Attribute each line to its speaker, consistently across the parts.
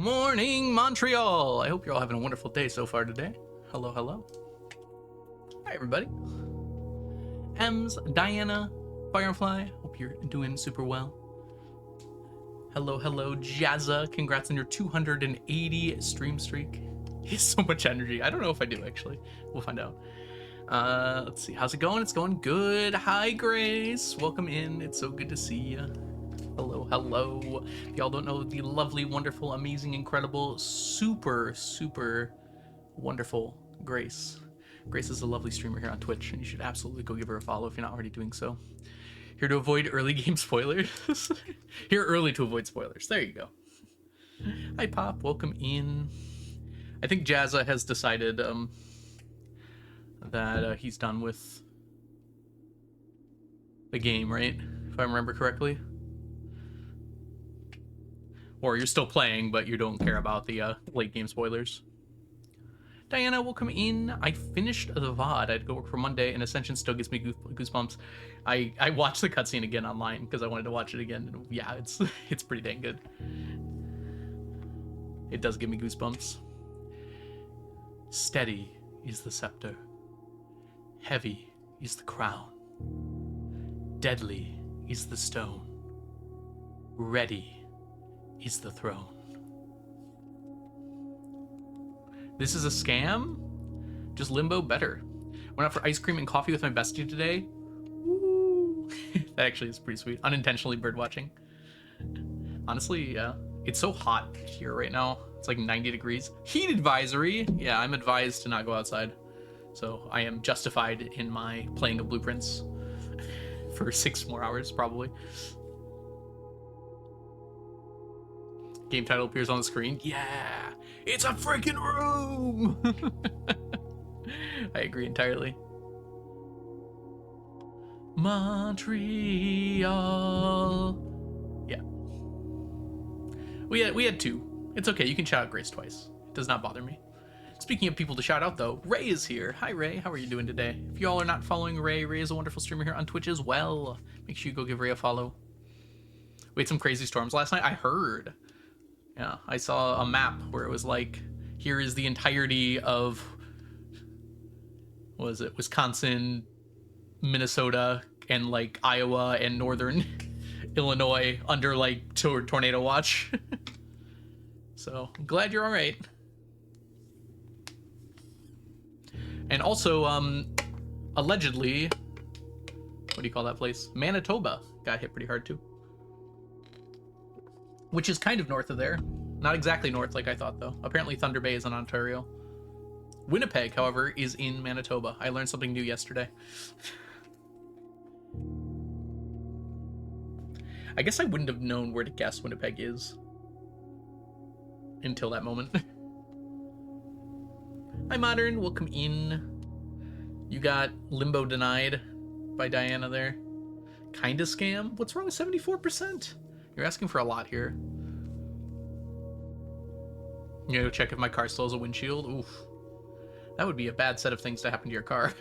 Speaker 1: morning, Montreal. I hope you're all having a wonderful day so far today. Hello, hello. Hi, everybody. Ems, Diana, Firefly. Hope you're doing super well. Hello, hello, Jazza. Congrats on your 280 stream streak. He has so much energy. I don't know if I do, actually. We'll find out. Let's see. How's it going? It's going good. Hi, Grace. Welcome in. It's so good to see you. Hello, hello. If y'all don't know the lovely, wonderful, amazing, incredible, super, super wonderful Grace. Grace is a lovely streamer here on Twitch, and you should absolutely go give her a follow if you're not already doing so. Here to avoid early game spoilers. Here early to avoid spoilers. There you go. Hi, Pop. Welcome in. I think Jazza has decided that he's done with the game, right? If I remember correctly. Or you're still playing, but you don't care about the late game spoilers. Diana, welcome in. I finished the VOD. I had to go work for Monday, and Ascension still gives me goosebumps. I watched the cutscene again online because I wanted to watch it again. And yeah, it's pretty dang good. It does give me goosebumps. Steady is the scepter. Heavy is the crown. Deadly is the stone. Ready is the throne. This is a scam? Just Limbo better. Went out for ice cream and coffee with my bestie today. Woo. That actually is pretty sweet. Unintentionally bird watching. Honestly, yeah. It's so hot here right now. It's like 90 degrees. Heat advisory. Yeah, I'm advised to not go outside. So I am justified in my playing of Blueprints for 6 more hours, probably. Game title appears on the screen. Yeah, it's a freaking room. I agree entirely. Montreal. Yeah. We had 2. It's okay. You can shout out Grace twice. It does not bother me. Speaking of people to shout out, though, Ray is here. Hi, Ray. How are you doing today? If y'all are not following Ray, Ray is a wonderful streamer here on Twitch as well. Make sure you go give Ray a follow. We had some crazy storms last night. I heard. Yeah, I saw a map where it was like, here is the entirety of, what was it, Wisconsin, Minnesota, and like Iowa and northern Illinois under like tornado watch. So I'm glad you're all right. And also, allegedly, what do you call that place? Manitoba got hit pretty hard too. Which is kind of north of there. Not exactly north like I thought, though. Apparently Thunder Bay is in Ontario. Winnipeg, however, is in Manitoba. I learned something new yesterday. I guess I wouldn't have known where to guess Winnipeg is until that moment. Hi, Modern. Welcome in. You got Limbo denied by Diana there. Kinda scam? What's wrong with 74%? You're asking for a lot here. You know, check if my car still has a windshield. Oof. That would be a bad set of things to happen to your car.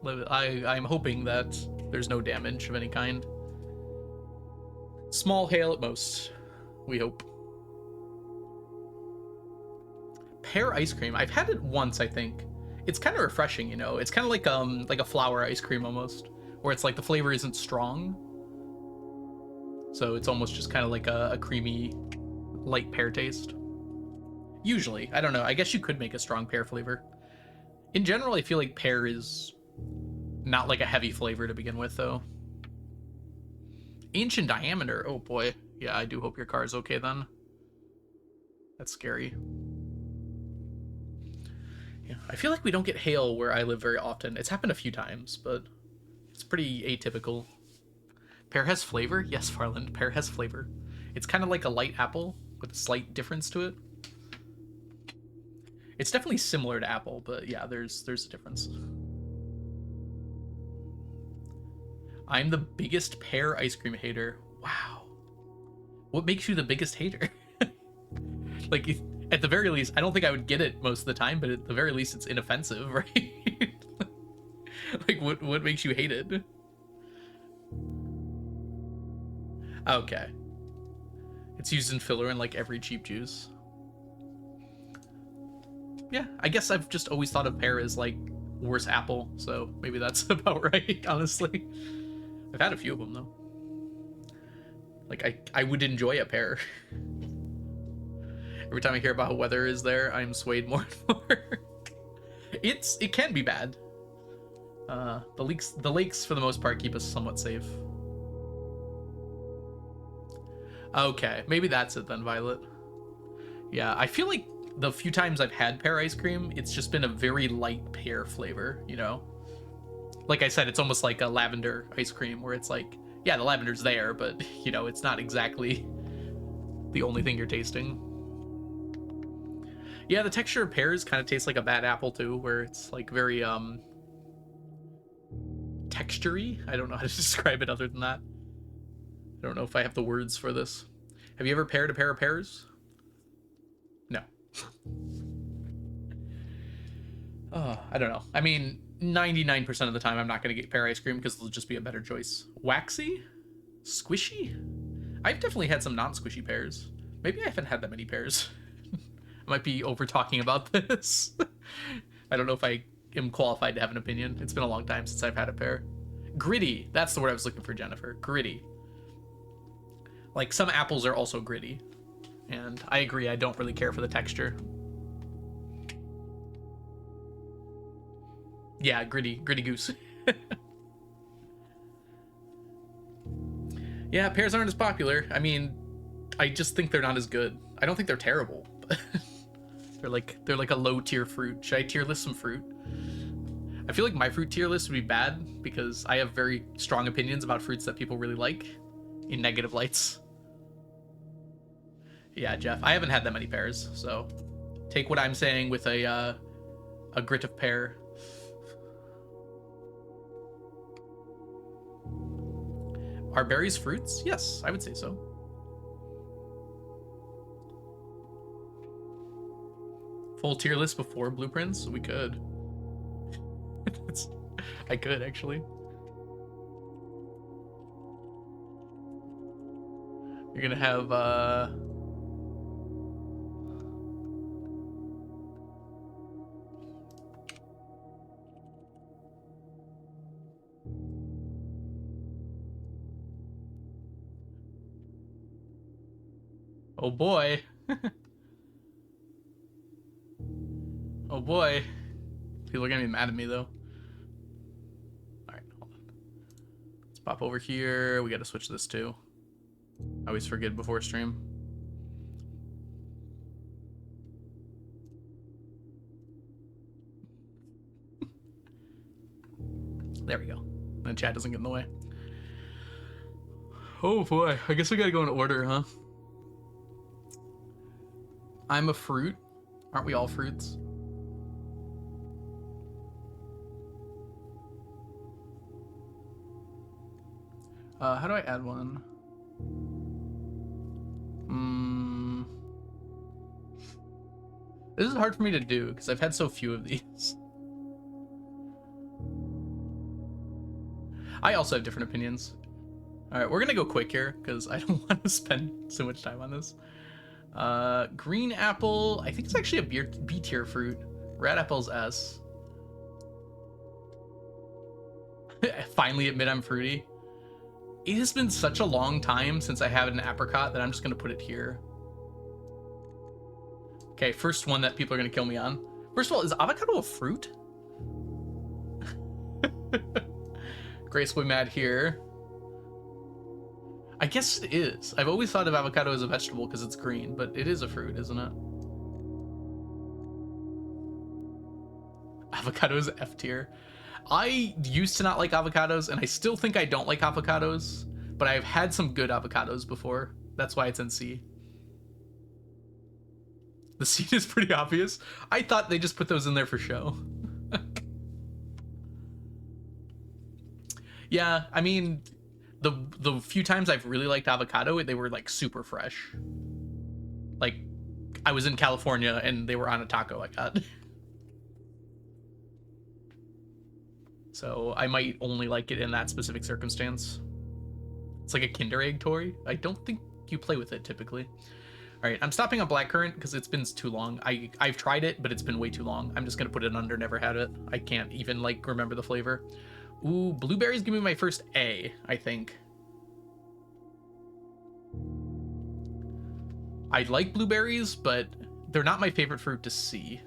Speaker 1: I'm hoping that there's no damage of any kind. Small hail at most, we hope. Pear ice cream. I've had it once, I think. It's kind of refreshing, you know. It's kind of like a flower ice cream almost, where it's like the flavor isn't strong. So it's almost just kind of like a creamy, light pear taste. Usually. I don't know. I guess you could make a strong pear flavor. In general, I feel like pear is not like a heavy flavor to begin with, though. Inch in diameter. Oh, boy. Yeah, I do hope your car is okay, then. That's scary. Yeah, I feel like we don't get hail where I live very often. It's happened a few times, but it's pretty atypical. Pear has flavor? Yes, Farland. Pear has flavor. It's kind of like a light apple with a slight difference to it. It's definitely similar to apple, but yeah, there's a difference. I'm the biggest pear ice cream hater. Wow. What makes you the biggest hater? Like, at the very least, I don't think I would get it most of the time, but at the very least, it's inoffensive, right? Like, what makes you hate it? Okay. It's used in filler in like every cheap juice. Yeah, I guess I've just always thought of pear as like worse apple, so maybe that's about right, honestly. I've had a few of them though. Like I would enjoy a pear. Every time I hear about how weather is there, I'm swayed more and more. It can be bad. The lakes for the most part keep us somewhat safe. Okay, maybe that's it then, Violet. Yeah, I feel like the few times I've had pear ice cream, it's just been a very light pear flavor, you know? Like I said, it's almost like a lavender ice cream where it's like, yeah, the lavender's there, but, you know, it's not exactly the only thing you're tasting. Yeah, the texture of pears kind of tastes like a bad apple too, where it's like very, textury. I don't know how to describe it other than that. I don't know if I have the words for this. Have you ever paired a pair of pears? No. I don't know. I mean, 99% of the time I'm not going to get pear ice cream because it'll just be a better choice. Waxy? Squishy? I've definitely had some non-squishy pears. Maybe I haven't had that many pears. I might be over talking about this. I don't know if I am qualified to have an opinion. It's been a long time since I've had a pear. Gritty. That's the word I was looking for, Jennifer. Gritty. Like, some apples are also gritty. And I agree, I don't really care for the texture. Yeah, gritty goose. Yeah, pears aren't as popular. I mean, I just think they're not as good. I don't think they're terrible. They're like a low tier fruit. Should I tier list some fruit? I feel like my fruit tier list would be bad because I have very strong opinions about fruits that people really like in negative lights. Yeah, Jeff, I haven't had that many pears, so take what I'm saying with a grit of pear. Are berries fruits? Yes, I would say so. Full tier list before blueprints? We could. I could, actually. You're gonna have, oh boy. Oh boy. People are gonna be mad at me, though. Alright, hold on. Let's pop over here. We gotta switch this, too. I always forget before stream. There we go. The chat doesn't get in the way. Oh boy, I guess we gotta go in order, huh? I'm a fruit. Aren't we all fruits? How do I add one? This is hard for me to do because I've had so few of these. I also have different opinions. All right, we're gonna go quick here because I don't want to spend so much time on this. Green apple, I think it's actually a B tier fruit. Red apple's S. Finally admit I'm fruity. It has been such a long time since I had an apricot that I'm just gonna put it here. Okay, first one that people are gonna kill me on. First of all, is avocado a fruit? Gracefully mad here. I guess it is. I've always thought of avocado as a vegetable because it's green, but it is a fruit, isn't it? Avocado is F tier. I used to not like avocados, and I still think I don't like avocados, but I've had some good avocados before. That's why it's in C. The seed is pretty obvious. I thought they just put those in there for show. Yeah, I mean, the few times I've really liked avocado, they were like super fresh. Like, I was in California and they were on a taco I got. So I might only like it in that specific circumstance. It's like a Kinder Egg toy. I don't think you play with it typically. All right, I'm stopping on blackcurrant because it's been too long. I've tried it, but it's been way too long. I'm just gonna put it under never had it. I can't even like remember the flavor. Ooh, blueberries give me my first A, I think. I like blueberries, but they're not my favorite fruit to see.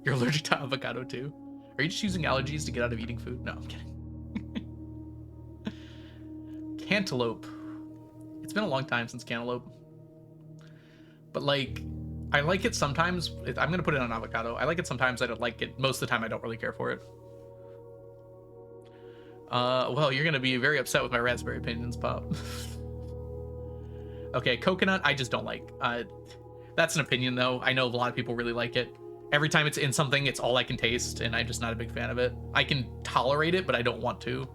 Speaker 1: You're allergic to avocado too? Are you just using allergies to get out of eating food? No, I'm kidding. Cantaloupe. It's been a long time since cantaloupe. But like, I like it sometimes. I'm gonna put it on avocado. I like it sometimes. I don't like it. Most of the time, I don't really care for it. Well, you're gonna be very upset with my raspberry opinions, Pop. Okay, coconut, I just don't like. That's an opinion, though. I know a lot of people really like it. Every time it's in something, it's all I can taste, and I'm just not a big fan of it. I can tolerate it, but I don't want to.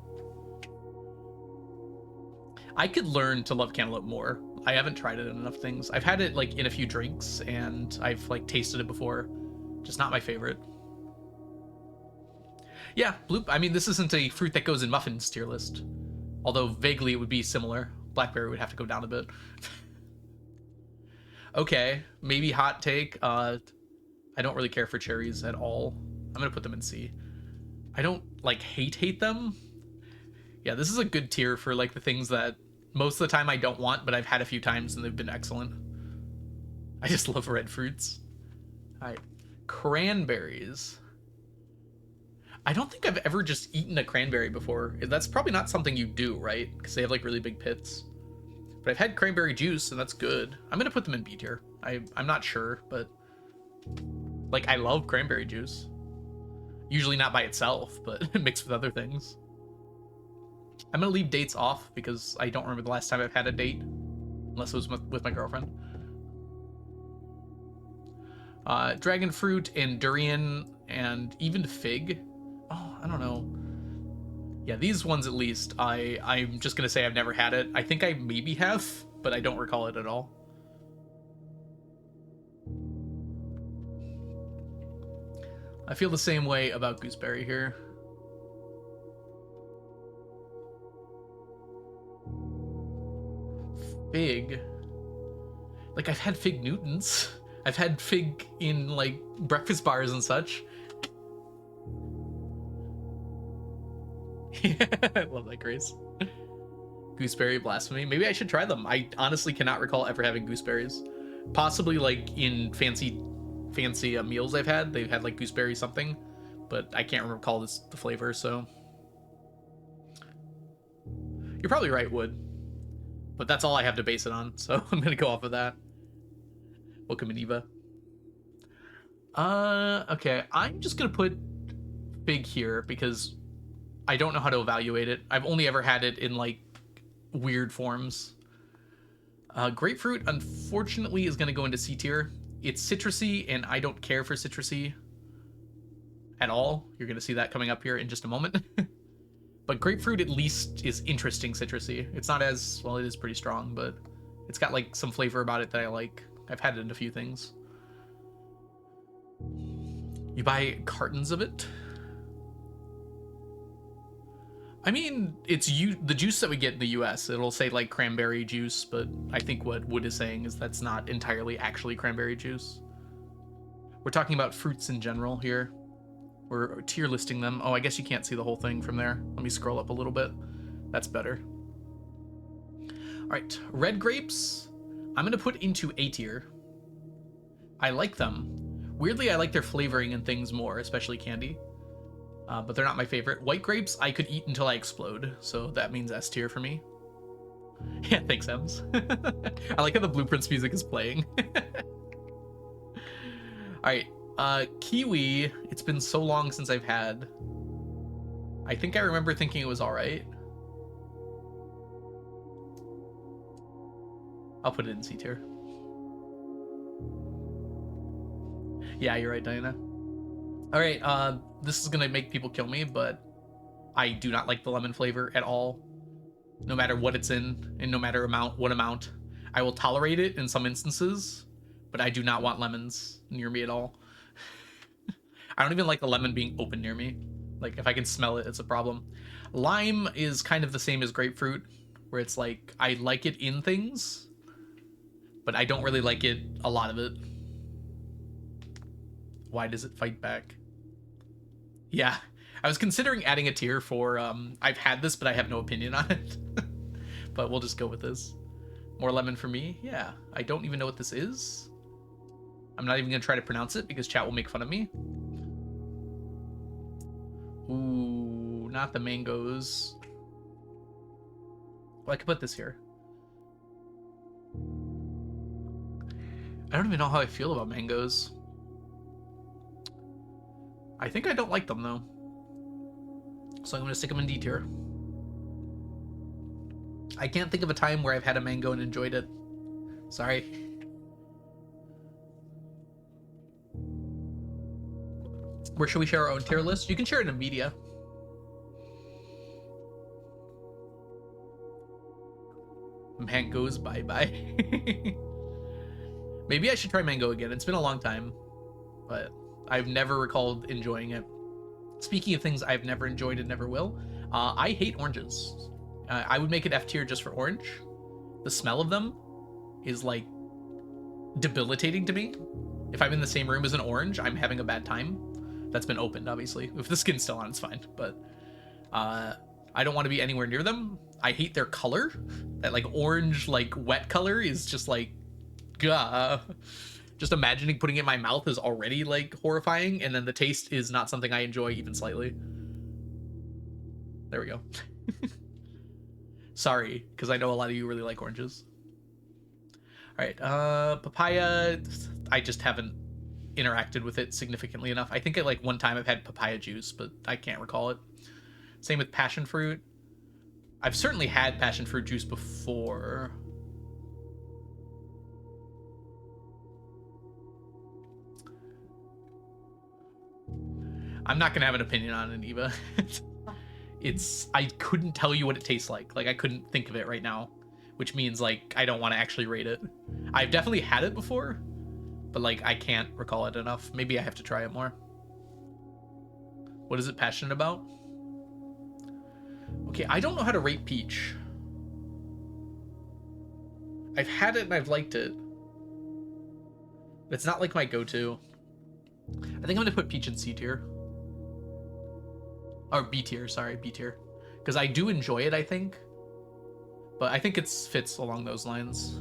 Speaker 1: I could learn to love cantaloupe more. I haven't tried it in enough things. I've had it like in a few drinks, and I've like tasted it before. Just not my favorite. Yeah, I mean, this isn't a fruit that goes in muffins tier list. Although vaguely it would be similar. Blackberry would have to go down a bit. Okay, maybe hot take. I don't really care for cherries at all. I'm gonna put them in C. I don't like hate them. Yeah, this is a good tier for like the things that most of the time I don't want, but I've had a few times and they've been excellent. I just love red fruits. All right, cranberries. I don't think I've ever just eaten a cranberry before. That's probably not something you do, right? Because they have like really big pits. But I've had cranberry juice and that's good. I'm gonna put them in B tier. I'm not sure, but like I love cranberry juice. Usually not by itself, but mixed with other things. I'm gonna leave dates off because I don't remember the last time I've had a date, unless it was with my girlfriend. Dragon fruit and durian and even fig. Oh, I don't know. Yeah, these ones at least. I'm just gonna say I've never had it. I think I maybe have, but I don't recall it at all. I feel the same way about gooseberry here. Fig. Like, I've had fig Newtons. I've had fig in, like, breakfast bars and such. I love that, Grace. Gooseberry blasphemy. Maybe I should try them. I honestly cannot recall ever having gooseberries. Possibly, like, in fancy meals I've had. They've had, like, gooseberry something. But I can't recall the flavor, so... You're probably right, Wood. But that's all I have to base it on, so I'm gonna go off of that. Welcome, Aniva. Okay, I'm just gonna put fig here because I don't know how to evaluate it. I've only ever had it in, like, weird forms. Grapefruit, unfortunately, is gonna go into C tier. It's citrusy, and I don't care for citrusy at all. You're gonna see that coming up here in just a moment. But grapefruit at least is interesting citrusy. It's not as, well, it is pretty strong, but it's got like some flavor about it that I like. I've had it in a few things. You buy cartons of it? I mean, it's the juice that we get in the US. It'll say like cranberry juice, but I think what Wood is saying is that's not entirely actually cranberry juice. We're talking about fruits in general here. We're tier listing them. Oh, I guess you can't see the whole thing from there. Let me scroll up a little bit. That's better. All right, red grapes, I'm gonna put into A tier. I like them. Weirdly, I like their flavoring and things more, especially candy. But they're not my favorite. White grapes, I could eat until I explode, so that means S tier for me. Yeah, thanks, Ems. I like how the Blueprints music is playing. All right. Kiwi, it's been so long since I've had. I think I remember thinking it was all right. I'll put it in C tier. Yeah, you're right, Diana. All right, this is gonna make people kill me, but I do not like the lemon flavor at all. No matter what it's in, and no matter what amount. I will tolerate it in some instances, but I do not want lemons near me at all. I don't even like the lemon being open near me. Like, if I can smell it, it's a problem. Lime is kind of the same as grapefruit, where it's like, I like it in things, but I don't really like it, a lot of it. Why does it fight back? Yeah, I was considering adding a tier for, I've had this, but I have no opinion on it. But we'll just go with this. More lemon for me? Yeah, I don't even know what this is. I'm not even gonna try to pronounce it because chat will make fun of me. Ooh, not the mangoes. Well, I could put this here. I don't even know how I feel about mangoes. I think I don't like them, though. So I'm going to stick them in D tier. I can't think of a time where I've had a mango and enjoyed it. Sorry. Where should we share our own tier list? You can share it in media. Mangoes, bye-bye. Maybe I should try mango again. It's been a long time, but I've never recalled enjoying it. Speaking of things I've never enjoyed and never will, I hate oranges. I would make it F tier just for orange. The smell of them is like debilitating to me. If I'm in the same room as an orange, I'm having a bad time. That's been opened, obviously. If the skin's still on, it's fine. But I don't want to be anywhere near them. I hate their color. That like orange, like wet color is just like, gah. Just imagining putting it in my mouth is already like horrifying, and then the taste is not something I enjoy even slightly. There we go. Sorry, because I know a lot of you really like oranges. All right, papaya. I just haven't interacted with it significantly enough. I think at like one time I've had papaya juice, but I can't recall it. Same with passion fruit. I've certainly had passion fruit juice before. I'm not gonna have an opinion on it, Eva. I couldn't tell you what it tastes like. Like I couldn't think of it right now, which means like I don't want to actually rate it. I've definitely had it before, but like I can't recall it enough. Maybe I have to try it more. What is it passionate about? Okay, I don't know how to rate peach. I've had it and I've liked it. It's not like my go-to. I think I'm gonna put peach in C tier. Or B tier, sorry, B tier. Because I do enjoy it, I think. But I think it fits along those lines.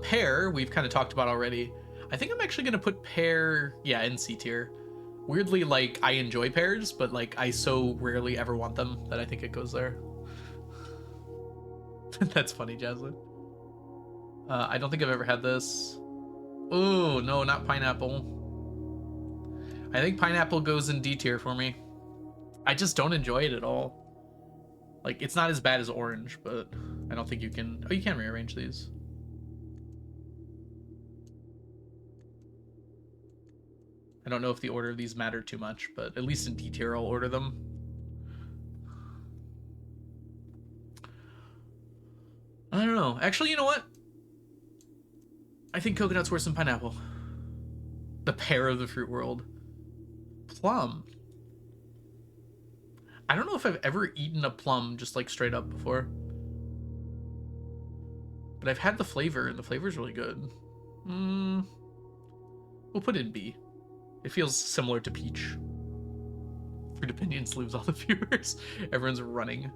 Speaker 1: Pear, we've kind of talked about already. I think I'm actually gonna put pear, yeah, in C tier. Weirdly, like, I enjoy pears, but like, I so rarely ever want them that I think it goes there. That's funny, Jaslyn. I don't think I've ever had this. Oh, no, not pineapple. I think pineapple goes in D tier for me. I just don't enjoy it at all. Like, it's not as bad as orange, but I don't think you can... Oh, you can rearrange these. I don't know if the order of these matter too much, but at least in D tier I'll order them. I don't know. Actually, you know what? I think coconut's worse than pineapple. The pear of the fruit world. Plum. I don't know if I've ever eaten a plum just like straight up before. But I've had the flavor, and the flavor's really good. We'll put it in B. It feels similar to peach. Fruit opinions lose all the viewers. Everyone's running.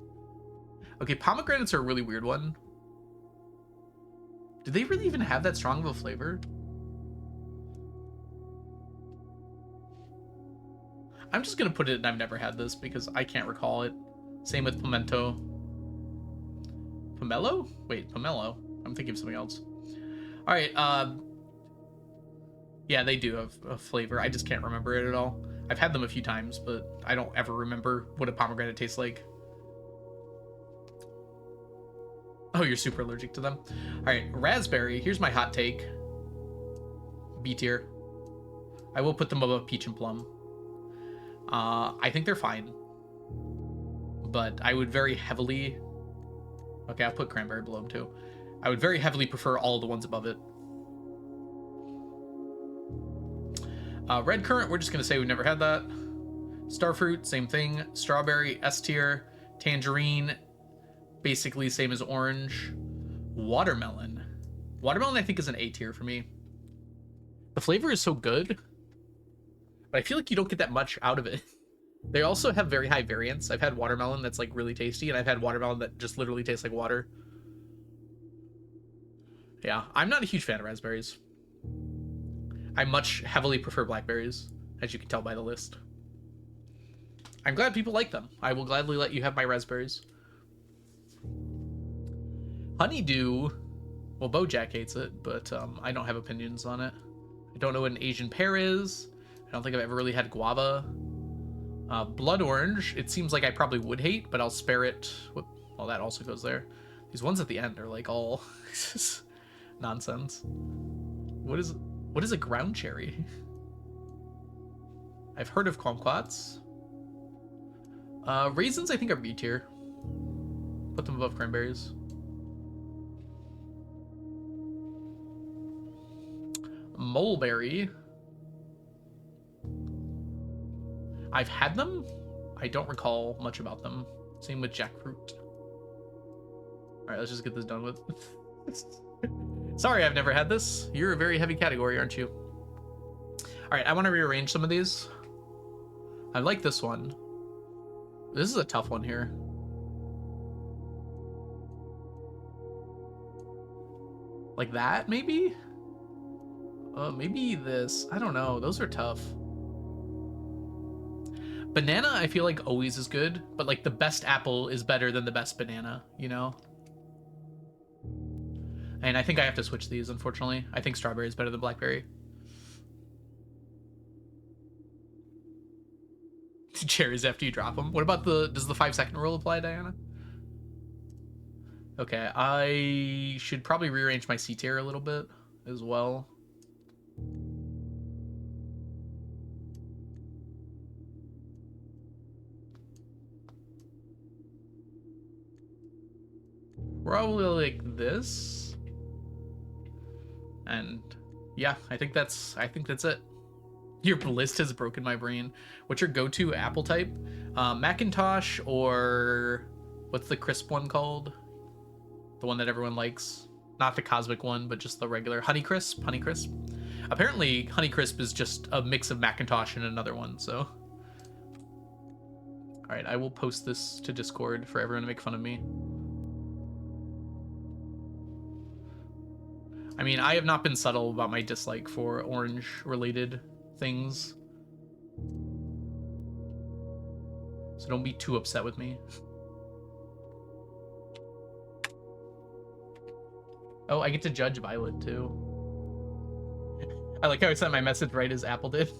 Speaker 1: Okay, pomegranates are a really weird one. Do they really even have that strong of a flavor? I'm just gonna put it in I've never had this because I can't recall it. Same with pimento. Pomelo? Wait, pomelo. I'm thinking of something else. All right, yeah, they do have a flavor. I just can't remember it at all. I've had them a few times, but I don't ever remember what a pomegranate tastes like. Oh, you're super allergic to them? All right, raspberry. Here's my hot take. B tier. I will put them above peach and plum. I think they're fine. But I would very heavily... Okay, I'll put cranberry below them too. I would very heavily prefer all of the ones above it. Red currant, we're just going to say we've never had that. Starfruit, same thing. Strawberry, S tier. Tangerine, basically same as orange. Watermelon. Watermelon, I think, is an A tier for me. The flavor is so good, but I feel like you don't get that much out of it. They also have very high variance. I've had watermelon that's like really tasty, and I've had watermelon that just literally tastes like water. Yeah, I'm not a huge fan of raspberries. I much heavily prefer blackberries, as you can tell by the list. I'm glad people like them. I will gladly let you have my raspberries. Honeydew, well, Bojack hates it, but I don't have opinions on it. I don't know what an Asian pear is. I don't think I've ever really had guava. Blood orange, it seems like I probably would hate, but I'll spare it. Well, that also goes there. These ones at the end are like all nonsense. What is a ground cherry? I've heard of kumquats. Raisins, I think, are B tier. Put them above cranberries. Mulberry. I've had them. I don't recall much about them. Same with jackfruit. All right, let's just get this done with. Sorry, I've never had this. You're a very heavy category, aren't you? All right, I want to rearrange some of these. I like this one. This is a tough one here. Like that, maybe? Maybe this. I don't know. Those are tough. Banana, I feel like always is good, but like the best apple is better than the best banana, you know? And I think I have to switch these, unfortunately. I think strawberry is better than blackberry. Cherries after you drop them. What about does the 5-second rule apply, Diana? Okay, I should probably rearrange my C tier a little bit as well. Probably like this. And yeah, I think that's it. Your list has broken my brain. What's your go-to apple type? Macintosh, or what's the crisp one called? The one that everyone likes. Not the cosmic one, but just the regular Honeycrisp. Honeycrisp. Apparently, Honeycrisp is just a mix of Macintosh and another one, so. All right, I will post this to Discord for everyone to make fun of me. I mean, I have not been subtle about my dislike for orange-related things. So don't be too upset with me. Oh, I get to judge Violet, too. I like how I sent my message right as Apple did.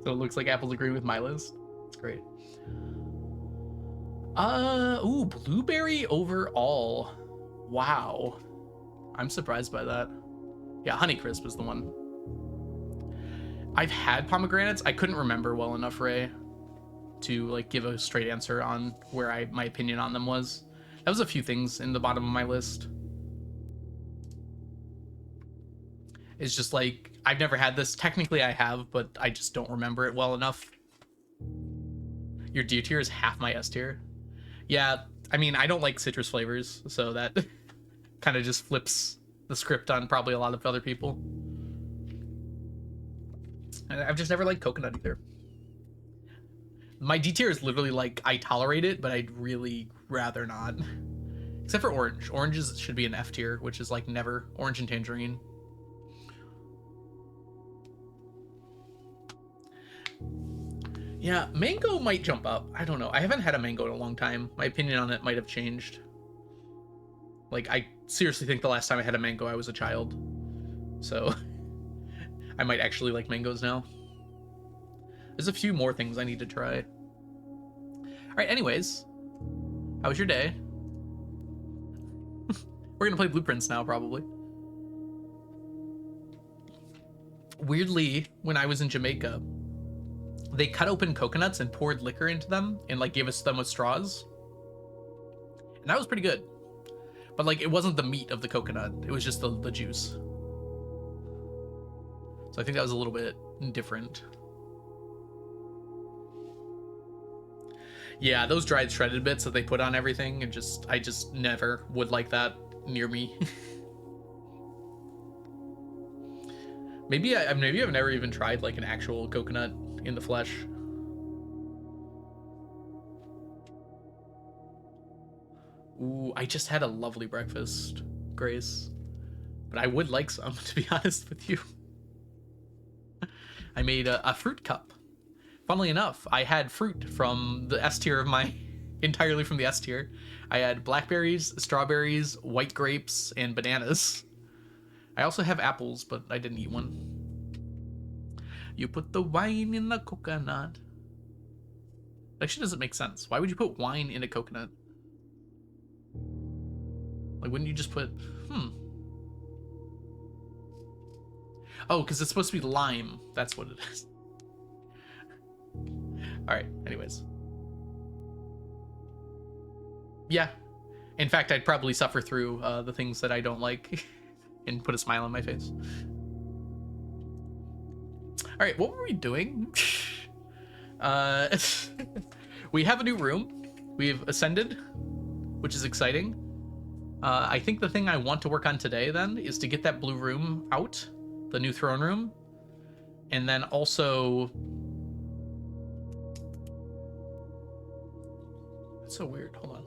Speaker 1: So it looks like Apple's agreeing with my list. It's great. Ooh, blueberry overall. Wow. I'm surprised by that. Yeah, Honeycrisp is the one. I've had pomegranates. I couldn't remember well enough, Ray, to like give a straight answer on where my opinion on them was. That was a few things in the bottom of my list. It's just like, I've never had this. Technically I have, but I just don't remember it well enough. Your D tier is half my S tier. Yeah, I mean, I don't like citrus flavors, so that kind of just flips the script on probably a lot of other people. And I've just never liked coconut either. My D tier is literally like, I tolerate it, but I'd really rather not. Except for orange. Oranges should be an F tier, which is like never. Orange and tangerine. Yeah, mango might jump up. I don't know. I haven't had a mango in a long time. My opinion on it might have changed. Like, I seriously think the last time I had a mango, I was a child. So, I might actually like mangoes now. There's a few more things I need to try. Alright, anyways. How was your day? We're gonna play Blueprints now, probably. Weirdly, when I was in Jamaica, they cut open coconuts and poured liquor into them and like gave us them with straws. And that was pretty good. But like, it wasn't the meat of the coconut. It was just the juice. So I think that was a little bit different. Yeah, those dried shredded bits that they put on everything, and I just never would like that. near me. maybe I've never even tried like an actual coconut in the flesh. Ooh, I just had a lovely breakfast, Grace. But I would like some, to be honest with you. I made a fruit cup. Funnily enough, I had fruit from the S tier of my... entirely from the S tier. I had blackberries, strawberries, white grapes, and bananas. I also have apples, but I didn't eat one. You put the wine in the coconut. That actually doesn't make sense. Why would you put wine in a coconut? Like, wouldn't you just put... Oh, because it's supposed to be lime. That's what it is. Alright, anyways. Yeah. In fact, I'd probably suffer through the things that I don't like and put a smile on my face. Alright, what were we doing? We have a new room. We've ascended, which is exciting. I think the thing I want to work on today, then, is to get that blue room out. The new throne room. And then also... That's so weird. Hold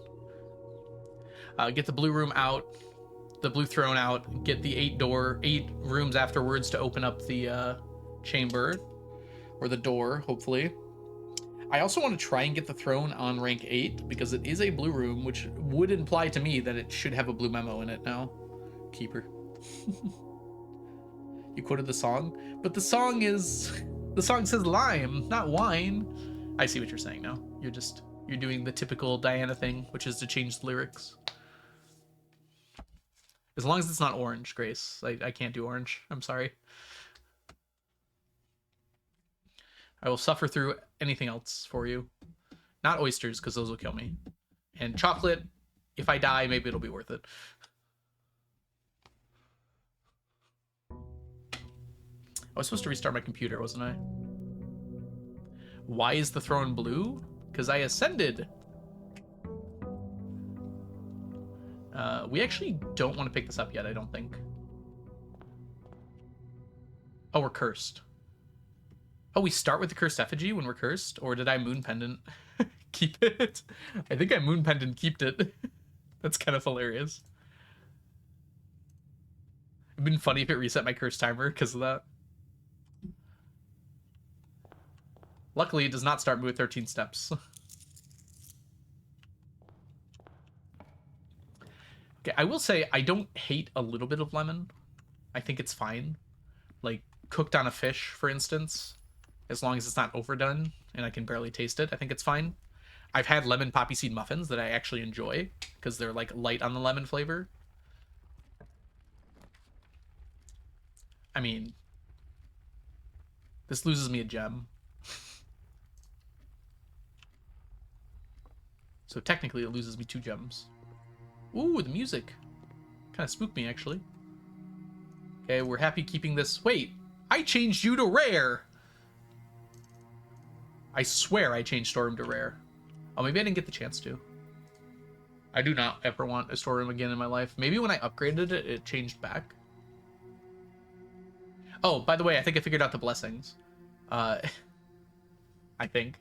Speaker 1: on. Get the blue room out. The blue throne out. Get the 8 rooms afterwards to open up the chamber. Or the door, hopefully. I also want to try and get the throne on rank 8, because it is a blue room, which would imply to me that it should have a blue memo in it now. Keeper. You quoted the song, but the song says lime, not wine. I see what you're saying now. You're doing the typical Diana thing, which is to change the lyrics. As long as it's not orange, Grace. I can't do orange. I'm sorry. I will suffer through anything else for you. Not oysters, because those will kill me. And chocolate, if I die, maybe it'll be worth it. I was supposed to restart my computer, wasn't I? Why is the throne blue? Because I ascended. We actually don't want to pick this up yet, I don't think. Oh, we're cursed. Oh, we start with the cursed effigy when we're cursed? Or did I moon pendant keep it? I think I moon pendant keeped it. That's kind of hilarious. It'd been funny if it reset my curse timer because of that. Luckily, it does not start me with 13 steps. Okay, I will say I don't hate a little bit of lemon. I think it's fine. Like, cooked on a fish, for instance. As long as it's not overdone and I can barely taste it, I think it's fine. I've had lemon poppy seed muffins that I actually enjoy because they're like light on the lemon flavor. I mean, this loses me a gem. So technically it loses me 2 gems. Ooh, the music. Kind of spooked me, actually. Okay, we're happy keeping this. Wait, I changed you to rare. I swear I changed storeroom to rare. Oh, maybe I didn't get the chance to. I do not ever want a storeroom again in my life. Maybe when I upgraded it, it changed back. Oh, by the way, I think I figured out the blessings. I think.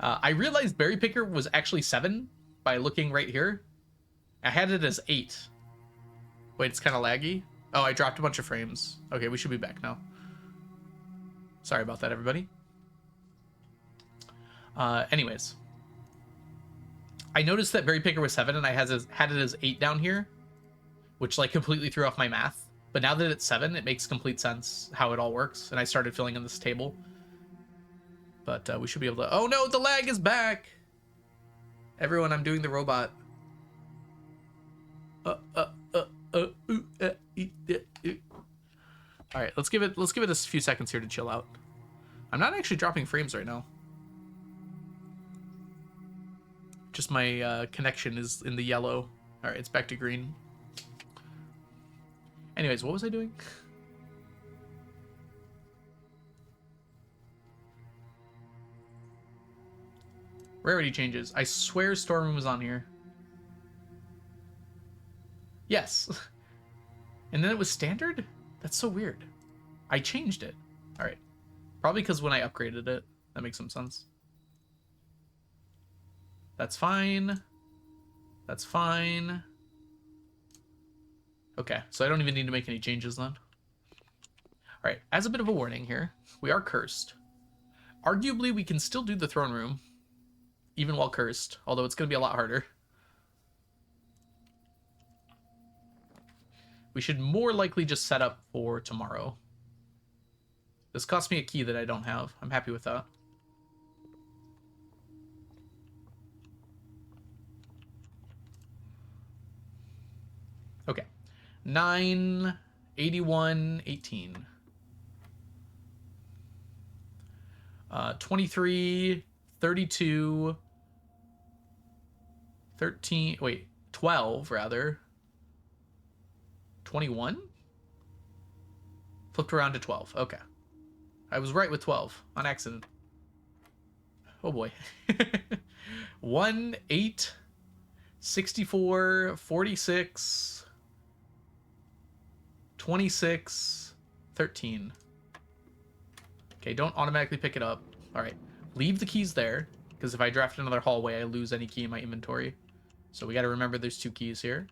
Speaker 1: I realized Berry Picker was actually 7 by looking right here. I had it as 8. Wait, it's kind of laggy. Oh, I dropped a bunch of frames. Okay, we should be back now. Sorry about that, everybody. Anyways. I noticed that Berry Picker was 7 and I had it as 8 down here, which like completely threw off my math. But now that it's 7, it makes complete sense how it all works. And I started filling in this table. But we should be able to... Oh no, the lag is back! Everyone, I'm doing the robot. Alright, let's give it a few seconds here to chill out. I'm not actually dropping frames right now. Just my connection is in the yellow. Alright, it's back to green. Anyways, what was I doing? Rarity changes. I swear Storeroom was on here. Yes. And then it was standard? That's so weird. I changed it. All right. Probably because when I upgraded it. That makes some sense. That's fine. That's fine. Okay, so I don't even need to make any changes then. All right, as a bit of a warning here, we are cursed. Arguably, we can still do the throne room, even while cursed, although it's going to be a lot harder. We should more likely just set up for tomorrow. This cost me a key that I don't have. I'm happy with that. Okay. 9, 81, 18. 23, 32, 13, wait, 12 rather. 21? Flipped around to 12. Okay. I was right with 12 on accident. Oh boy. 1, 8, 64, 46, 26, 13. Okay, don't automatically pick it up. All right. Leave the keys there, because if I draft another hallway, I lose any key in my inventory. So we got to remember there's 2 keys here.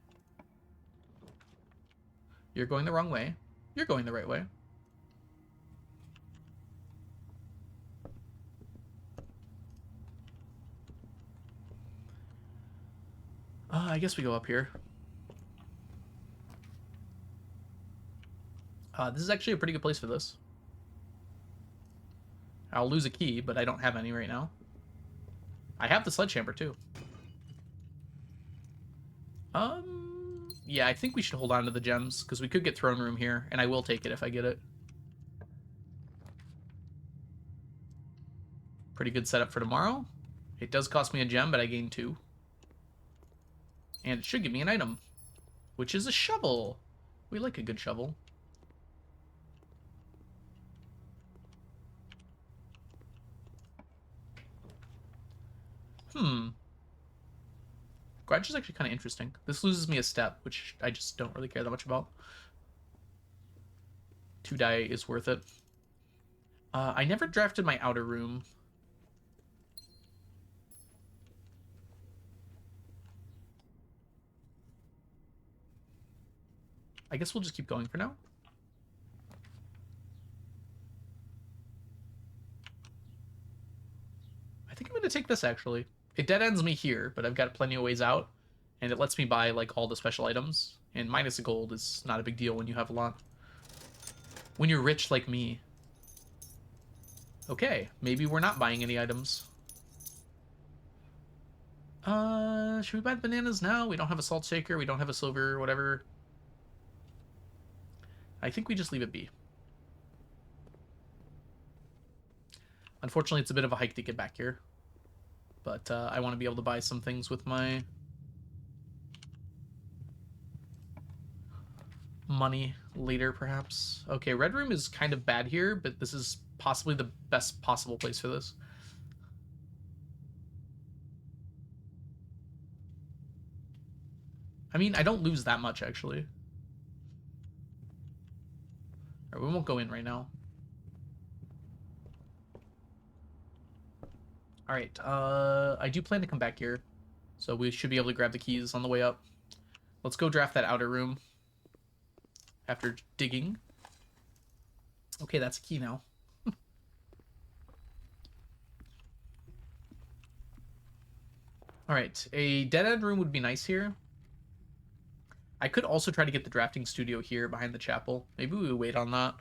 Speaker 1: You're going the wrong way. You're going the right way. I guess we go up here. This is actually a pretty good place for this. I'll lose a key, but I don't have any right now. I have the sledgehammer, too. Yeah, I think we should hold on to the gems, because we could get throne room here, and I will take it if I get it. Pretty good setup for tomorrow. It does cost me a gem, but I gain 2. And it should give me an item, which is a shovel. We like a good shovel. Garage is actually kind of interesting. This loses me a step, which I just don't really care that much about. 2 die is worth it. I never drafted my outer room. I guess we'll just keep going for now. I think I'm going to take this, actually. It dead ends me here, but I've got plenty of ways out, and it lets me buy, like, all the special items. And minus a gold is not a big deal when you have a lot. When you're rich like me. Okay, maybe we're not buying any items. Should we buy the bananas now? We don't have a salt shaker, we don't have a silver, whatever. I think we just leave it be. Unfortunately, it's a bit of a hike to get back here. But I want to be able to buy some things with my money later, perhaps. Okay, Red Room is kind of bad here, but this is possibly the best possible place for this. I mean, I don't lose that much, actually. All right, we won't go in right now. All right, I do plan to come back here, so we should be able to grab the keys on the way up. Let's go draft that outer room after digging. Okay, that's a key now. All right, a dead-end room would be nice here. I could also try to get the drafting studio here behind the chapel. Maybe we would wait on that.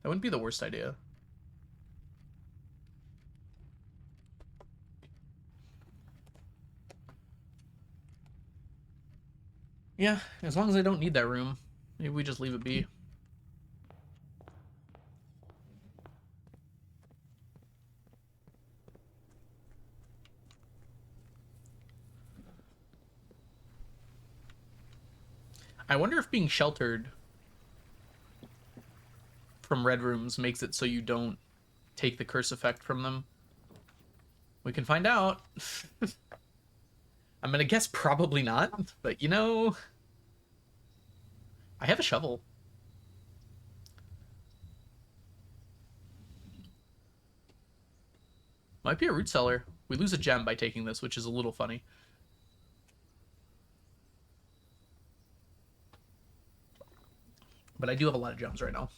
Speaker 1: That wouldn't be the worst idea. Yeah, as long as I don't need that room, maybe we just leave it be. I wonder if being sheltered from red rooms makes it so you don't take the curse effect from them. We can find out. I'm gonna guess probably not, but you know, I have a shovel. Might be a root cellar. We lose a gem by taking this, which is a little funny. But I do have a lot of gems right now.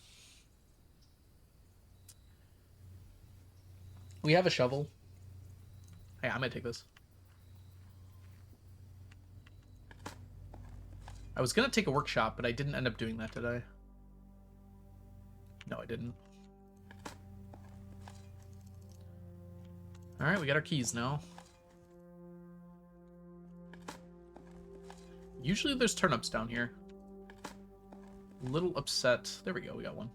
Speaker 1: We have a shovel. Hey, I'm gonna take this. I was gonna take a workshop, but I didn't end up doing that, did I? No, I didn't. Alright, we got our keys now. Usually there's turnips down here. A little upset. There we go, we got one.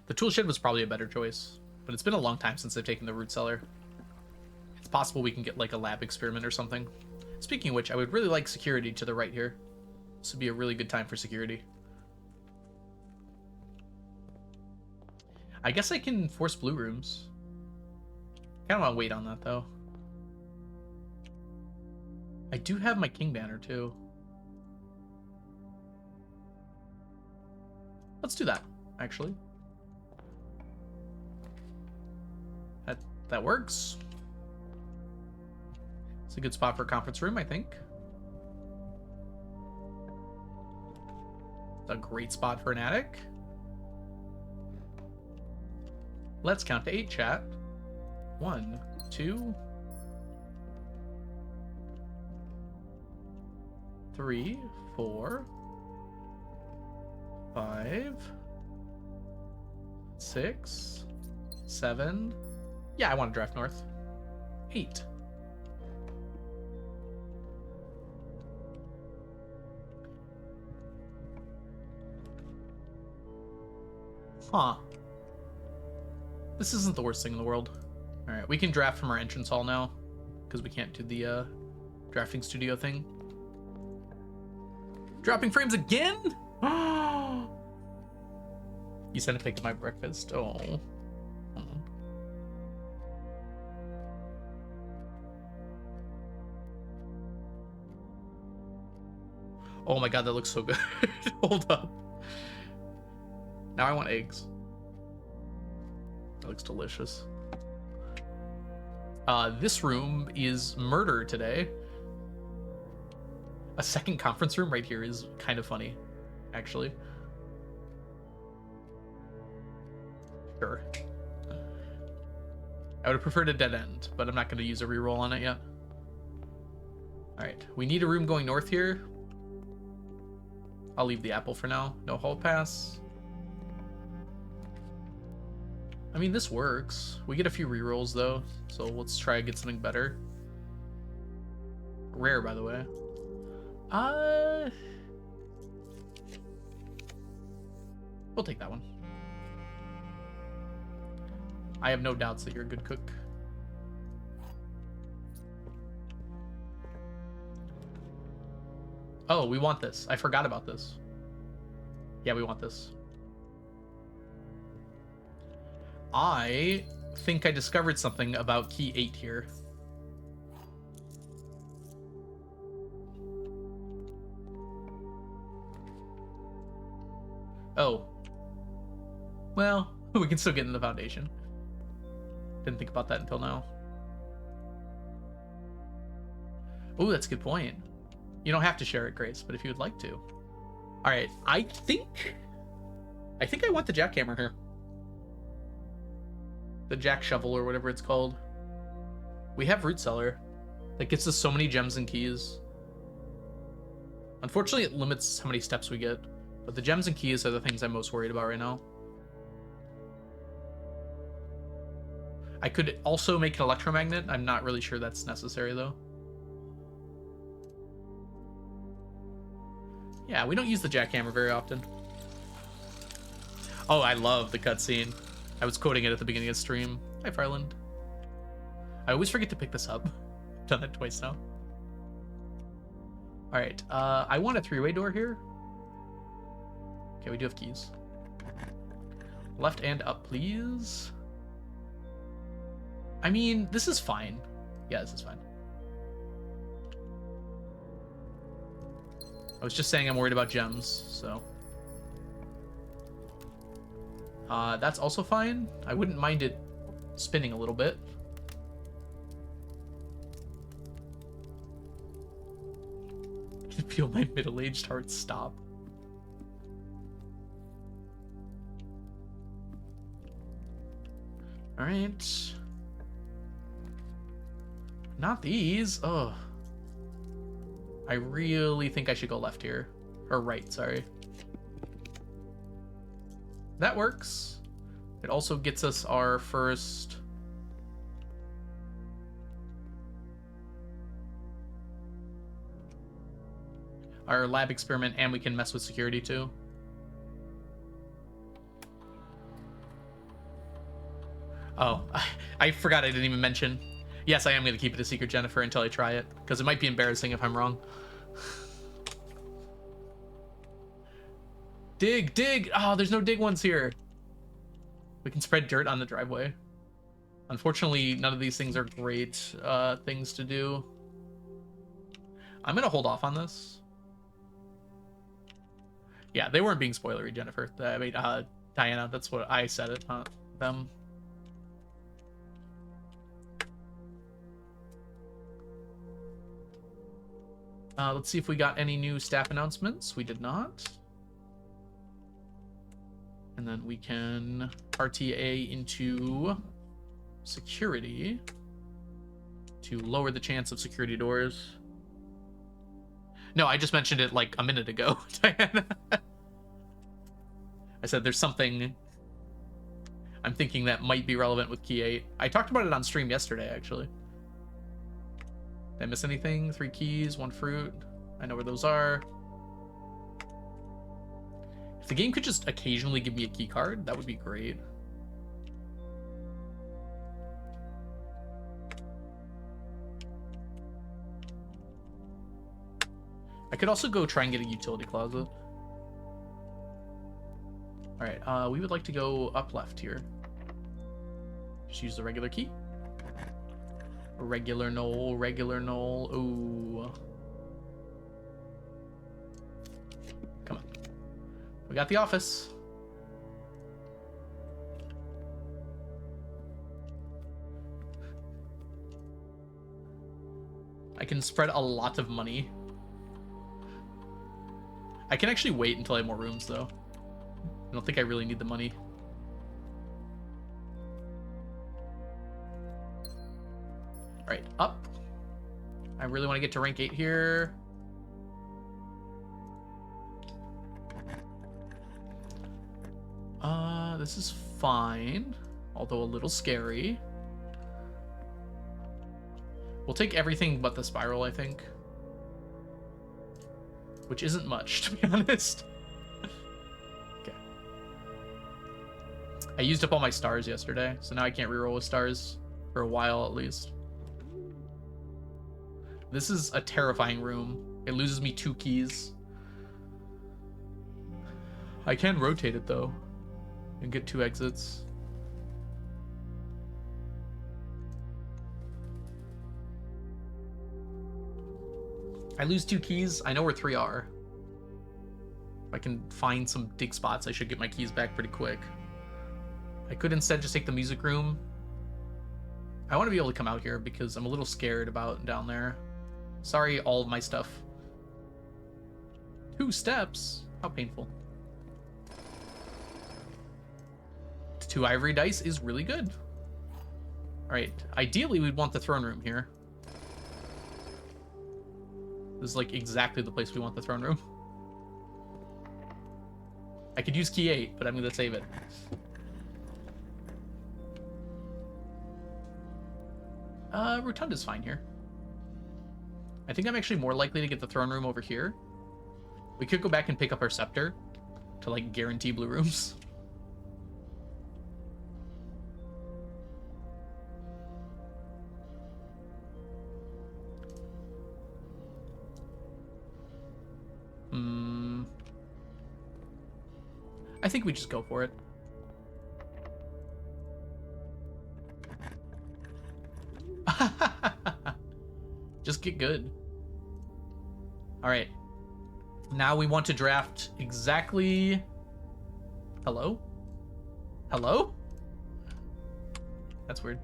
Speaker 1: The tool shed was probably a better choice, but it's been a long time since I've taken the root cellar. It's possible we can get like a lab experiment or something. Speaking of which, I would really like security to the right here. This would be a really good time for security. I guess I can force blue rooms. I kind of want to wait on that, though. I do have my king banner, too. Let's do that, actually. That works. It's a good spot for a conference room, I think. It's a great spot for an attic. Let's count to 8, chat. 1, 2, 3, 4, 5, 6, 7. Yeah, I want to draft north. 8. Huh. This isn't the worst thing in the world. Alright, we can draft from our entrance hall now, because we can't do the drafting studio thing. Dropping frames again? You sent a pic of my breakfast. Oh. Oh my god, that looks so good. Hold up. Now I want eggs. That looks delicious. This room is murder today. A second conference room right here is kind of funny, actually. Sure. I would have preferred a dead end, but I'm not going to use a reroll on it yet. Alright, we need a room going north here. I'll leave the apple for now. No hall pass. I mean, this works. We get a few rerolls, though, so let's try to get something better. Rare, by the way. We'll take that one. I have no doubts that you're a good cook. Oh, we want this. I forgot about this. Yeah, we want this. I think I discovered something about key 8 here. Oh. Well, we can still get in the foundation. Didn't think about that until now. Oh, that's a good point. You don't have to share it, Grace, but if you would like to. Alright, I think I want the jackhammer here. The jack shovel or whatever it's called. We have root cellar. That gets us so many gems and keys. Unfortunately, it limits how many steps we get. But the gems and keys are the things I'm most worried about right now. I could also make an electromagnet. I'm not really sure that's necessary, though. Yeah, we don't use the jackhammer very often. Oh, I love the cutscene. I was quoting it at the beginning of the stream. Hi, Farland. I always forget to pick this up. I've done that twice now. Alright, I want a 3-way door here. Okay, we do have keys. Left and up, please. I mean, this is fine. Yeah, this is fine. I was just saying I'm worried about gems, so. That's also fine. I wouldn't mind it spinning a little bit. I can feel my middle-aged heart stop. All right. Not these. Oh. I really think I should go left here. Or right, sorry. That works. It also gets us our first... our lab experiment, and we can mess with security too. Oh, I forgot I didn't even mention. Yes, I am going to keep it a secret, Jennifer, until I try it, because it might be embarrassing if I'm wrong. Dig, dig! Oh, there's no dig ones here. We can spread dirt on the driveway. Unfortunately, none of these things are great things to do. I'm going to hold off on this. Yeah, they weren't being spoilery, Jennifer. I mean, Diana, that's what I said it, not them. Let's see if we got any new staff announcements. We did not. And then we can RTA into security to lower the chance of security doors. No, I just mentioned it like a minute ago, Diana. I said there's something I'm thinking that might be relevant with Key 8. I talked about it on stream yesterday, actually. Did I miss anything? 3 keys, 1 fruit. I know where those are. If the game could just occasionally give me a key card, that would be great. I could also go try and get a utility closet. Alright, we would like to go up left here. Just use the regular key. Regular knoll, regular knoll. Ooh. Come on. We got the office. I can spread a lot of money. I can actually wait until I have more rooms, though. I don't think I really need the money. Alright, up. I really want to get to rank 8 here. This is fine, although a little scary. We'll take everything but the spiral, I think. Which isn't much, to be honest. Okay. I used up all my stars yesterday, so now I can't reroll with stars for a while at least. This is a terrifying room. It loses me 2 keys. I can rotate it though and get 2 exits. I lose 2 keys. I know where 3 are. If I can find some dig spots, I should get my keys back pretty quick. I could instead just take the music room. I want to be able to come out here because I'm a little scared about down there. Sorry, all of my stuff. 2 steps? How painful. 2 ivory dice is really good. Alright, ideally we'd want the throne room here. This is like exactly the place we want the throne room. I could use key 8, but I'm gonna save it. Rotunda's fine here. I think I'm actually more likely to get the throne room over here. We could go back and pick up our scepter to like guarantee blue rooms. I think we just go for it. Just get good. All right. Now we want to draft exactly... Hello? Hello? That's weird.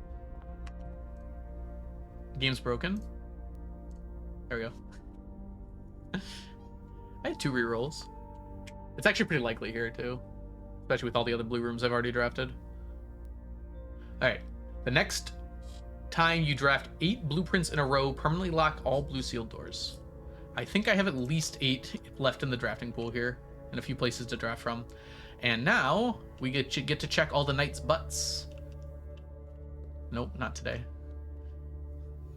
Speaker 1: Game's broken. There we go. I had 2 rerolls. It's actually pretty likely here, too. Especially with all the other blue rooms I've already drafted. Alright. The next time you draft 8 blueprints in a row, permanently lock all blue sealed doors. I think I have at least 8 left in the drafting pool here, and a few places to draft from. And now, we get to check all the knights' butts. Nope, not today.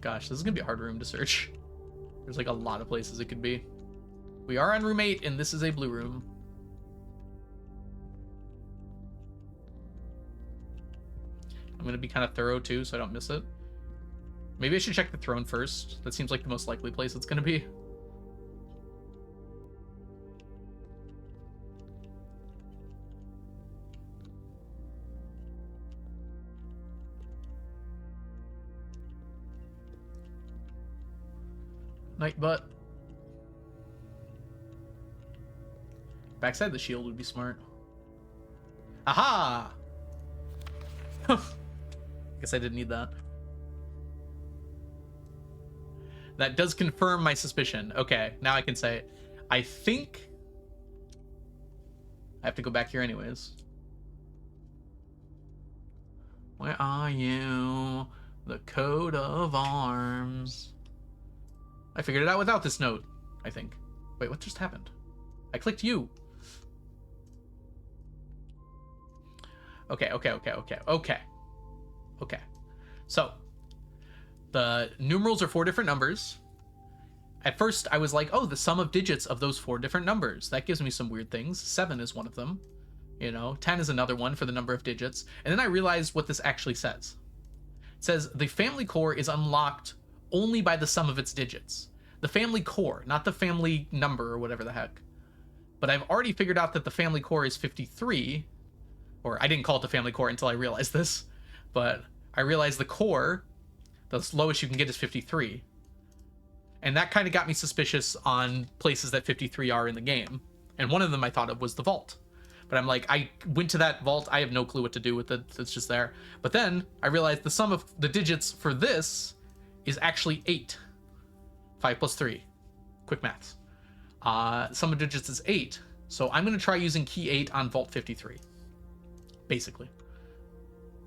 Speaker 1: Gosh, this is gonna be a hard room to search. There's like a lot of places it could be. We are on room 8, and this is a blue room. I'm gonna be kind of thorough too, so I don't miss it. Maybe I should check the throne first. That seems like the most likely place it's gonna be. Knight butt. Backside the shield would be smart. Aha! Guess I didn't need that. That does confirm my suspicion. Okay, now I can say it. I think I have to go back here anyways. Where are you? The coat of arms. I figured it out without this note, I think. Wait, what just happened? I clicked you. Okay. So, the numerals are 4 different numbers. At first, I was like, oh, the sum of digits of those 4 different numbers. That gives me some weird things. 7 is one of them. You know, 10 is another one for the number of digits. And then I realized what this actually says. It says, the family core is unlocked only by the sum of its digits. The family core, not the family number or whatever the heck. But I've already figured out that the family core is 53. Or I didn't call it the family core until I realized this. But I realized the core, the lowest you can get is 53. And that kind of got me suspicious on places that 53 are in the game. And one of them I thought of was the vault. But I'm like, I went to that vault. I have no clue what to do with it. It's just there. But then I realized the sum of the digits for this is actually 8. 5 plus 3. Quick maths. Sum of digits is 8. So I'm going to try using key 8 on vault 53. Basically.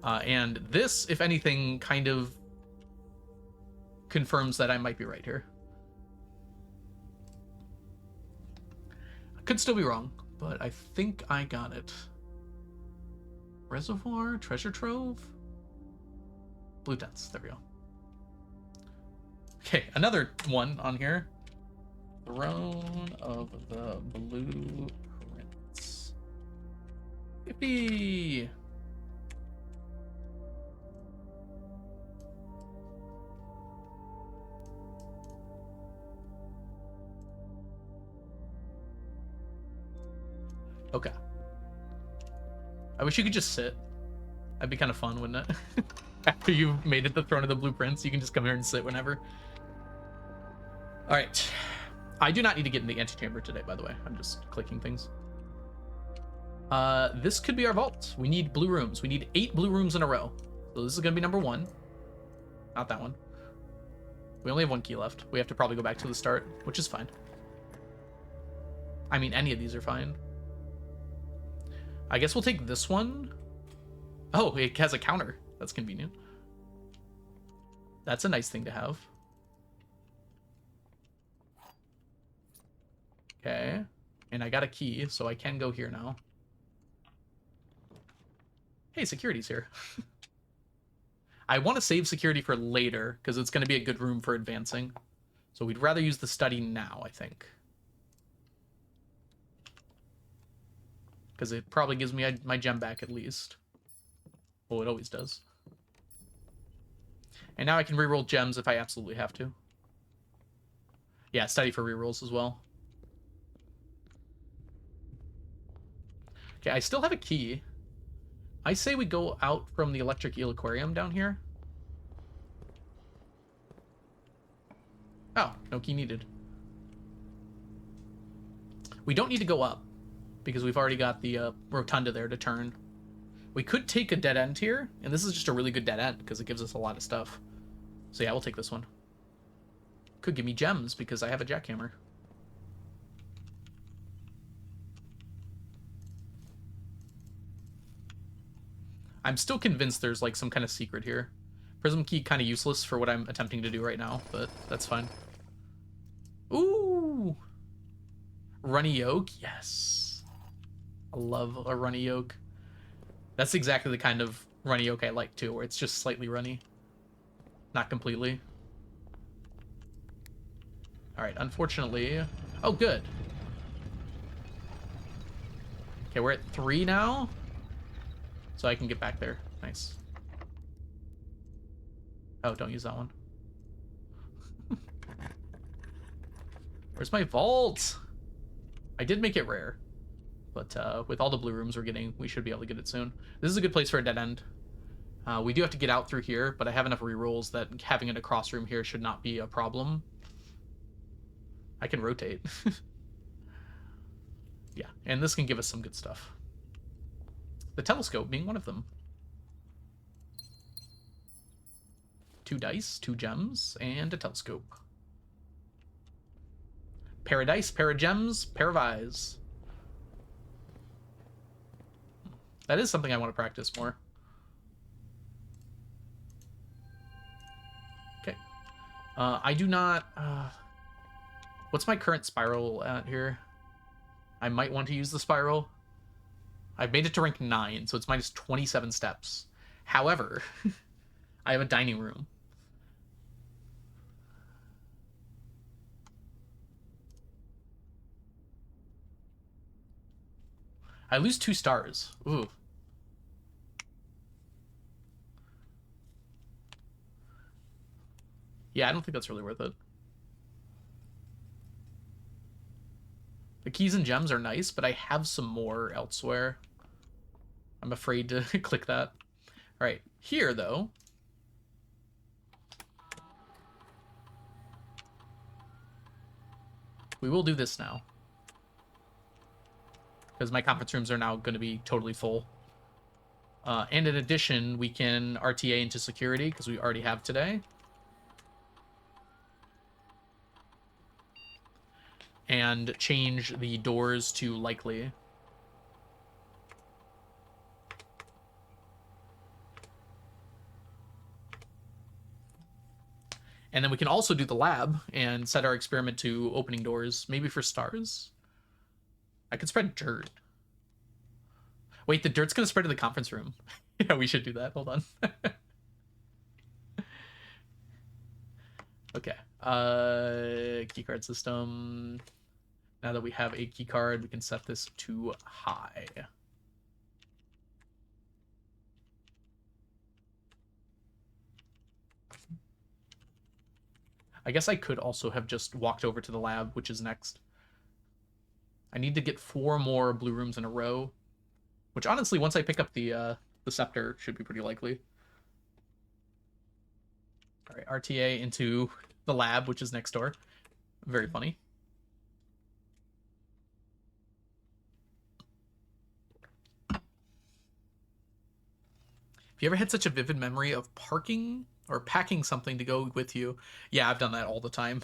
Speaker 1: And this, if anything, kind of confirms that I might be right here. I could still be wrong, but I think I got it. Reservoir, treasure trove, blue tents. There we go. Okay, another one on here. Throne of the Blueprints. Yippee! Okay. I wish you could just sit. That'd be kind of fun, wouldn't it? After you've made it the Throne of the Blueprints, you can just come here and sit whenever. Alright. I do not need to get in the antechamber today, by the way. I'm just clicking things. This could be our vault. We need blue rooms. We need 8 blue rooms in a row. So this is going to be number 1. Not that one. We only have 1 key left. We have to probably go back to the start, which is fine. I mean, any of these are fine. I guess we'll take this one. Oh, it has a counter. That's convenient. That's a nice thing to have. Okay. And I got a key, so I can go here now. Hey, security's here. I want to save security for later, because it's going to be a good room for advancing. So we'd rather use the study now, I think. Because it probably gives me my gem back at least. Well, it always does. And now I can reroll gems if I absolutely have to. Yeah, study for rerolls as well. Okay, I still have a key. I say we go out from the electric eel aquarium down here. Oh, no key needed. We don't need to go up, because we've already got the rotunda there to turn. We could take a dead end here, and this is just a really good dead end, because it gives us a lot of stuff. So yeah, we'll take this one. Could give me gems, because I have a jackhammer. I'm still convinced there's like some kind of secret here. Prism key kind of useless for what I'm attempting to do right now, but that's fine. Ooh! Runny yolk, yes. I love a runny yolk. That's exactly the kind of runny yolk I like too, where it's just slightly runny. Not completely. Alright, unfortunately... Oh, good. Okay, we're at 3 now. So I can get back there. Nice. Oh, don't use that one. Where's my vault? I did make it rare. But with all the blue rooms we're getting, we should be able to get it soon. This is a good place for a dead end. We do have to get out through here, but I have enough rerolls that having it across room here should not be a problem. I can rotate. Yeah, and this can give us some good stuff. The telescope being one of them. 2 dice, 2 gems, and a telescope. Pair of dice, pair of gems, pair of eyes. That is something I want to practice more. Okay. I do not... what's my current spiral at here? I might want to use the spiral. I've made it to rank 9, so it's minus 27 steps. However, I have a dining room. I lose 2 stars. Ooh. Yeah, I don't think that's really worth it. The keys and gems are nice, but I have some more elsewhere. I'm afraid to click that. All right, here, though. We will do this now. Because my conference rooms are now going to be totally full. And in addition, we can RTA into security, because we already have today. And change the doors to likely. And then we can also do the lab and set our experiment to opening doors, maybe for stars. I could spread dirt. Wait, the dirt's gonna spread to the conference room. Yeah, we should do that. Hold on. Okay. Keycard system. Now that we have a keycard, we can set this to high. I guess I could also have just walked over to the lab, which is next. I need to get 4 more blue rooms in a row, which honestly, once I pick up the scepter, should be pretty likely. All right, RTA into the lab, which is next door. Very funny. Have you ever had such a vivid memory of parking or packing something to go with you? Yeah, I've done that all the time.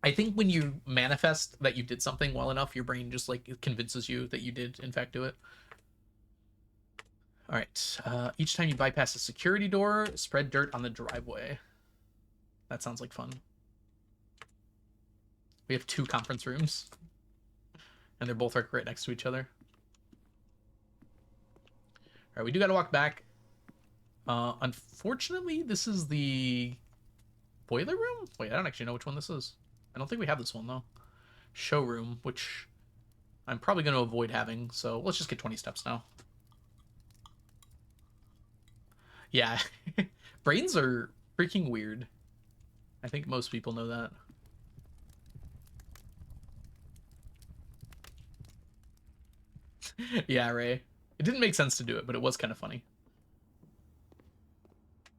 Speaker 1: I think when you manifest that you did something well enough, your brain just like convinces you that you did in fact do it. All right. Each time you bypass a security door, spread dirt on the driveway. That sounds like fun. We have 2 conference rooms, and they're both right next to each other. All right, we do got to walk back. Unfortunately, this is the boiler room? Wait, I don't actually know which one this is. I don't think we have this one, though. Showroom, which I'm probably going to avoid having, so let's just get 20 steps now. Yeah, brains are freaking weird. I think most people know that. Yeah, Ray. It didn't make sense to do it, but it was kind of funny.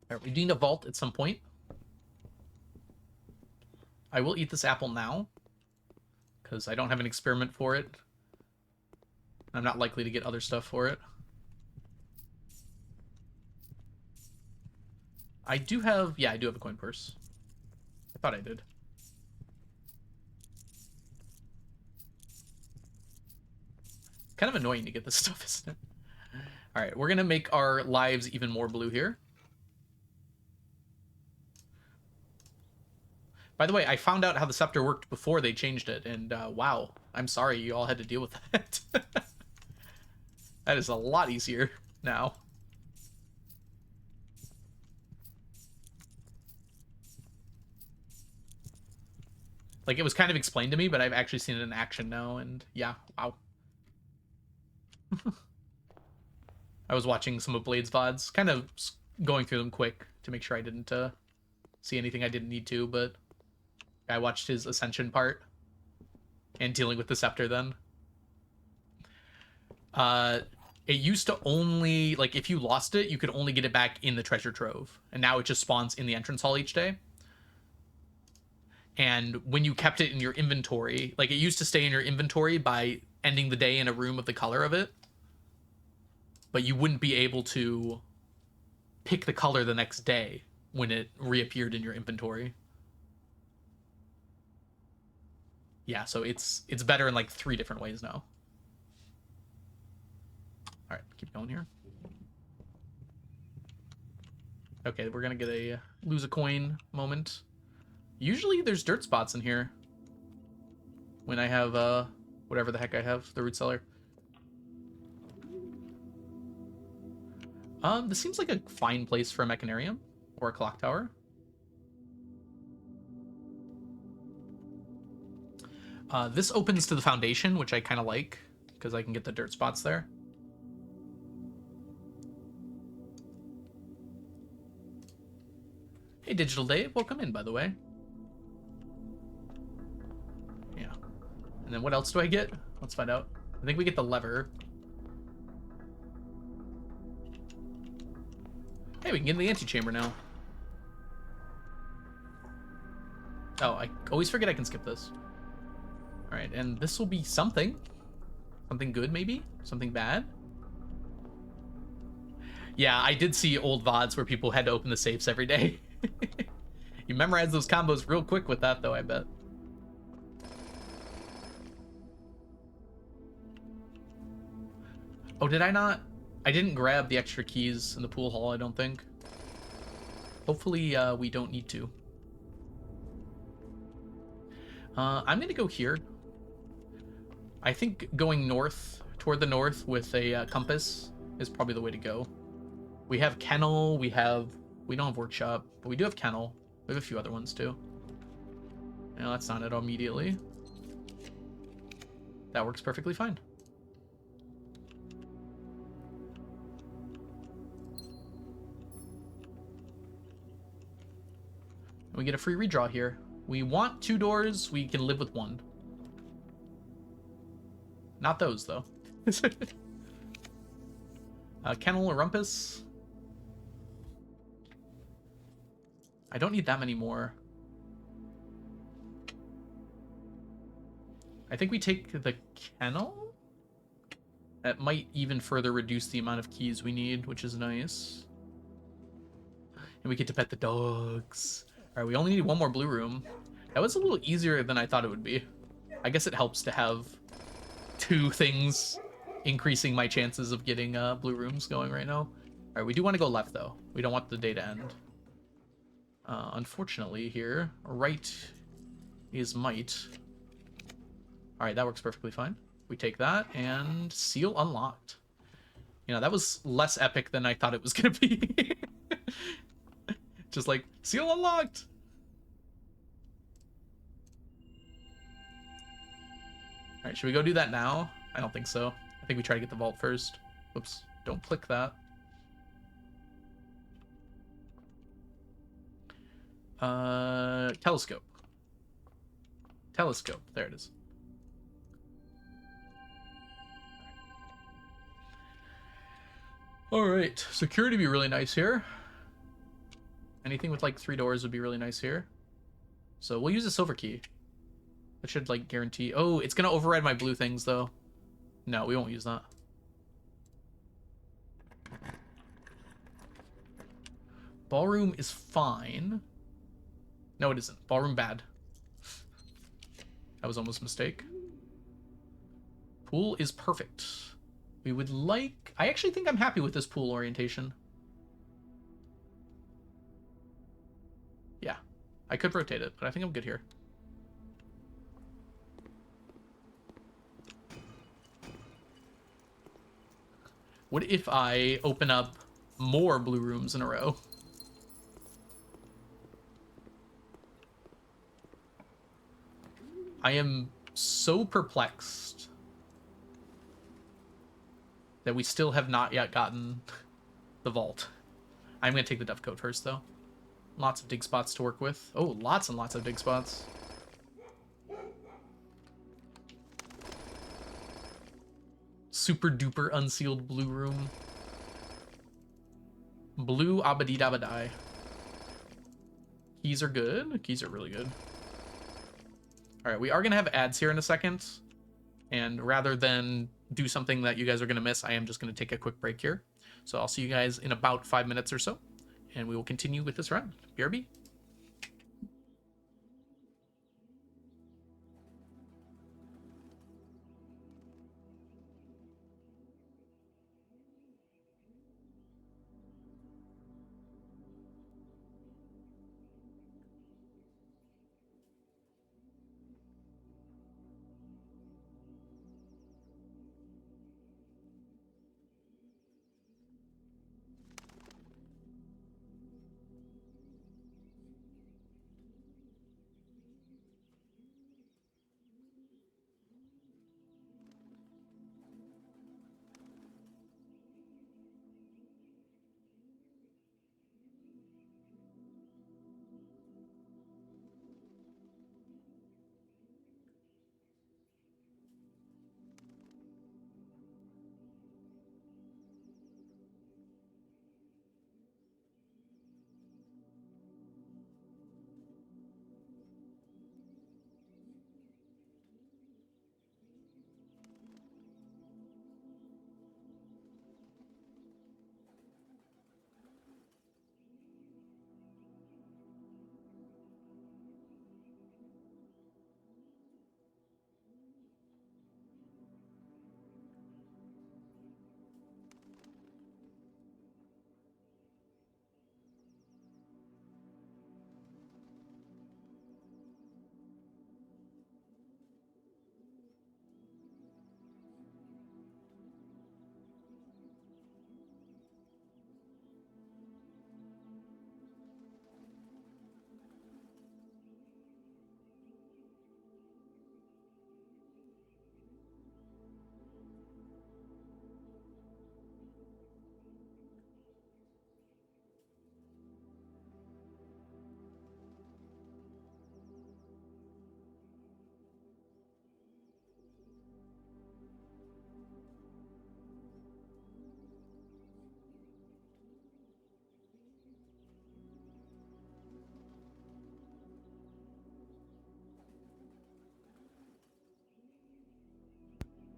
Speaker 1: All right, we need a vault at some point. I will eat this apple now, because I don't have an experiment for it. I'm not likely to get other stuff for it. I do have... Yeah, I do have a coin purse. I thought I did. Kind of annoying to get this stuff, isn't it? Alright, we're gonna make our lives even more blue here. By the way, I found out how the scepter worked before they changed it, and wow, I'm sorry you all had to deal with that. That is a lot easier now. Like, it was kind of explained to me, but I've actually seen it in action now, and yeah, wow. I was watching some of Blade's VODs, kind of going through them quick to make sure I didn't see anything I didn't need to, but I watched his Ascension part and dealing with the scepter then. It used to only, like, if you lost it, you could only get it back in the treasure trove, and now it just spawns in the entrance hall each day. And when you kept it in your inventory, like, it used to stay in your inventory by ending the day in a room of the color of it, but you wouldn't be able to pick the color the next day when it reappeared in your inventory. Yeah, so it's better in like 3 different ways now. All right, keep going here. Okay, we're gonna get a lose a coin moment. Usually there's dirt spots in here when I have whatever the heck I have, the root cellar. This seems like a fine place for a mechanarium or a clock tower. This opens to the foundation, which I kind of like because I can get the dirt spots there. Hey, Digital Dave, welcome in, by the way. Yeah. And then what else do I get? Let's find out. I think we get the lever. Hey, we can get in the antechamber now. Oh, I always forget I can skip this. Alright, and this will be something. Something good, maybe? Something bad? Yeah, I did see old VODs where people had to open the safes every day. You memorize those combos real quick with that, though, I bet. Oh, did I not? I didn't grab the extra keys in the pool hall, I don't think. Hopefully, we don't need to. I'm gonna go here. I think going north, toward the north with a compass is probably the way to go. We have kennel, we don't have workshop, but we do have kennel. We have a few other ones too. No, that's not it immediately. That works perfectly fine. We get a free redraw here. We want 2 doors, we can live with 1. Not those, though. Kennel or Rumpus. I don't need that many more. I think we take the kennel? That might even further reduce the amount of keys we need, which is nice. And we get to pet the dogs. Alright, we only need 1 more blue room. That was a little easier than I thought it would be. I guess it helps to have 2 things increasing my chances of getting blue rooms going right now. Alright, we do want to go left, though. We don't want the day to end. Unfortunately, here, right is might. Alright, that works perfectly fine. We take that, and seal unlocked. You know, that was less epic than I thought it was going to be. Just like, seal unlocked! Alright, should we go do that now? I don't think so. I think we try to get the vault first. Whoops, don't click that. Telescope. Telescope, there it is. Alright, security would be really nice here. Anything with like 3 doors would be really nice here. So we'll use a silver key. That should, like, guarantee... Oh, it's gonna override my blue things, though. No, we won't use that. Ballroom is fine. No, it isn't. Ballroom bad. That was almost a mistake. Pool is perfect. We would like... I actually think I'm happy with this pool orientation. Yeah. I could rotate it, but I think I'm good here. What if I open up more blue rooms in a row? I am so perplexed that we still have not yet gotten the vault. I'm going to take the dove coat first, though. Lots of dig spots to work with. Oh, lots and lots of dig spots. Super duper unsealed blue room. Blue abadidabadai. Keys are good. Keys are really good. All right, we are going to have ads here in a second. And rather than do something that you guys are going to miss, I am just going to take a quick break here. So I'll see you guys in about 5 minutes or so. And we will continue with this run. BRB.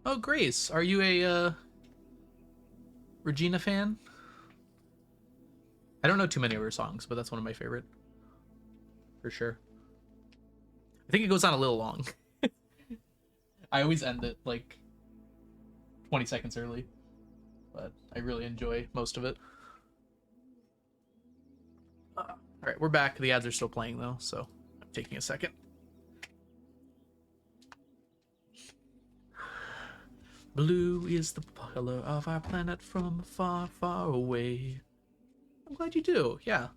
Speaker 1: Oh, Grace, are you a Regina fan? I don't know too many of her songs, but that's one of my favorite. For sure. I think it goes on a little long. I always end it like 20 seconds early, but I really enjoy most of it. All right, we're back. The ads are still playing though, so I'm taking a second. Blue is the color of our planet from far, far away. I'm glad you do. Yeah.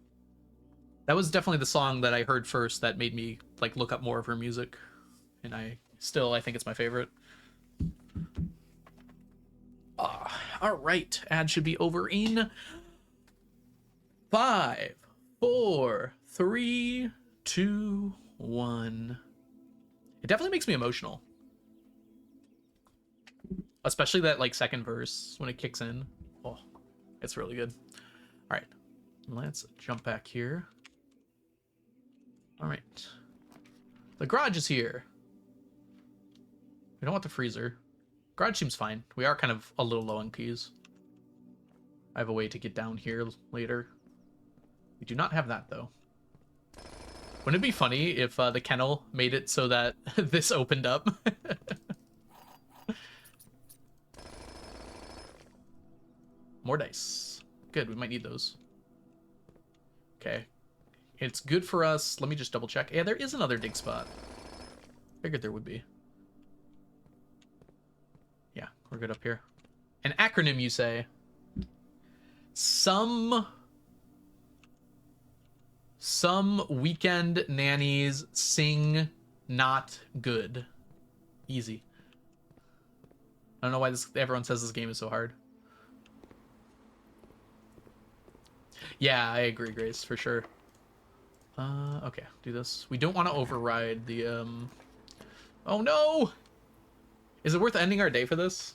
Speaker 1: That was definitely the song that I heard first that made me like look up more of her music. And I think it's my favorite. All right. Ad should be over in 5, 4, 3, 2, 1. It definitely makes me emotional. Especially that like second verse when it kicks in. Oh, it's really good. All right, let's jump back here. All right, The garage is here. We don't want the freezer. Garage seems fine. We are kind of a little low on keys. I have a way to get down here later. We do not have that, though. Wouldn't it be funny if the kennel made it so that this opened up? More dice. Good, we might need those. Okay. It's good for us. Let me just double check. Yeah, there is another dig spot. Figured there would be. Yeah, we're good up here. An acronym, you say? Some weekend nannies sing not good. Easy. I don't know why everyone says this game is so hard. Yeah, I agree, Grace, for sure. Okay, do this. We don't want to override the, Oh, no! Is it worth ending our day for this?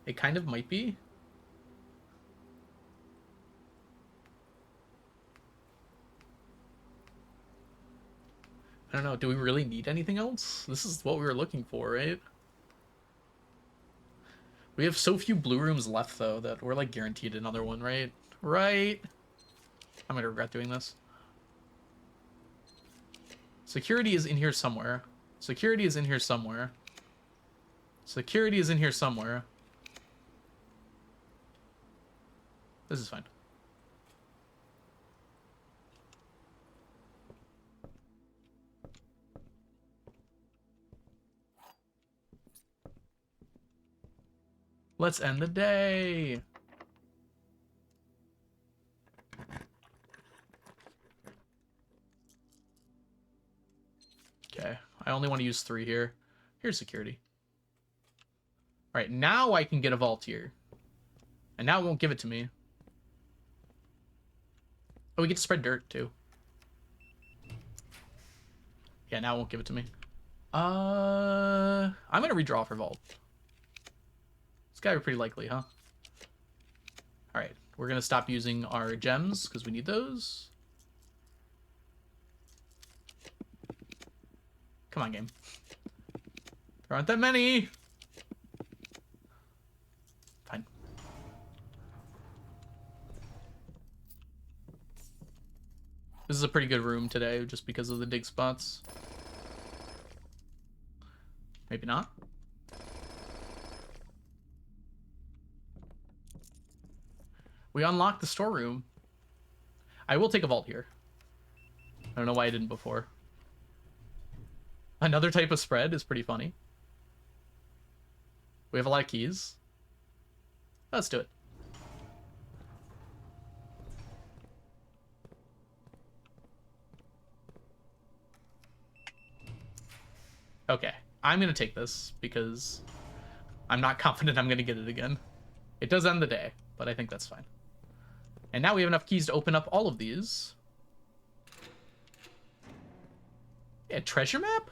Speaker 1: It kind of might be. I don't know. Do we really need anything else? This is what we were looking for, right? We have so few blue rooms left, though, that we're, like, guaranteed another one, right? Right? I'm gonna regret doing this. Security is in here somewhere. Security is in here somewhere. Security is in here somewhere. This is fine. Let's end the day. Okay, I only want to use 3 here. Here's security. All right, now I can get a vault here. And now it won't give it to me. Oh, we get to spread dirt, too. Yeah, now it won't give it to me. I'm going to redraw for vault. It's got to be pretty likely, huh? All right, we're going to stop using our gems because we need those. Come on, game. There aren't that many. Fine. This is a pretty good room today just because of the dig spots. Maybe not. We unlocked the storeroom. I will take a vault here. I don't know why I didn't before. Another type of spread is pretty funny. We have a lot of keys. Let's do it. Okay, I'm going to take this because I'm not confident I'm going to get it again. It does end the day, but I think that's fine. And now we have enough keys to open up all of these. Yeah, treasure map?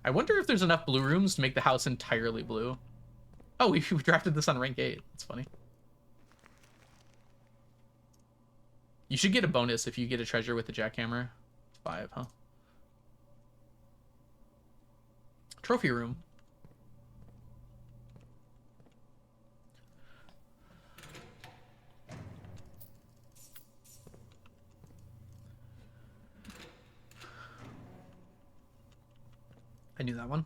Speaker 1: I wonder if there's enough blue rooms to make the house entirely blue. Oh, we drafted this on rank 8. That's funny. You should get a bonus if you get a treasure with the jackhammer. 5, huh? Trophy room. I knew that one.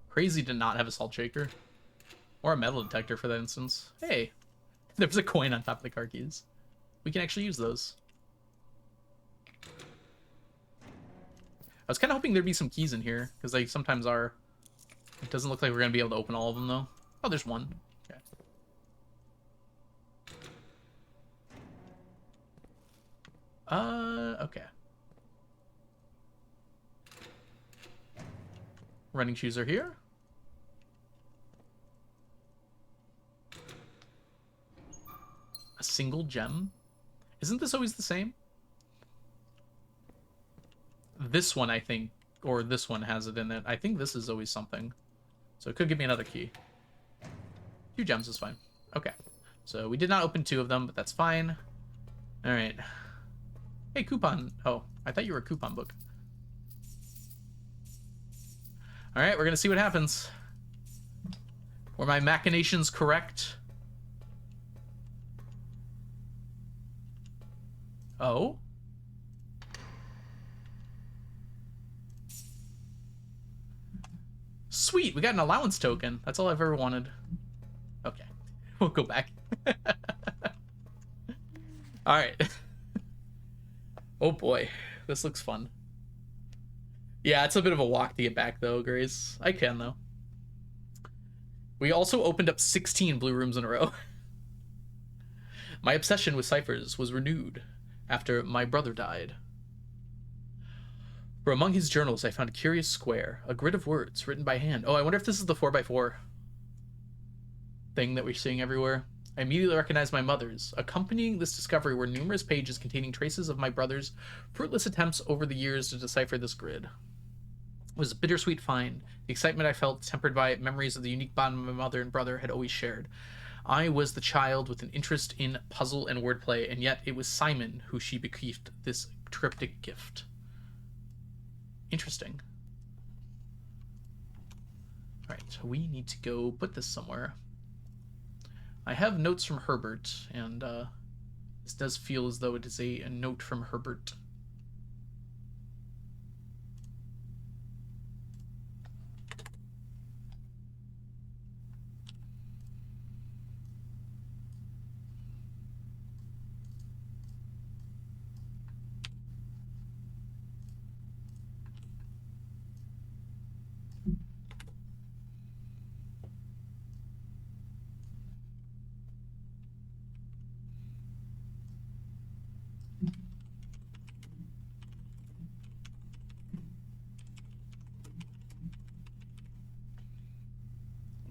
Speaker 1: Crazy to not have a salt shaker. Or a metal detector for that instance. Hey, there's a coin on top of the car keys. We can actually use those. I was kind of hoping there'd be some keys in here, because they sometimes are. It doesn't look like we're going to be able to open all of them, though. Oh, there's one. Okay. Okay. Running shoes are here. single gem? Isn't this always the same? This one, I think, or this one has it in it. I think this is always something. So it could give me another key. 2 gems is fine. Okay. So we did not open 2 of them, but that's fine. All right. Hey, coupon. Oh, I thought you were a coupon book. All right, we're going to see what happens. Were my machinations correct? Oh? Sweet, we got an allowance token. That's all I've ever wanted. Okay, we'll go back. All right. Oh boy, this looks fun. Yeah, it's a bit of a walk to get back though, Grace. I can though. We also opened up 16 blue rooms in a row. My obsession with ciphers was renewed after my brother died. For among his journals, I found a curious square, a grid of words written by hand. Oh, I wonder if this is the 4x4 thing that we're seeing everywhere. I immediately recognized my mother's. Accompanying this discovery were numerous pages containing traces of my brother's fruitless attempts over the years to decipher this grid. It was a bittersweet find. The excitement I felt, tempered by memories of the unique bond my mother and brother had always shared. I was the child with an interest in puzzle and wordplay, and yet it was Simon who she bequeathed this cryptic gift. Interesting. Alright, so we need to go put this somewhere. I have notes from Herbert, and this does feel as though it is a note from Herbert.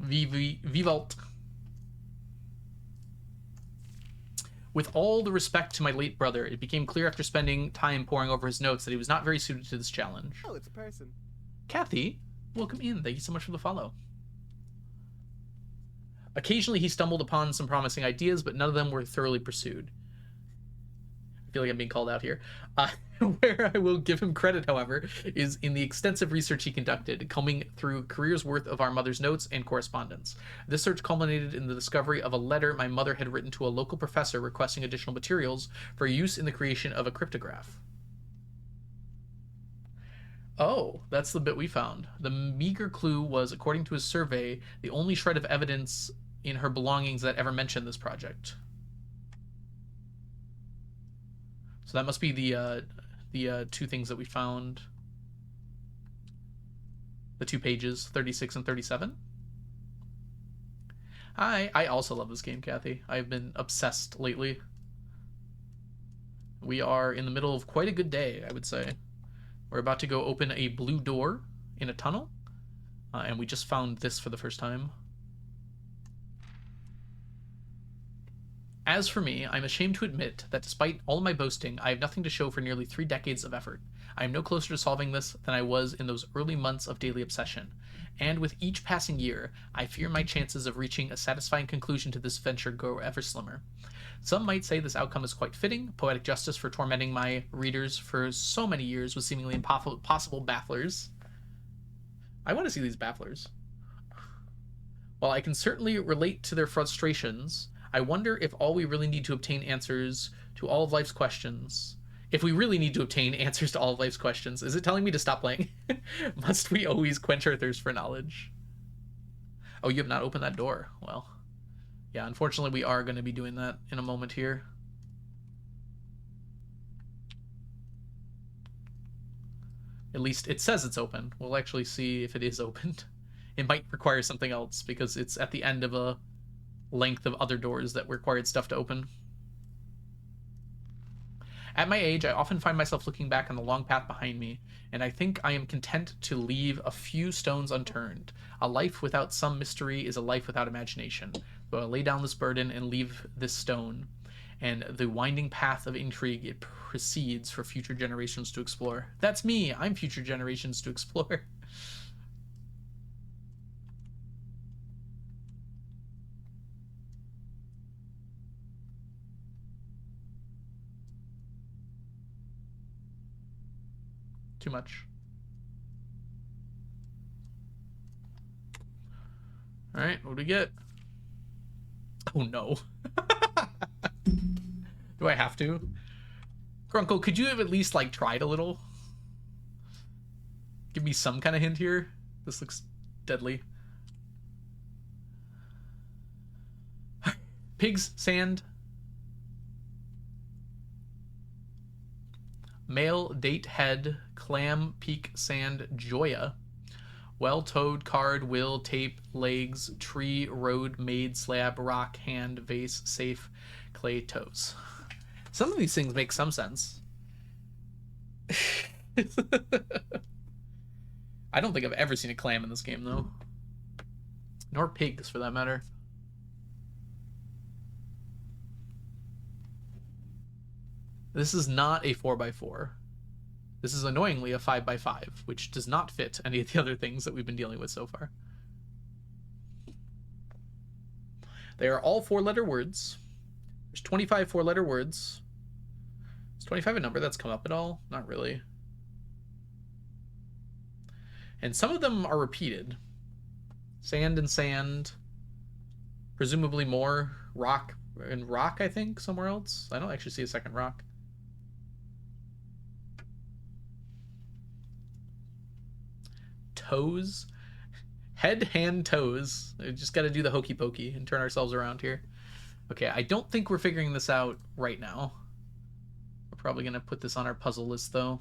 Speaker 1: Vivalt. With all the respect to my late brother, it became clear after spending time poring over his notes that he was not very suited to this challenge.
Speaker 2: Oh, it's a person.
Speaker 1: Kathy, welcome in. Thank you so much for the follow. Occasionally he stumbled upon some promising ideas, but none of them were thoroughly pursued. I feel like I'm being called out here. Where I will give him credit, however, is in the extensive research he conducted, combing through a career's worth of our mother's notes and correspondence. This search culminated in the discovery of a letter my mother had written to a local professor requesting additional materials for use in the creation of a cryptograph. Oh, that's the bit we found. The meager clue was, according to his survey, the only shred of evidence in her belongings that ever mentioned this project. So that must be the 2 things that we found. The 2 pages, 36 and 37. Hi, I also love this game, Kathy. I've been obsessed lately. We are in the middle of quite a good day, I would say. We're about to go open a blue door in a tunnel, and we just found this for the first time. As for me, I'm ashamed to admit that despite all my boasting, I have nothing to show for nearly 3 decades of effort. I am no closer to solving this than I was in those early months of daily obsession. And with each passing year, I fear my chances of reaching a satisfying conclusion to this venture grow ever slimmer. Some might say this outcome is quite fitting, poetic justice for tormenting my readers for so many years with seemingly impossible bafflers. I want to see these bafflers. While I can certainly relate to their frustrations, I wonder if all we really need to obtain answers to all of life's questions. If we really need to obtain answers to all of life's questions, is it telling me to stop playing? Must we always quench our thirst for knowledge? Oh, you have not opened that door. Well, yeah, unfortunately we are going to be doing that in a moment here. At least it says it's open. We'll actually see if it is opened. It might require something else because it's at the end of a length of other doors that required stuff to open. At my age, I often find myself looking back on the long path behind me, and I think I am content to leave a few stones unturned. A life without some mystery is a life without imagination. So I lay down this burden and leave this stone. and the winding path of intrigue it proceeds for future generations to explore. That's me. I'm future generations to explore. Too much. All right, what do we get? Oh no. Do I have to? Grunkle, could you have at least like tried a little? Give me some kind of hint here. This looks deadly. Pigs, sand. Male, date, head, clam, peak, sand, joya. Well, toad, card, will, tape, legs, tree, road, maid, slab, rock, hand, vase, safe, clay, toes. Some of these things make some sense. I don't think I've ever seen a clam in this game, though. Nor pigs, for that matter. This is not a 4x4. This is annoyingly a 5x5, which does not fit any of the other things that we've been dealing with so far. They are all 4-letter words. There's 25 4-letter words. Is 25 a number that's come up at all? Not really. And some of them are repeated. Sand and sand. Presumably more. Rock and rock, I think, somewhere else. I don't actually see a second rock. Toes. Head, hand, toes. We just got to do the hokey pokey and turn ourselves around here. Okay, I don't think we're figuring this out right now. We're probably going to put this on our puzzle list, though.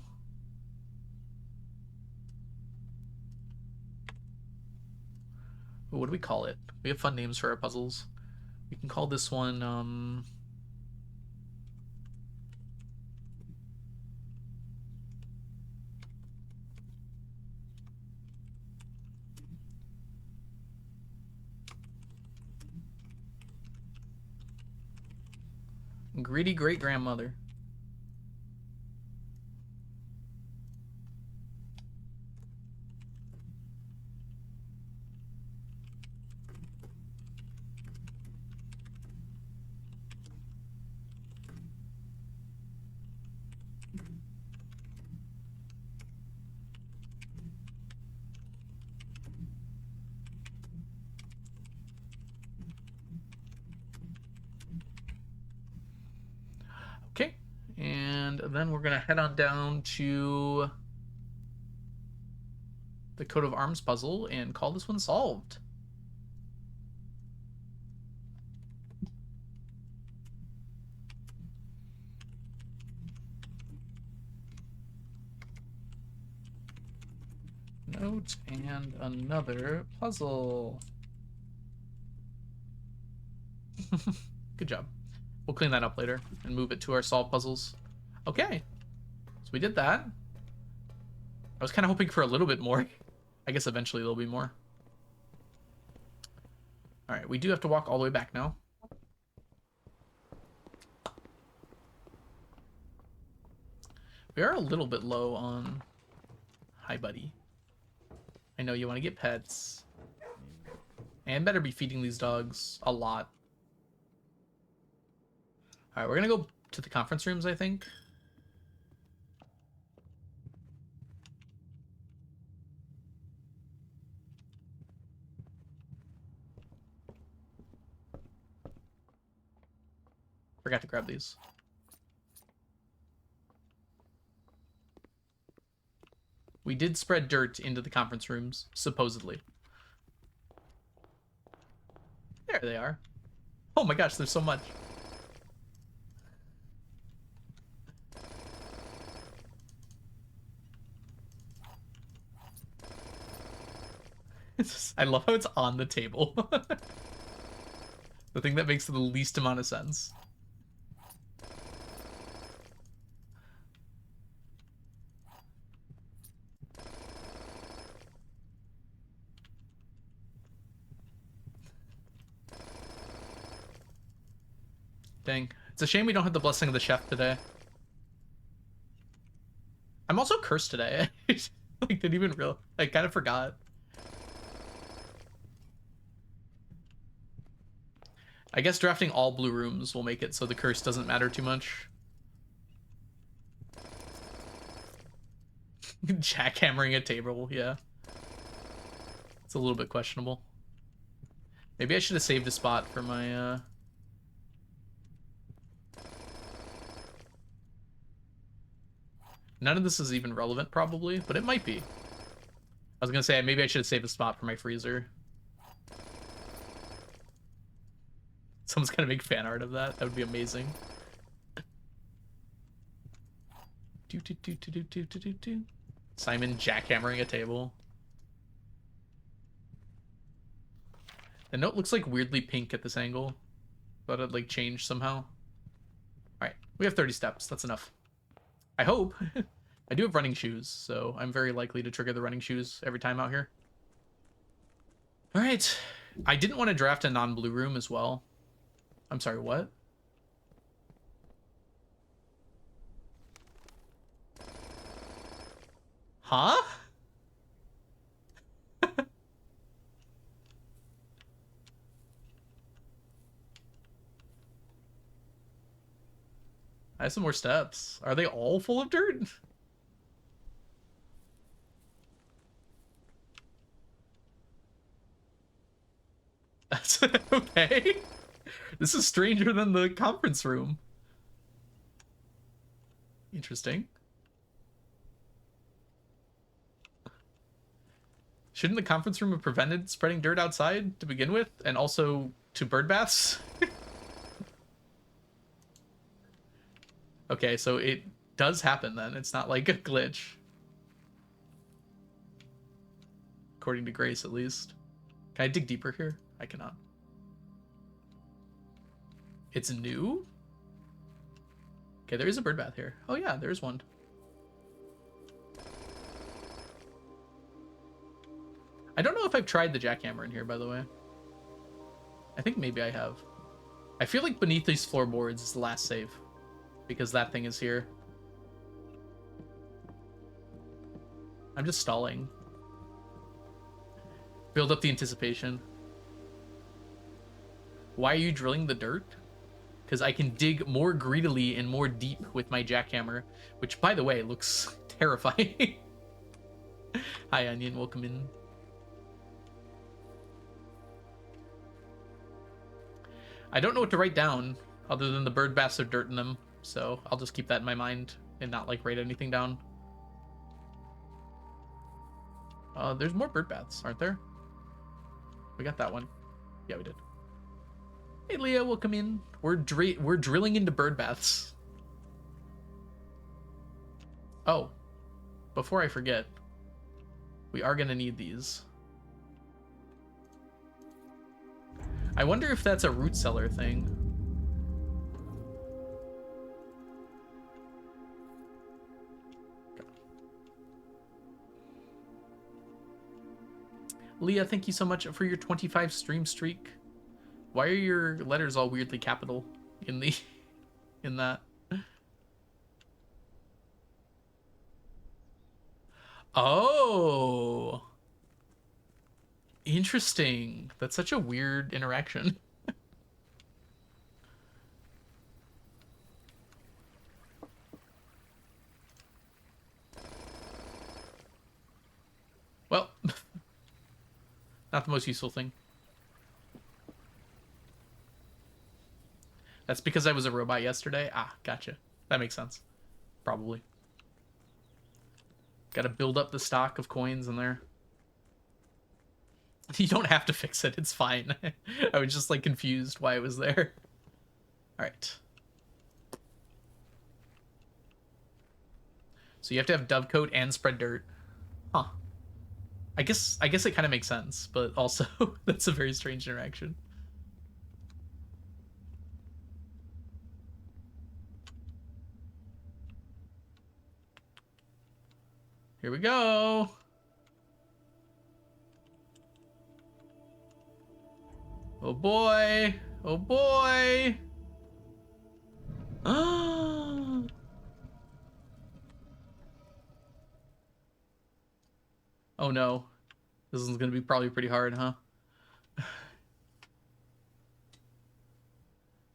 Speaker 1: Ooh, what do we call it? We have fun names for our puzzles. We can call this one, Greedy Great Grandmother. Okay, and then we're gonna head on down to the coat of arms puzzle and call this one solved. Note and another puzzle. Good job. We'll clean that up later and move it to our solve puzzles. Okay, so we did that. I was kind of hoping for a little bit more. I guess eventually there'll be more. All right, we do have to walk all the way back now. We are a little bit low on... Hi, buddy. I know you want to get pets. And better be feeding these dogs a lot. Alright, we're gonna go to the conference rooms, I think. Forgot to grab these. We did spread dirt into the conference rooms, supposedly. There they are. Oh my gosh, there's so much. I love how it's on the table. The thing that makes the least amount of sense. Dang. It's a shame we don't have the blessing of the chef today. I'm also cursed today. Like, didn't even real. I kind of forgot. I guess drafting all blue rooms will make it so the curse doesn't matter too much. Jackhammering a table, yeah. It's a little bit questionable. Maybe I should have saved a spot for my, None of this is even relevant, probably, but it might be. I was gonna say, maybe I should have saved a spot for my freezer. Someone's gonna make fan art of that. That would be amazing. Simon jackhammering a table. The note looks like weirdly pink at this angle. Thought it'd like change somehow. Alright, we have 30 steps. That's enough. I hope. I do have running shoes, so I'm very likely to trigger the running shoes every time out here. Alright. I didn't want to draft a non-blue room as well. I'm sorry, what? Huh? I have some more steps. Are they all full of dirt? That's okay. This is stranger than the conference room. Interesting. Shouldn't the conference room have prevented spreading dirt outside to begin with? And also to bird baths? Okay, so it does happen then. It's not like a glitch. According to Grace, at least. Can I dig deeper here? I cannot. It's new? Okay, there is a bird bath here. Oh yeah, there's one. I don't know if I've tried the jackhammer in here, by the way. I think maybe I have. I feel like beneath these floorboards is the last save. Because that thing is here. I'm just stalling. Build up the anticipation. Why are you drilling the dirt? Because I can dig more greedily and more deep with my jackhammer. Which, by the way, looks terrifying. Hi, Onion. Welcome in. I don't know what to write down other than the bird baths have dirt in them. So I'll just keep that in my mind and not like write anything down. There's more bird baths, aren't there? We got that one. Yeah, we did. Hey, Leah, welcome in. We're drilling into bird baths. Oh, before I forget, we are gonna need these. I wonder if that's a root cellar thing. Leah, thank you so much for your 25 stream streak. Why are your letters all weirdly capital in the in that? Oh. Interesting. That's such a weird interaction. Well, not the most useful thing. That's because I was a robot yesterday? Ah, gotcha. That makes sense. Probably. Gotta build up the stock of coins in there. You don't have to fix it. It's fine. I was just, like, confused why it was there. Alright. So you have to have dovecoat and spread dirt. Huh. I guess it kind of makes sense, but also that's a very strange interaction. Here we go. Oh boy. Oh boy. Oh no. This is gonna be probably pretty hard, huh?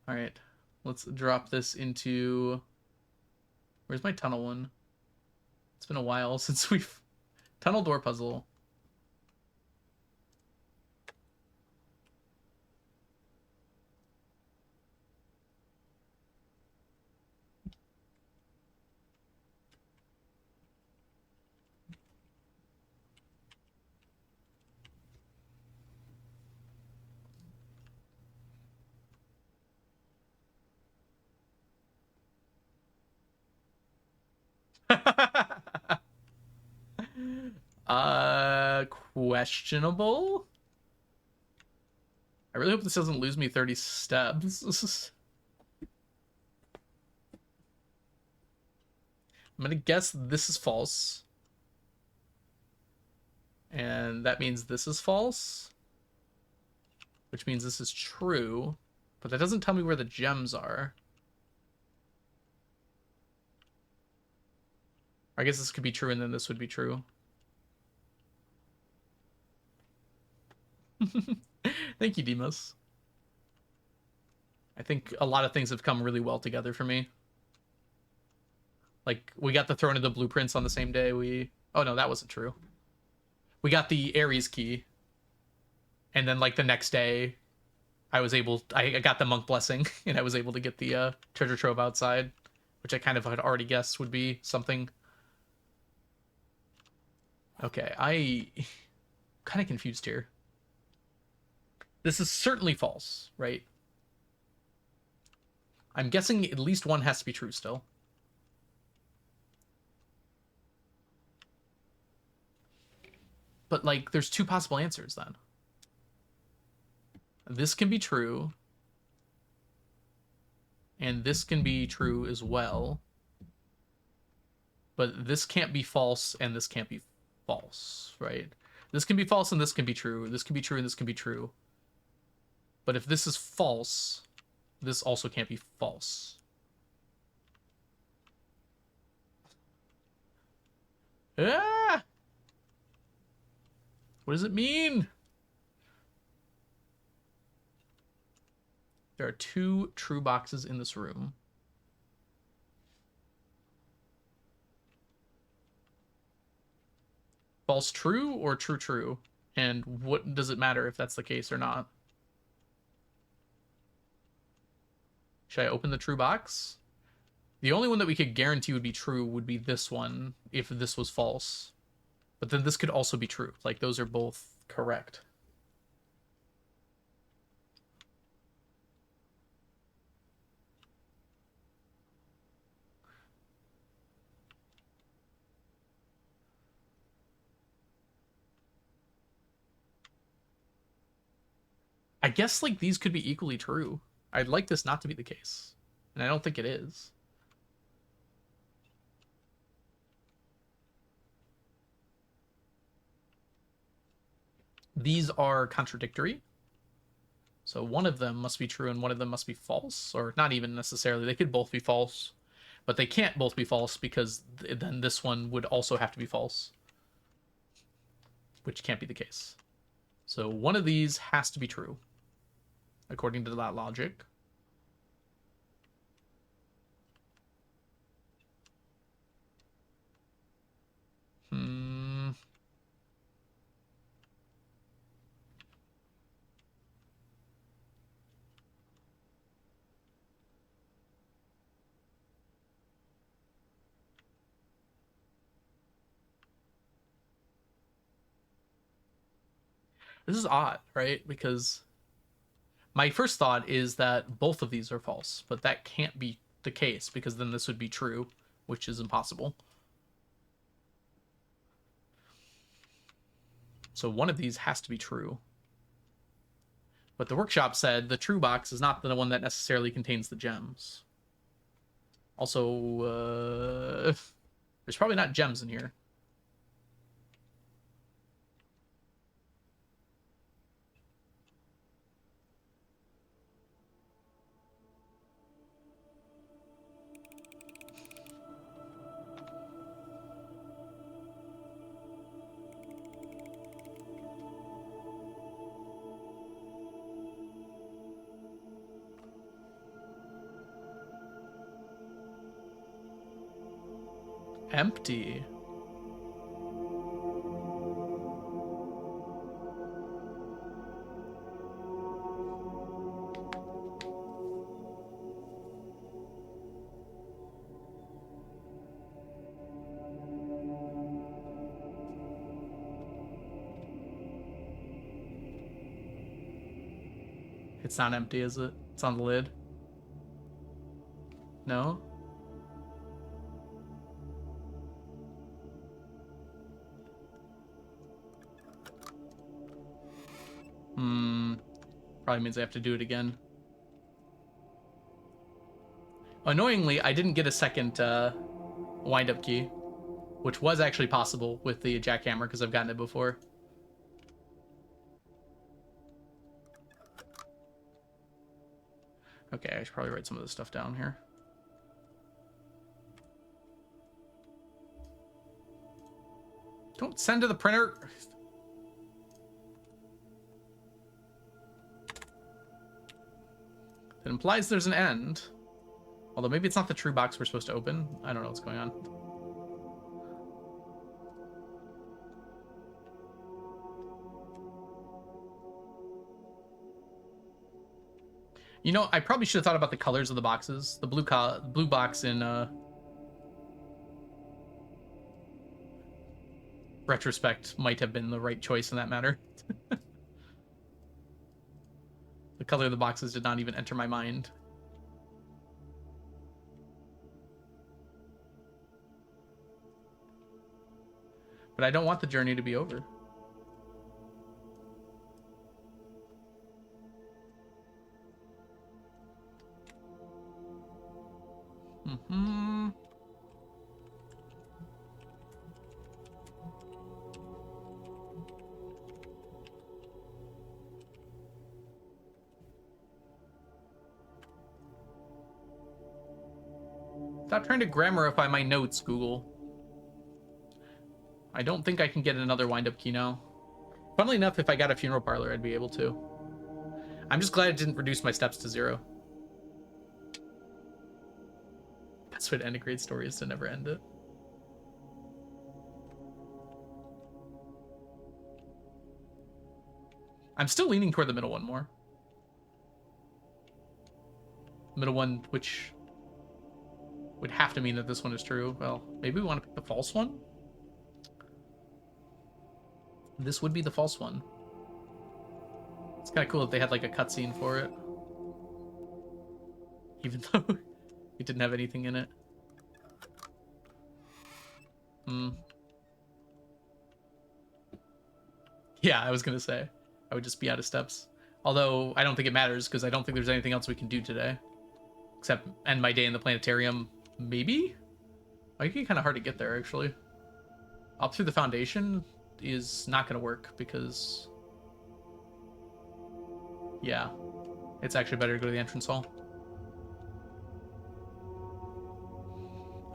Speaker 1: Alright. Let's drop this into... Where's my tunnel one? It's been a while since we've... Tunnel door puzzle. Questionable? I really hope this doesn't lose me 30 steps. I'm gonna guess this is false. And that means this is false. Which means this is true. But that doesn't tell me where the gems are. I guess this could be true and then this would be true. Thank you, Demas. I think a lot of things have come really well together for me. Like, we got the throne of the blueprints on the same day. Oh no, that wasn't true. We got the Ares key. And then, like, the next day, I got the monk blessing, and I was able to get the treasure trove outside, which I kind of had already guessed would be something. Okay, I kind of confused here. This is certainly false, right? I'm guessing at least one has to be true still. But, like, there's two possible answers then. This can be true. And this can be true as well. But this can't be false, and this can't be false, right? This can be false, and this can be true. This can be true, and this can be true. But if this is false, this also can't be false. Ah! What does it mean? There are two true boxes in this room. False true or true true? And what does it matter if that's the case or not? Should I open the true box? The only one that we could guarantee would be true would be this one if this was false. But then this could also be true. Like, those are both correct. I guess, like, these could be equally true. I'd like this not to be the case. And I don't think it is. These are contradictory. So one of them must be true and one of them must be false. Or not even necessarily. They could both be false. But they can't both be false because then this one would also have to be false. Which can't be the case. So one of these has to be true. According to that logic. This is odd, right? Because my first thought is that both of these are false, but that can't be the case because then this would be true, which is impossible. So one of these has to be true. But the workshop said the true box is not the one that necessarily contains the gems. Also, there's probably not gems in here. Empty. It's not empty, is it? It's on the lid. No? Probably means I have to do it again. Annoyingly, I didn't get a second wind-up key, which was actually possible with the jackhammer because I've gotten it before. Okay, I should probably write some of this stuff down here. Don't send to the printer. It implies there's an end. Although maybe it's not the true box we're supposed to open. I don't know what's going on. You know, I probably should have thought about the colors of the boxes. The blue box in retrospect might have been the right choice in that matter. The color of the boxes did not even enter my mind. But I don't want the journey to be over. Stop trying to grammarify my notes, Google. I don't think I can get another wind-up key now. Funnily enough, if I got a funeral parlor, I'd be able to. I'm just glad it didn't reduce my steps to 0. Best way to end a great story is to never end it. I'm still leaning toward the middle one more. Middle one, which would have to mean that this one is true. Well, maybe we want to pick the false one? This would be the false one. It's kind of cool if they had like a cutscene for it. Even though it didn't have anything in it. Yeah, I was gonna say. I would just be out of steps. Although, I don't think it matters, because I don't think there's anything else we can do today. Except end my day in the planetarium, maybe? Might be kind of hard to get there, actually. Up through the foundation is not going to work, because... yeah. It's actually better to go to the entrance hall.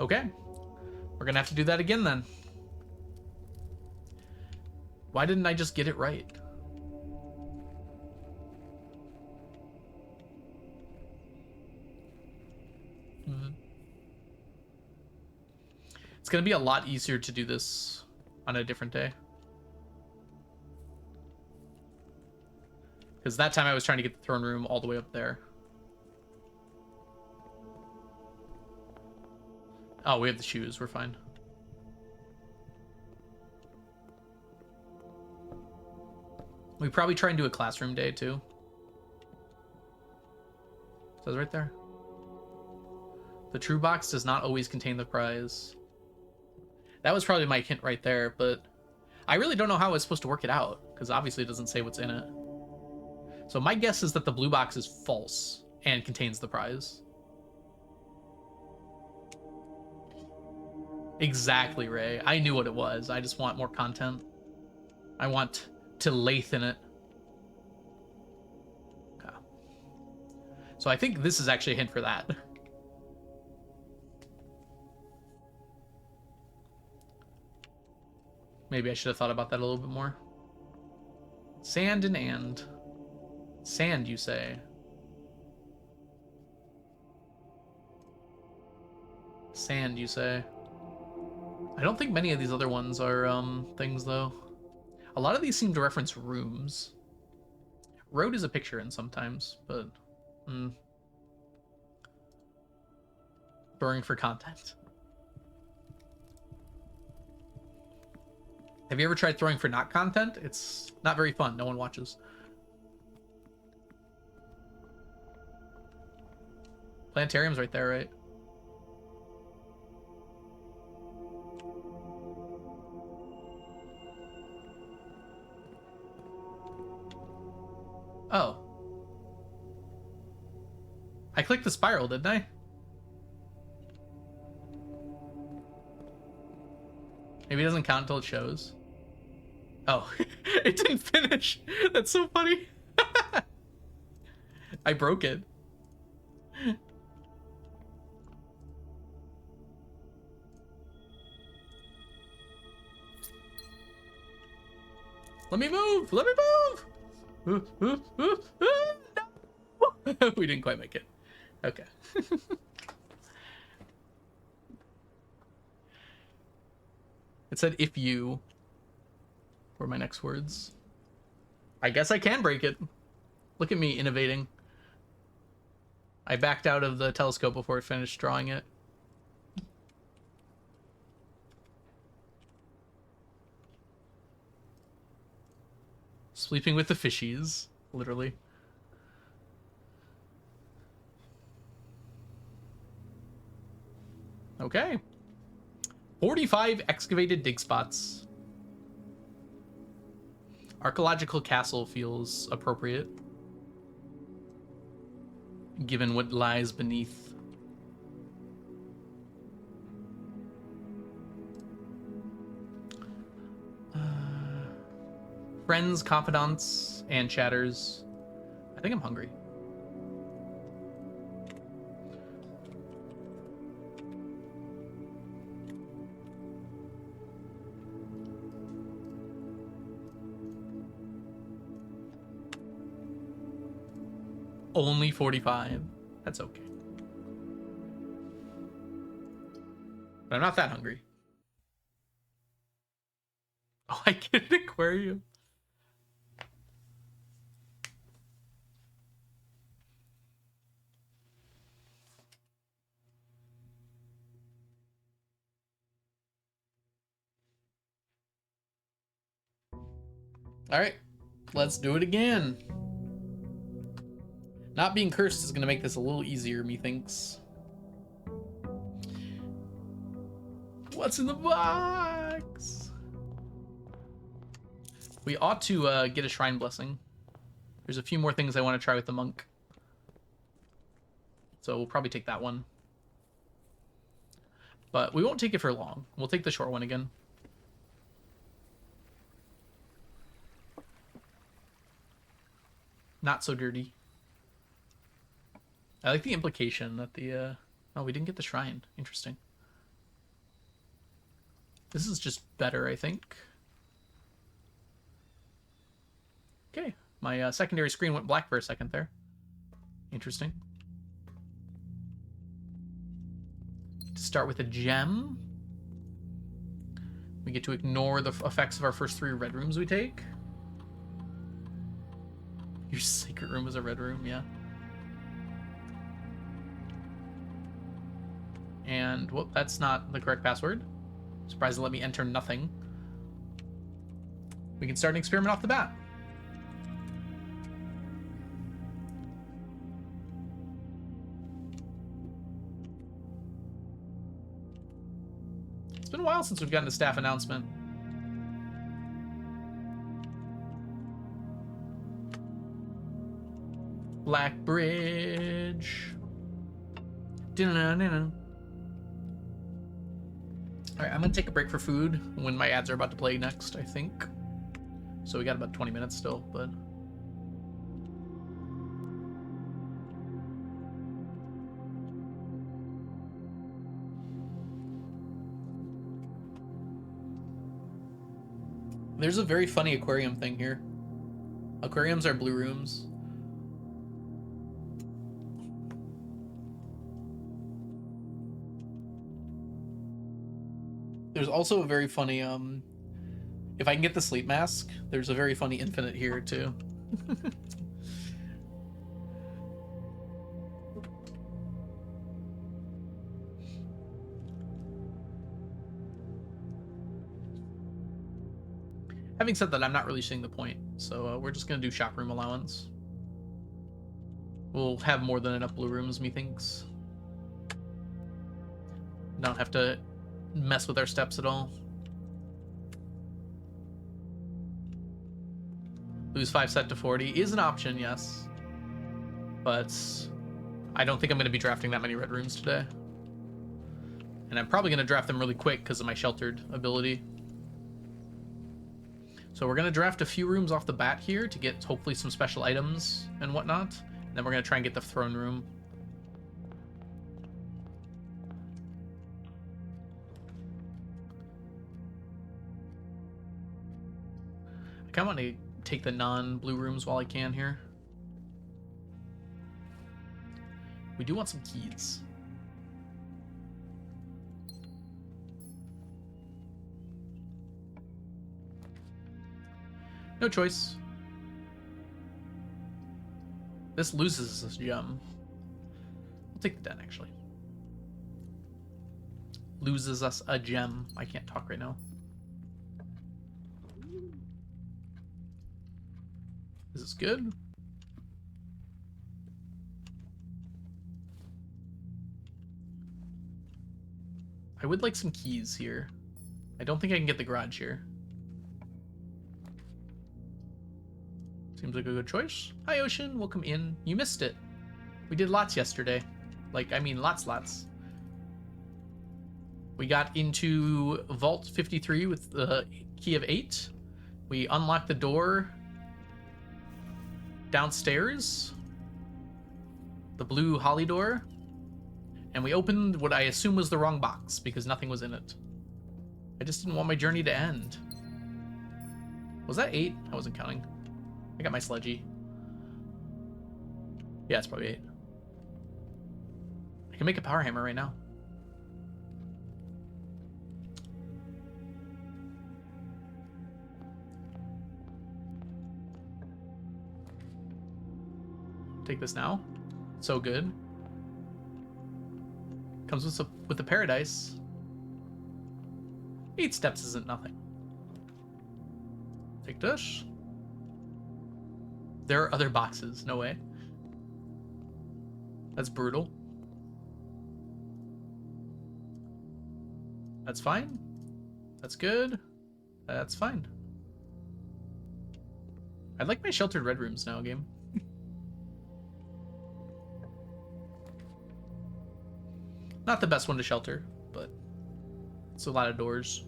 Speaker 1: Okay. We're going to have to do that again, then. Why didn't I just get it right? It's going to be a lot easier to do this on a different day. Because that time I was trying to get the throne room all the way up there. Oh, we have the shoes. We're fine. We probably try and do a classroom day, too. It says right there. The true box does not always contain the prize. That was probably my hint right there, but I really don't know how I was supposed to work it out, because obviously it doesn't say what's in it. So my guess is that the blue box is false and contains the prize. Exactly, Ray. I knew what it was. I just want more content. I want to lathe in it. Okay. So I think this is actually a hint for that. Maybe I should have thought about that a little bit more. Sand and. Sand, you say? Sand, you say? don't think many of these other ones are things though. A lot of these seem to reference rooms. Road is a picture in sometimes, but throwing for content. Have you ever tried throwing for not content? It's not very fun. No one watches. Planetarium's right there, right? Oh. I clicked the spiral, didn't I? Maybe it doesn't count until it shows. Oh, it didn't finish. That's so funny. I broke it. Let me move! Let me move! No! We didn't quite make it. Okay. It said if you were my next words. I guess I can break it. Look at me innovating. I backed out of the telescope before it finished drawing it. Sleeping with the fishies, literally. Okay. 45 excavated dig spots. Archaeological castle feels appropriate, given what lies beneath. Friends, confidants, and chatters. I think I'm hungry. Only 45. That's okay. But I'm not that hungry. Oh, I get an aquarium. All right, let's do it again. Not being cursed is going to make this a little easier, methinks. What's in the box? We ought to get a shrine blessing. There's a few more things I want to try with the monk. So we'll probably take that one. But we won't take it for long. We'll take the short one again. Not so dirty. I like the implication that the... Oh, we didn't get the shrine. Interesting. This is just better, I think. Okay. My secondary screen went black for a second there. Interesting. To start with a gem. We get to ignore the effects of our first 3 red rooms we take. Your secret room is a red room, yeah. And, whoop, that's not the correct password. Surprised it let me enter nothing. We can start an experiment off the bat. It's been a while since we've gotten a staff announcement. Black Bridge. Alright, I'm gonna take a break for food when my ads are about to play next, I think. So we got about 20 minutes still, but... There's a very funny aquarium thing here. Aquariums are blue rooms. There's also a very funny, if I can get the sleep mask, there's a very funny infinite here, too. Having said that, I'm not really seeing the point, so we're just gonna do shop room allowance. We'll have more than enough blue rooms, methinks. Don't have to mess with our steps at all. Lose 5 set to 40 is an option, yes. But I don't think I'm going to be drafting that many red rooms today. And I'm probably going to draft them really quick because of my sheltered ability. So we're going to draft a few rooms off the bat here to get hopefully some special items and whatnot. And then we're going to try and get the throne room. I kind of want to take the non-blue rooms while I can here. We do want some keys. No choice. This loses this gem. We'll take the den, actually. Loses us a gem. I can't talk right now. Is this good? I would like some keys here. I don't think I can get the garage here. Seems like a good choice. Hi, Ocean. Welcome in. You missed it. We did lots yesterday. Like, I mean, lots. We got into Vault 53 with the key of 8. We unlocked the door downstairs, the blue holly door, and we opened what I assume was the wrong box because nothing was in it. I just didn't want my journey to end. Was that 8? I wasn't counting. I got my sledgy. Yeah, it's probably 8. I can make a power hammer right now. Take this now. So good. Comes with the paradise. 8 steps isn't nothing. Take this. There are other boxes. No way. That's brutal. That's fine. That's good. That's fine. I like my sheltered red rooms now, game. Not the best one to shelter, but it's a lot of doors.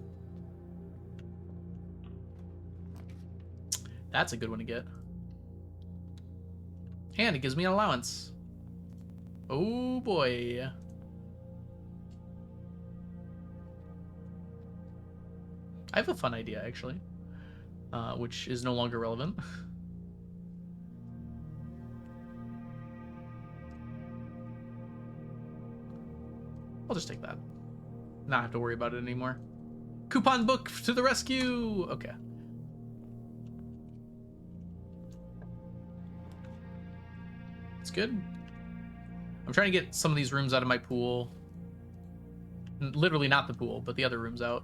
Speaker 1: That's a good one to get. And it gives me an allowance. Oh boy. I have a fun idea, actually, which is no longer relevant. I'll just take that. Not have to worry about it anymore. Coupon book to the rescue! Okay. It's good. I'm trying to get some of these rooms out of my pool. Literally not the pool, but the other rooms out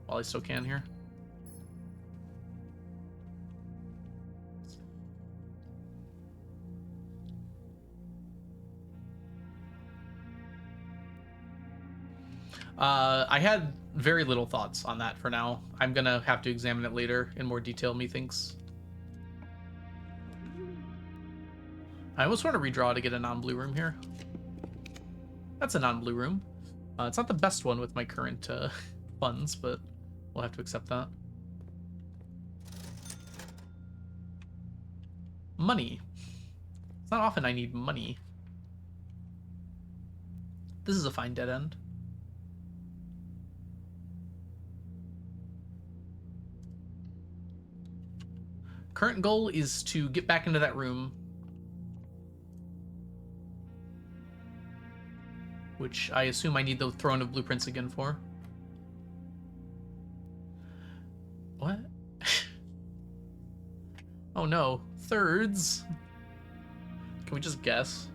Speaker 1: while I still can here. I had very little thoughts on that for now. I'm gonna have to examine it later in more detail, methinks. I almost want to redraw to get a non-blue room here. That's a non-blue room. It's not the best one with my current funds, but we'll have to accept that. Money. It's not often I need money. This is a fine dead end. Current goal is to get back into that room, which I assume I need the Throne of Blueprints again for. Oh no, thirds. Can we just guess?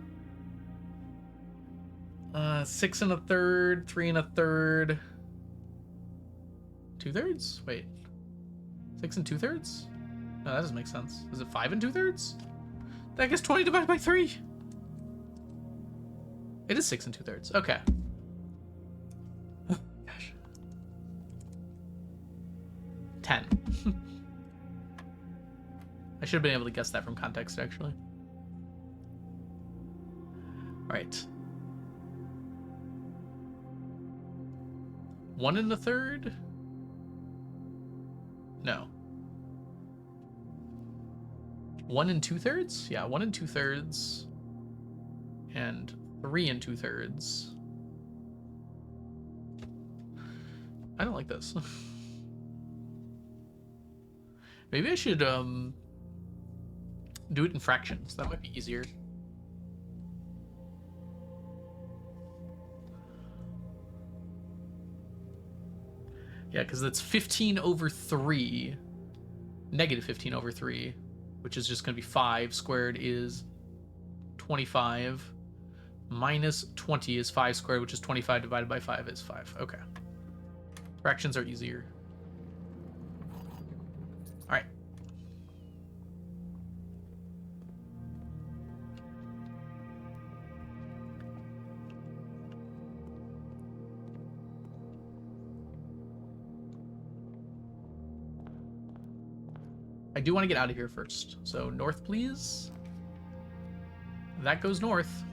Speaker 1: 6 and a third, 3 and a third. 2/3? Wait. 6 and 2/3? No, that doesn't make sense. Is it 5 and 2/3? I guess 20 divided by 3. It is 6 and 2/3. Okay. Gosh. 10. I should have been able to guess that from context, actually. Alright. 1 and a third? No. 1 and 2/3? Yeah, 1 and 2/3. And 3 and 2/3. I don't like this. Maybe I should do it in fractions. That might be easier. Yeah, because that's 15 over 3. Negative 15 over 3. Which is just going to be 5. Squared is 25. Minus 20 is 5 squared, which is 25 divided by 5 is 5. Okay. Fractions are easier. Alright. I do want to get out of here first. So north, please. That goes north.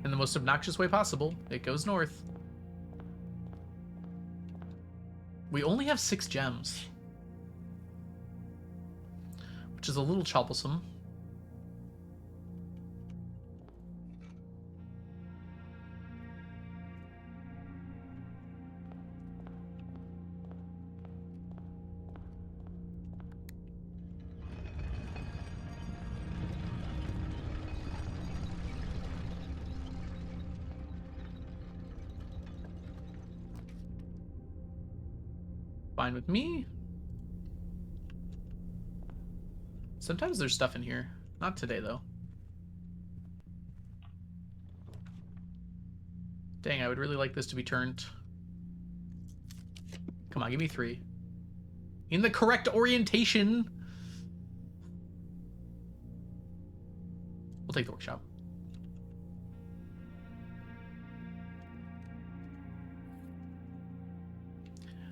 Speaker 1: In the most obnoxious way possible. It goes north. We only have 6 gems. Which is a little troublesome. Fine with me. Sometimes there's stuff in here. Not today, though. Dang, I would really like this to be turned. Come on, give me 3. In the correct orientation. We'll take the workshop.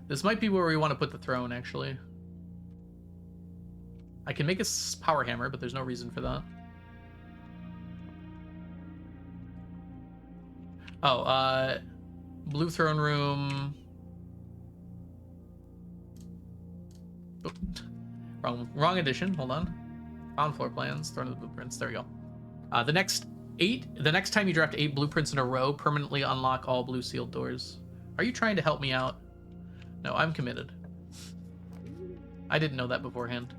Speaker 1: This might be where we want to put the throne, actually. I can make a power hammer, but there's no reason for that. Oh, blue throne room. Oh, wrong edition. Hold on. Found floor plans. Throne of the blueprints. There we go. The next time you draft 8 blueprints in a row, permanently unlock all blue sealed doors. Are you trying to help me out? No, I'm committed. I didn't know that beforehand.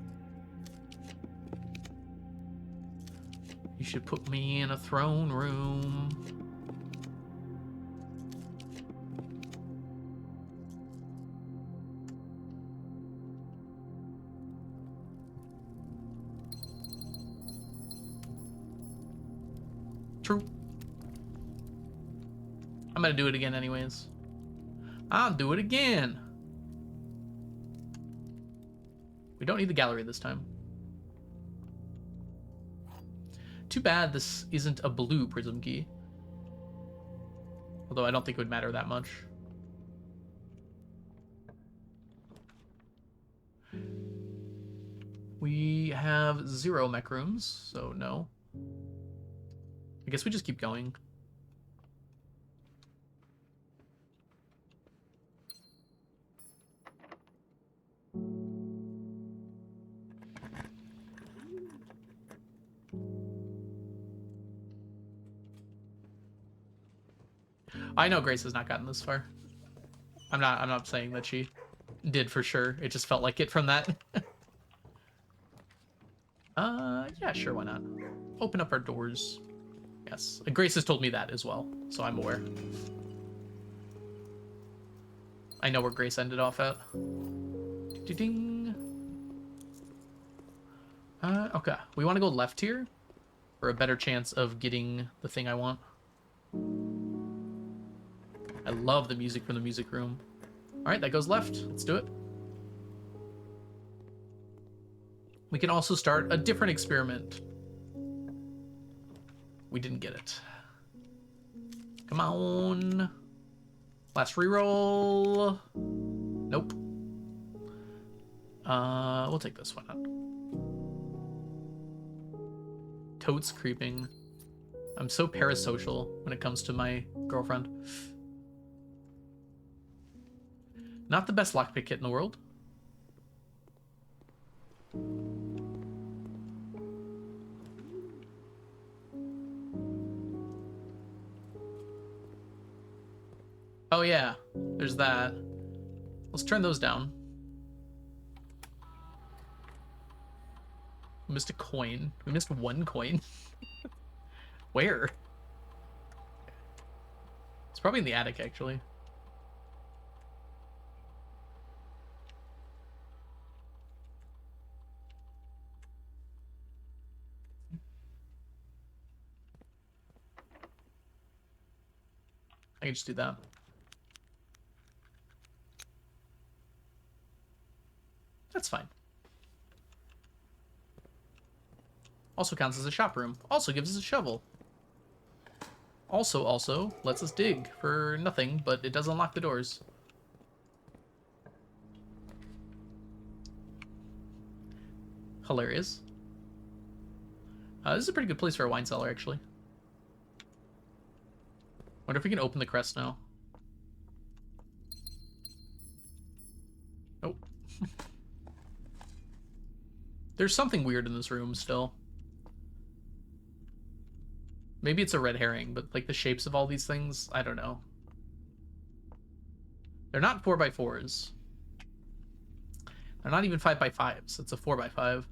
Speaker 1: You should put me in a throne room. True. I'm gonna do it again anyways. I'll do it again. We don't need the gallery this time. Too bad this isn't a blue prism key. Although I don't think it would matter that much. We have 0 mech rooms, so no. I guess we just keep going. I know Grace has not gotten this far. I'm not saying that she did for sure. It just felt like it from that. Yeah, sure, why not? Open up our doors. Yes. Grace has told me that as well, so I'm aware. I know where Grace ended off at. Ding. Okay. We want to go left here for a better chance of getting the thing I want. I love the music from the music room. Alright, that goes left. Let's do it. We can also start a different experiment. We didn't get it. Come on. Last reroll. Nope. We'll take this one out. Toad's creeping. I'm so parasocial when it comes to my girlfriend. Not the best lockpick kit in the world. Oh yeah, there's that. Let's turn those down. We missed a coin. We missed one coin. Where? It's probably in the attic, actually. I can just do that. That's fine. Also counts as a shop room. Also gives us a shovel. Also lets us dig for nothing, but it does unlock the doors. Hilarious. This is a pretty good place for a wine cellar, actually. Wonder if we can open the crest now. Nope. There's something weird in this room still. Maybe it's a red herring, but like the shapes of all these things, I don't know. They're not 4x4s. They're not even 5x5s. It's a 4x5.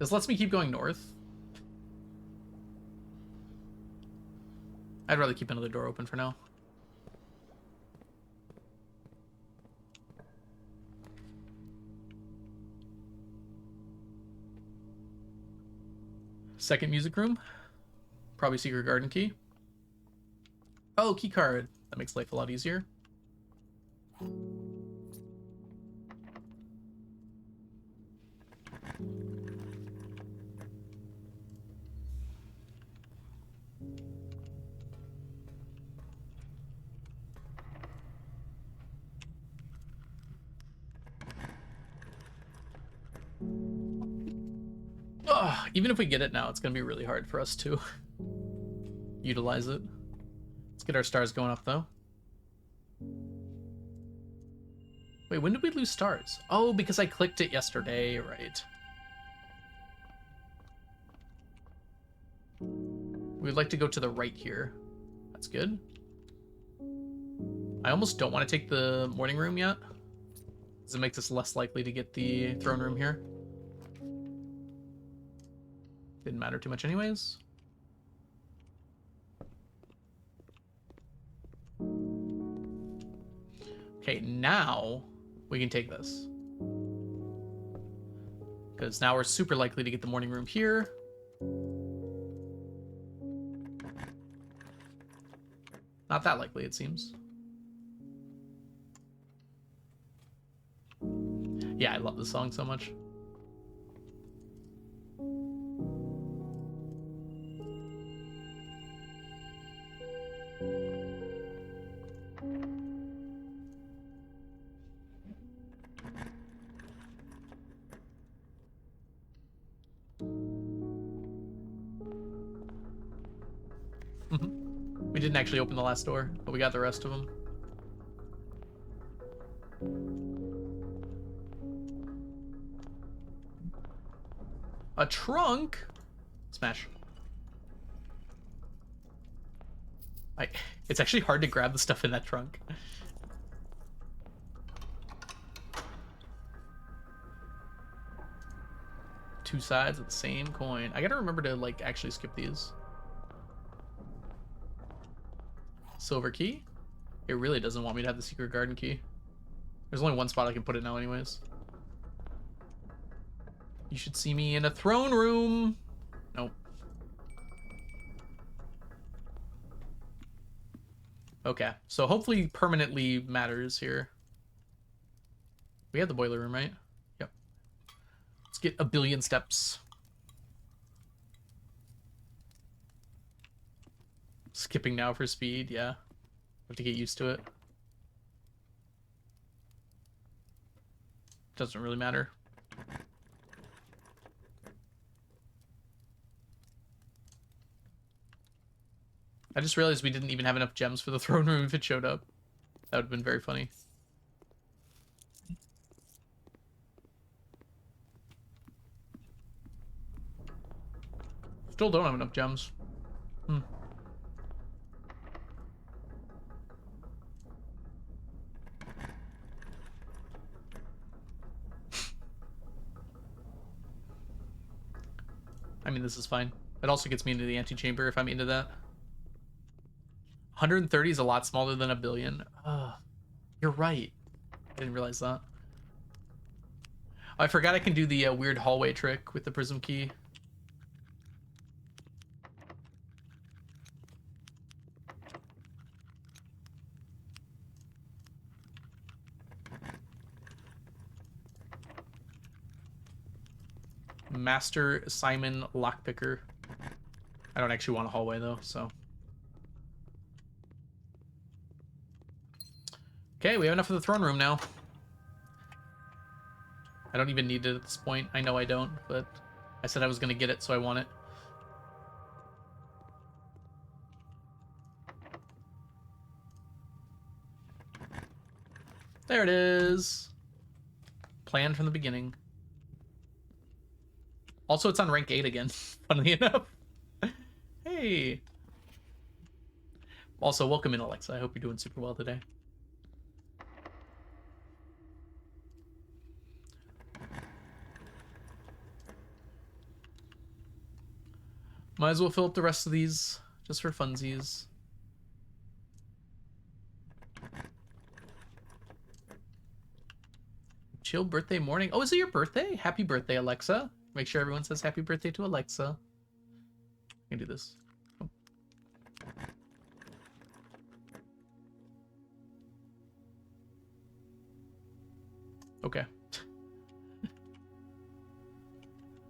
Speaker 1: This lets me keep going north. I'd rather keep another door open for now. Second music room. Probably secret garden key. Oh, key card. That makes life a lot easier. Even if we get it now, it's going to be really hard for us to utilize it. Let's get our stars going up, though. Wait, when did we lose stars? Oh, because I clicked it yesterday, right. We'd like to go to the right here. That's good. I almost don't want to take the morning room yet, because it makes us less likely to get the throne room here. Didn't matter too much anyways. Okay, now we can take this. Because now we're super likely to get the morning room here. Not that likely, it seems. Yeah, I love this song so much. We didn't actually open the last door, but we got the rest of them. A trunk? Smash. It's actually hard to grab the stuff in that trunk. two sides of the same coin. I gotta remember to, like, actually skip these. Silver key? It really doesn't want me to have the secret garden key. There's only one spot I can put it now anyways. You should see me in a throne room. Nope. Okay, so hopefully permanently matters here. We have the boiler room, right? Yep. Let's get a billion steps. Skipping now for speed, yeah. Have to get used to it. Doesn't really matter. I just realized we didn't even have enough gems for the throne room if it showed up. That would have been very funny. Still don't have enough gems. I mean, this is fine. It also gets me into the antechamber if I'm into that. 130 is a lot smaller than a billion. You're right. I didn't realize that. I forgot I can do the weird hallway trick with the prism key. Master Simon Lockpicker. I don't actually want a hallway though, so. Okay, we have enough of the throne room now. I don't even need it at this point. I know I don't, but I said I was going to get it, so I want it. There it is. Planned from the beginning. Also, it's on rank 8 again, funnily enough. Hey. Also, welcome in, Alexa. I hope you're doing super well today. Might as well fill up the rest of these, just for funsies. Chill birthday morning. Oh, is it your birthday? Happy birthday, Alexa. Make sure everyone says happy birthday to Alexa. I can do this. Oh. Okay.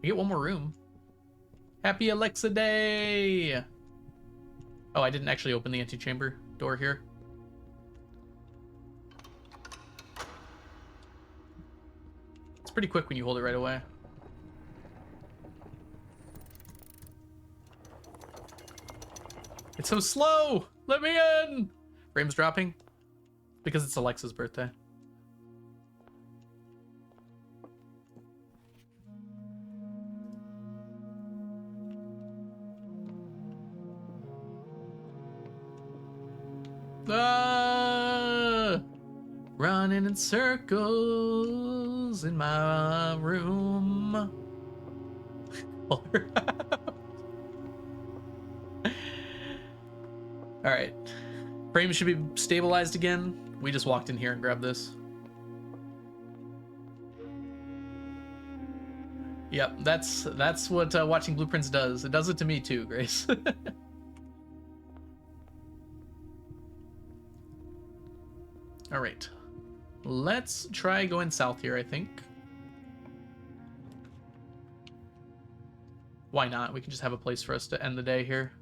Speaker 1: We get one more room. Happy Alexa Day! Oh, I didn't actually open the antechamber door here. It's pretty quick when you hold it right away. It's so slow! Let me in! Frames dropping? Because it's Alexa's birthday. Running in circles in my room. Alright. Frame should be stabilized again. We just walked in here and grabbed this. Yep, that's what watching blueprints does. It does it to me too, Grace. Alright. Let's try going south here, I think. Why not? We can just have a place for us to end the day here.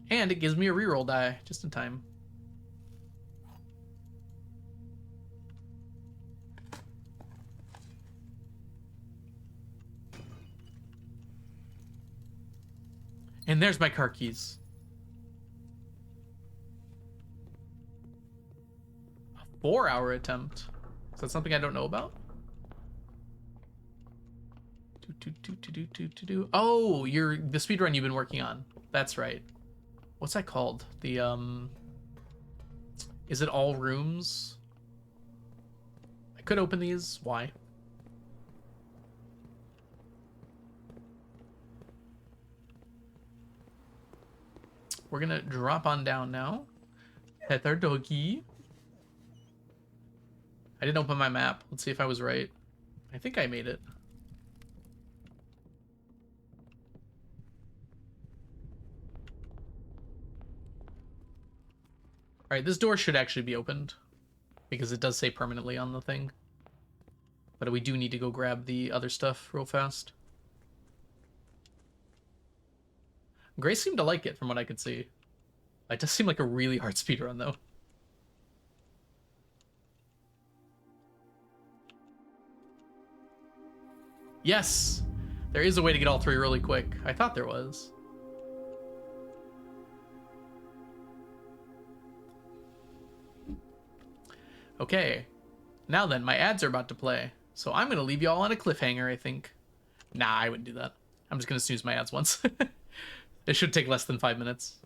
Speaker 1: And it gives me a reroll die, just in time. And there's my car keys. A 4-hour attempt. Is that something I don't know about? Oh, you're the speedrun you've been working on. That's right. What's that called? The is it all rooms? I could open these. Why? we're gonna drop on down now. Pet our doggy. I didn't open my map. Let's see if I was right. I think I made it. Alright, this door should actually be opened. Because it does say permanently on the thing. But we do need to go grab the other stuff real fast. Grace seemed to like it from what I could see. It does seem like a really hard speedrun though. Yes! There is a way to get all three really quick. I thought there was. Okay. Now then, my ads are about to play. So I'm going to leave you all on a cliffhanger, I think. Nah, I wouldn't do that. I'm just going to snooze my ads once. It should take less than 5 minutes.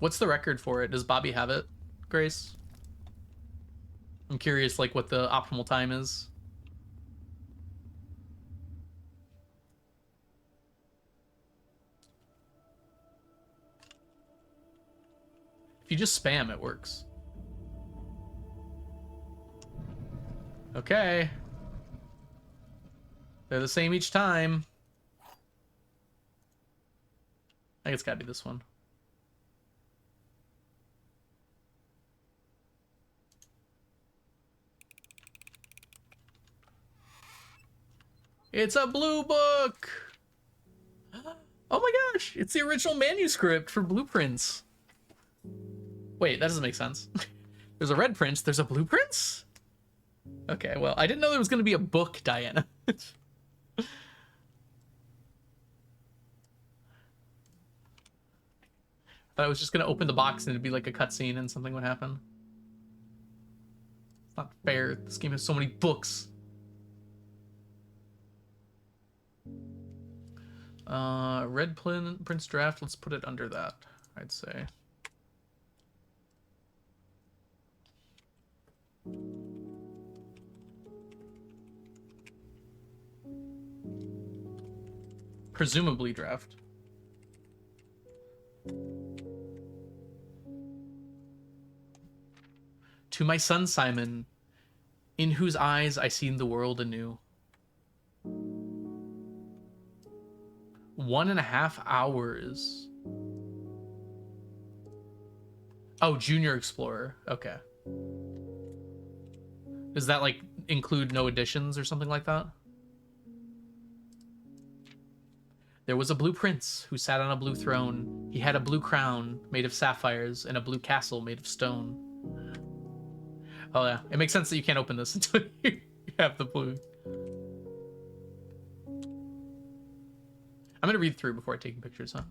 Speaker 1: What's the record for it? Does Bobby have it, Grace? I'm curious, like, what the optimal time is. If you just spam, it works. Okay. They're the same each time. I think it's gotta be this one. It's a blue book! Oh my gosh! It's the original manuscript for Blueprints. Wait, that doesn't make sense. There's a red prince, there's a blue prince? Okay, well, I didn't know there was going to be a book, Diana. Thought I was just going to open the box and it'd be like a cutscene and something would happen. It's not fair. This game has so many books. Red Prince Draft, let's put it under that, I'd say. Presumably draft. To my son Simon, in whose eyes I seen the world anew. 1.5 hours. Oh, Junior Explorer. Okay. Does that, like, include no additions or something like that? There was a blue prince who sat on a blue throne. He had a blue crown made of sapphires and a blue castle made of stone. Oh yeah, it makes sense that you can't open this until you have the blue. I'm gonna read through before taking pictures, huh?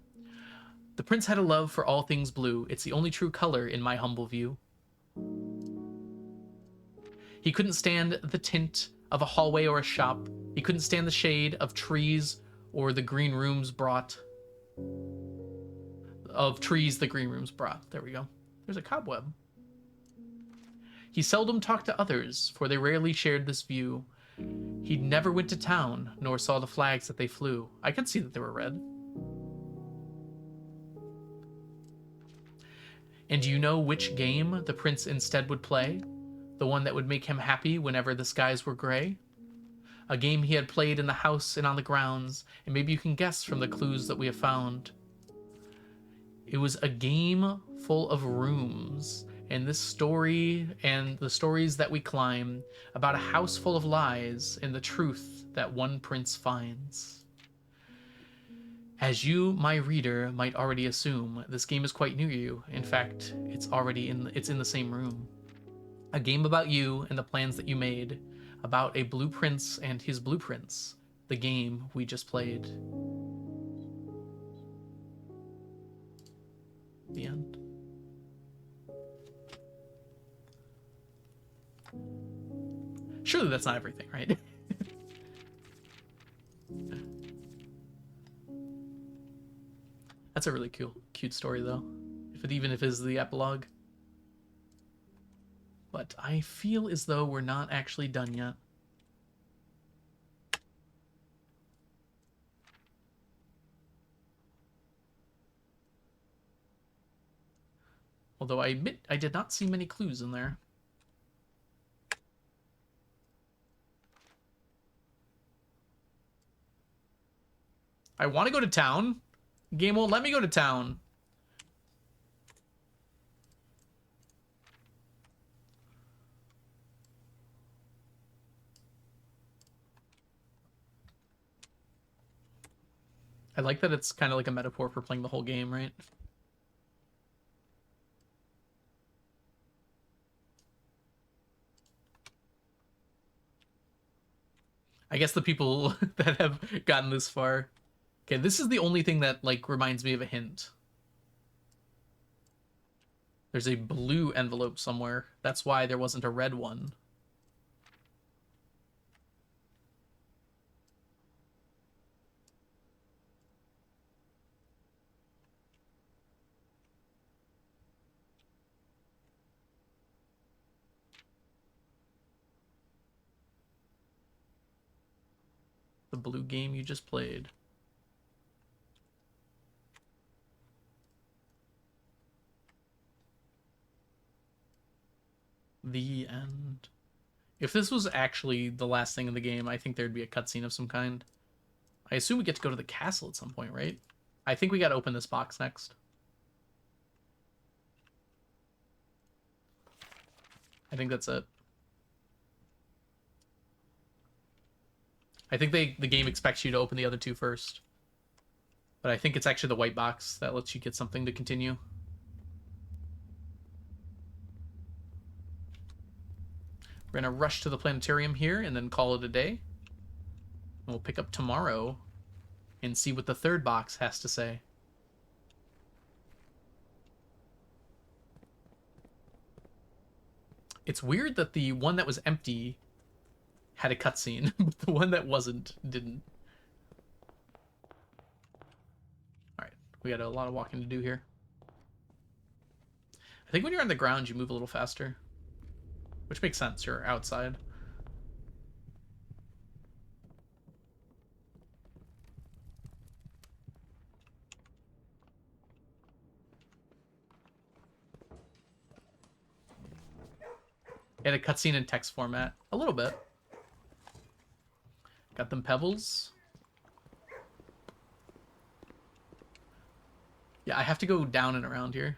Speaker 1: The prince had a love for all things blue. It's the only true color in my humble view. He couldn't stand the tint of a hallway or a shop. He couldn't stand the shade of trees or the green rooms brought. Of trees the green rooms brought. There we go. There's a cobweb. He seldom talked to others, for they rarely shared this view. He never went to town, nor saw the flags that they flew. I could see that they were red. And do you know which game the prince instead would play? The one that would make him happy whenever the skies were gray? A game he had played in the house and on the grounds, and maybe you can guess from the clues that we have found. It was a game full of rooms, and this story and the stories that we climb about a house full of lies and the truth that one prince finds. As you, my reader, might already assume, this game is quite near you. In fact, it's in the same room. A game about you and the plans that you made, about a blue prince and his blueprints, the game we just played. The end. Surely that's not everything, right? That's a really cute story, though. Even if it is the epilogue. But But I feel as though we're not actually done yet. Although I admit I did not see many clues in there. I want to go to town. Game won't let me go to town. I like that it's kind of like a metaphor for playing the whole game, right? I guess the people that have gotten this far. Okay, this is the only thing that, like, reminds me of a hint. There's a blue envelope somewhere. That's why there wasn't a red one. The blue game you just played. The end. If this was actually the last thing in the game, I think there'd be a cutscene of some kind. I assume we get to go to the castle at some point, right? I think we gotta open this box next. I think that's it. I think the game expects you to open the other two first. But I think it's actually the white box that lets you get something to continue. We're gonna rush to the planetarium here and then call it a day. And we'll pick up tomorrow and see what the third box has to say. It's weird that the one that was empty had a cutscene, but the one that wasn't didn't. Alright, we got a lot of walking to do here. I think when you're on the ground, you move a little faster. Which makes sense, you're outside. It had a cutscene in text format. A little bit. Got them pebbles. Yeah, I have to go down and around here.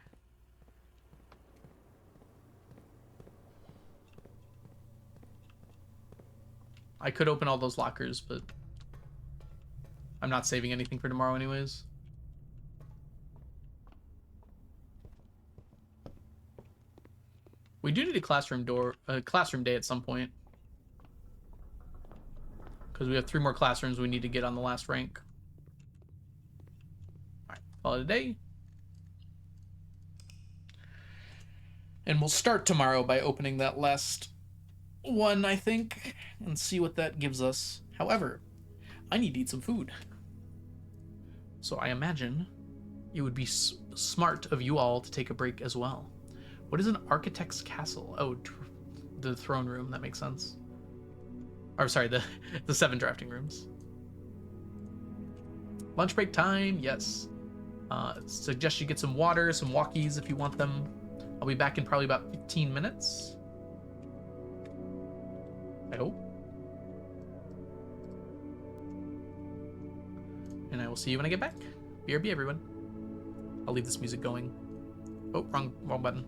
Speaker 1: I could open all those lockers, but I'm not saving anything for tomorrow anyways. We do need a classroom day at some point. Because we have 3 more classrooms we need to get on the last rank. Alright, call it a day. And we'll start tomorrow by opening that last one, I think, and see what that gives us. However, I need to eat some food. So I imagine it would be smart of you all to take a break as well. What is an architect's castle? Oh, the throne room. That makes sense. Or sorry, the 7 drafting rooms. Lunch break time, yes. Suggest you get some water, some walkies if you want them. I'll be back in probably about 15 minutes. I hope. And I will see you when I get back. BRB, everyone. I'll leave this music going. Oh, wrong button.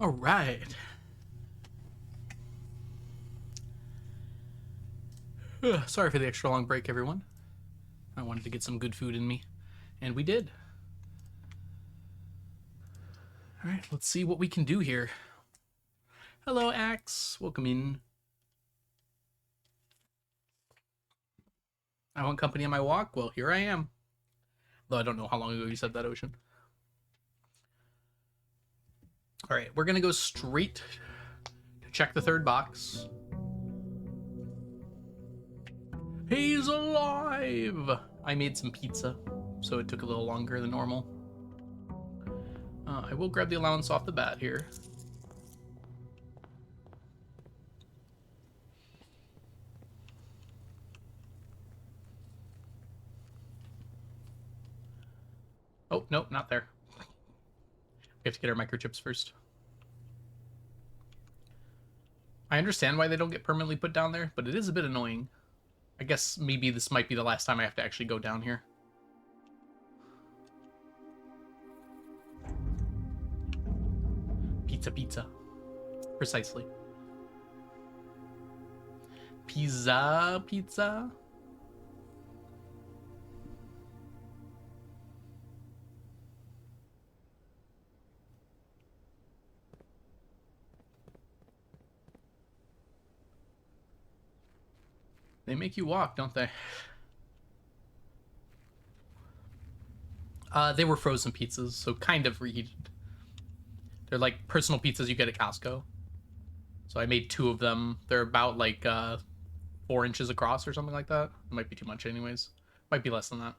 Speaker 1: All right. Sorry for the extra long break, everyone. I wanted to get some good food in me, and we did. All right, let's see what we can do here. Hello, Axe. Welcome in. I want company on my walk? Well, here I am. Though I don't know how long ago you said that, Ocean. All right, we're going to go straight to check the third box. He's alive! I made some pizza, so it took a little longer than normal. I will grab the allowance off the bat here. Oh, nope, not there. We have to get our microchips first. I understand why they don't get permanently put down there, but it is a bit annoying. I guess maybe this might be the last time I have to actually go down here. Pizza, pizza. Precisely. Pizza, pizza. They make you walk, don't they? They were frozen pizzas, so kind of reheated. They're like personal pizzas you get at Costco. So I made 2 of them. They're about like 4 inches across or something like that. It might be too much anyways. Might be less than that.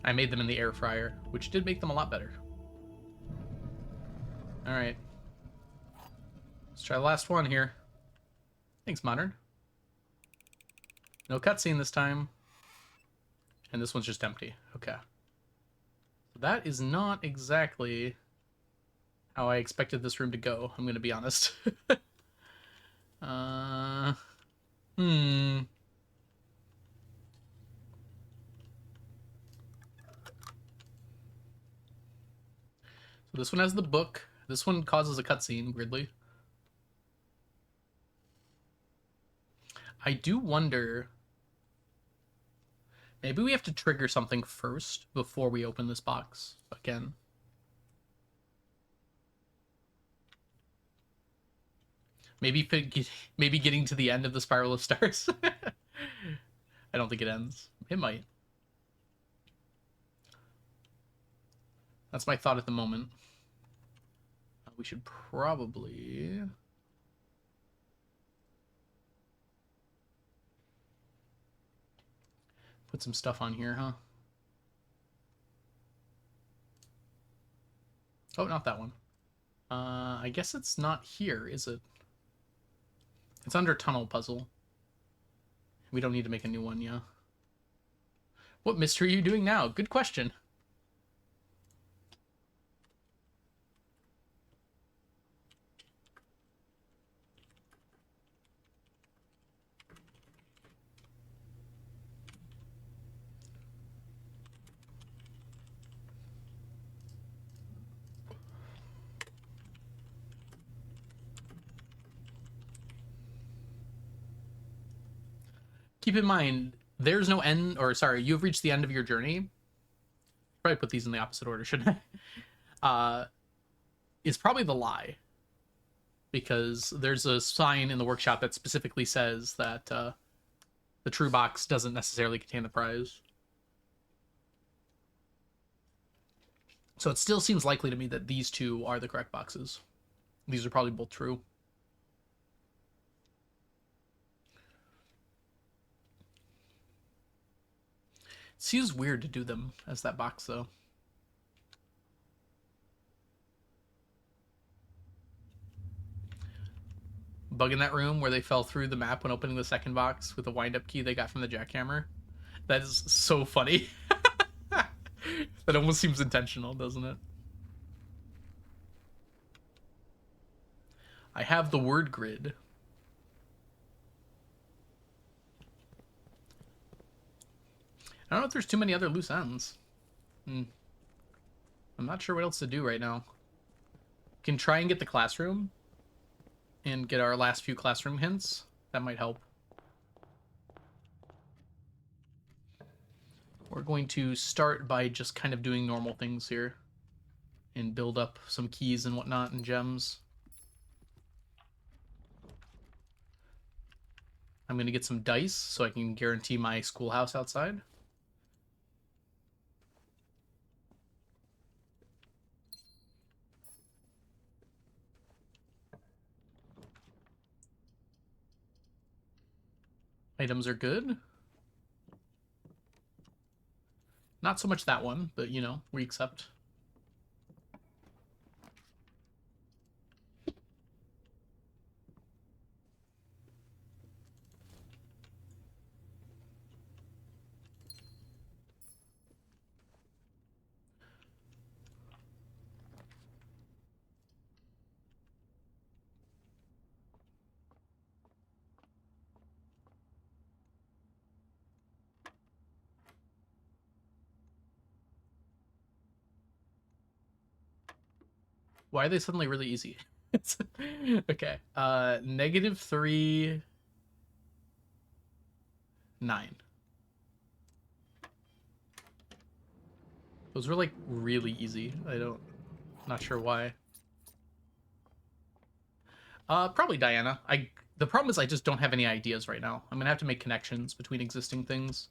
Speaker 1: I made them in the air fryer, which did make them a lot better. Alright. Let's try the last one here. Thanks, Modern. No cutscene this time. And this one's just empty. Okay. So that is not exactly how I expected this room to go, I'm gonna be honest. So this one has the book. This one causes a cutscene, weirdly. I do wonder... Maybe we have to trigger something first before we open this box again. Maybe getting to the end of the Spiral of Stars. I don't think it ends. It might. That's my thought at the moment. We should probably... put some stuff on here, huh? Oh, not that one. I guess it's not here, is it? It's under Tunnel Puzzle. We don't need to make a new one, yeah. What mystery are you doing now? Good question. Keep in mind, there's no end, or sorry, you've reached the end of your journey. Probably put these in the opposite order, shouldn't I? Is probably the lie. Because there's a sign in the workshop that specifically says that the true box doesn't necessarily contain the prize. So it still seems likely to me that these 2 are the correct boxes. These are probably both true. It seems weird to do them as that box, though. Bug in that room where they fell through the map when opening the second box with the wind-up key they got from the jackhammer. That is so funny. That almost seems intentional, doesn't it? I have the word grid. I don't know if there's too many other loose ends. I'm not sure what else to do right now. Can try and get the classroom and get our last few classroom hints. That might help. We're going to start by just kind of doing normal things here and build up some keys and whatnot and gems. I'm going to get some dice so I can guarantee my schoolhouse outside. Items are good. Not so much that one, but, you know, we accept. Why are they suddenly really easy? Okay. -3, 9. Those were like really easy. Not sure why. Probably Diana. The problem is I just don't have any ideas right now. I'm gonna have to make connections between existing things.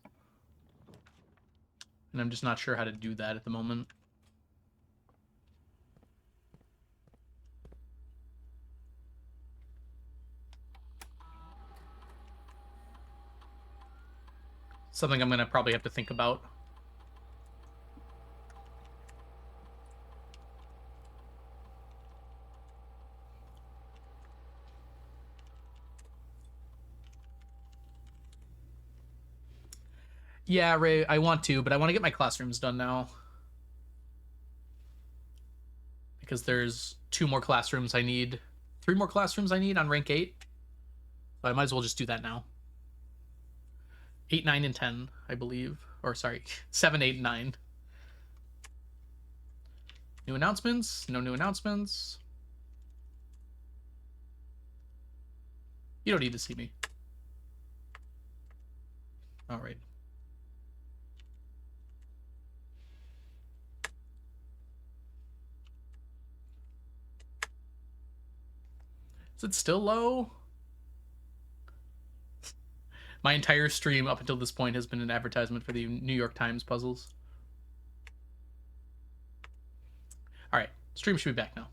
Speaker 1: And I'm just not sure how to do that at the moment. Something I'm gonna probably have to think about. Yeah, Ray, I want to, but I want to get my classrooms done now. Because there's 2 more classrooms I need. 3 more classrooms I need on rank 8. So I might as well just do that now. 8, 9, and 10, I believe. Or, sorry, 7, 8, and 9. New announcements? No new announcements. You don't need to see me. Alright. Is it still low? My entire stream up until this point has been an advertisement for the New York Times puzzles. Alright, stream should be back now.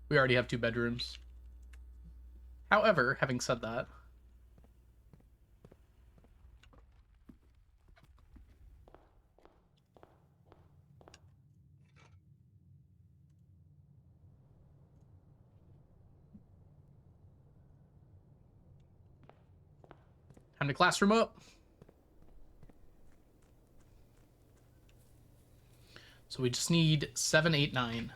Speaker 1: We already have 2 bedrooms. However, having said that, time to classroom up. So we just need 7, 8, 9.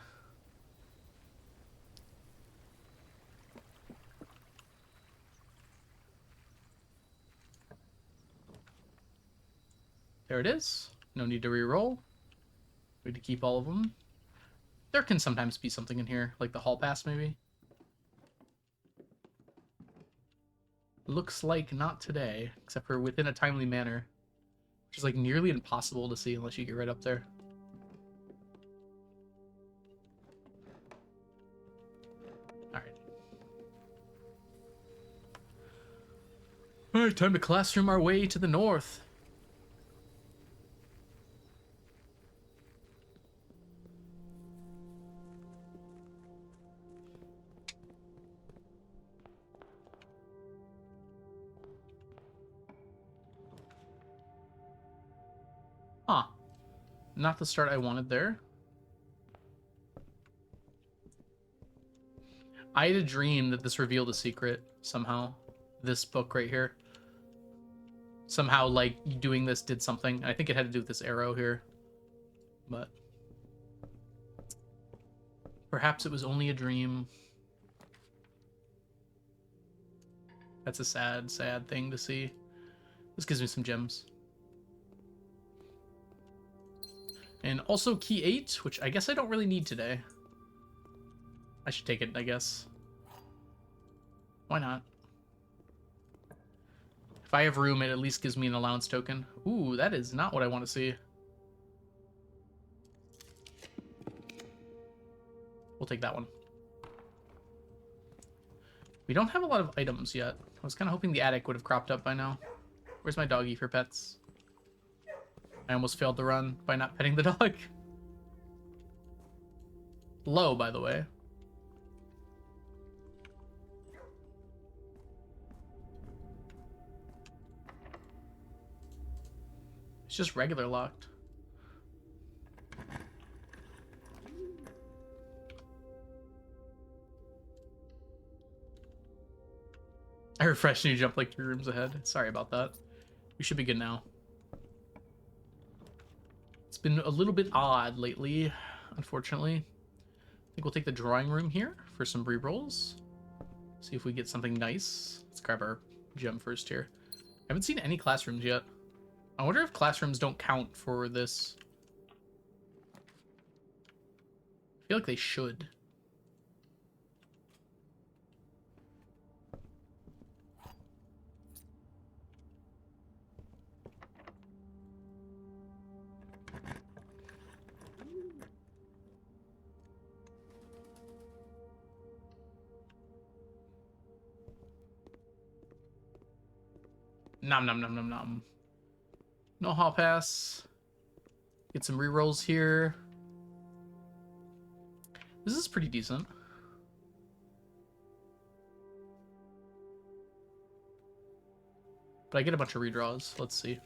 Speaker 1: There it is. No need to re-roll. We need to keep all of them. There can sometimes be something in here, like the hall pass maybe. Looks like not today, except for within a timely manner, which is like nearly impossible to see unless you get right up there. Alright. Alright, time to classroom our way to the north. Huh. Not the start I wanted there. I had a dream that this revealed a secret somehow. This book right here. Somehow, like, doing this did something. I think it had to do with this arrow here. But Perhaps it was only a dream. That's a sad, sad thing to see. This gives me some gems. And also key 8, which I guess I don't really need today. I should take it, I guess. Why not? If I have room, it at least gives me an allowance token. Ooh, that is not what I want to see. We'll take that one. We don't have a lot of items yet. I was kind of hoping the attic would have cropped up by now. Where's my doggy for pets? I almost failed to run by not petting the dog. Low, by the way. It's just regular locked. I refreshed and you jumped like 3 rooms ahead. Sorry about that. We should be good now. It's been a little bit odd lately, unfortunately. I think we'll take the drawing room here for some re-rolls. See if we get something nice. Let's grab our gem first here. I haven't seen any classrooms yet. I wonder if classrooms don't count for this. I feel like they should. Nom nom nom nom nom. No hall pass. Get some rerolls here. This is pretty decent. But I get a bunch of redraws. Let's see.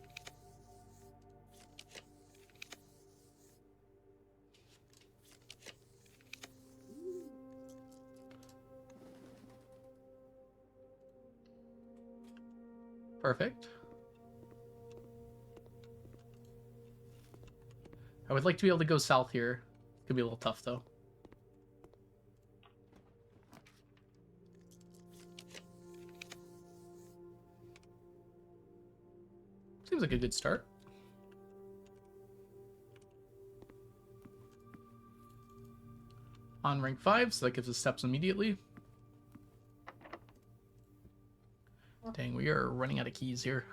Speaker 1: Perfect. I would like to be able to go south here. Could be a little tough, though. Seems like a good start. On rank 5, so that gives us steps immediately. Dang, we are running out of keys here.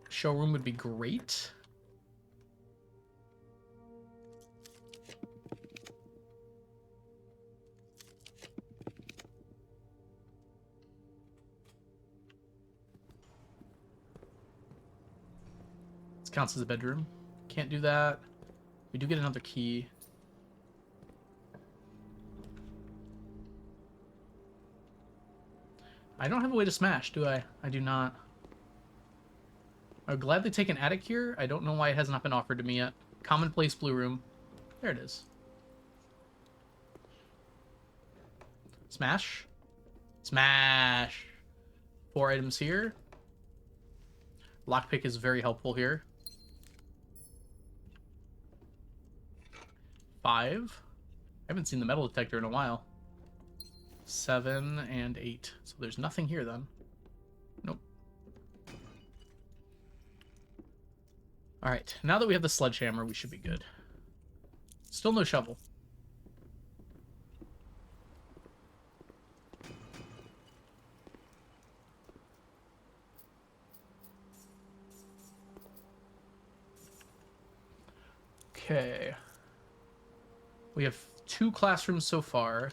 Speaker 1: Showroom would be great. This counts as a bedroom. Can't do that. We do get another key. I don't have a way to smash, do I? I do not. I would gladly take an attic here. I don't know why it has not been offered to me yet. Commonplace blue room. There it is. Smash. Smash. 4 items here. Lockpick is very helpful here. 5. I haven't seen the metal detector in a while. 7 and 8. So there's nothing here then. Nope. Alright, now that we have the sledgehammer, we should be good. Still no shovel. Okay. We have 2 classrooms so far.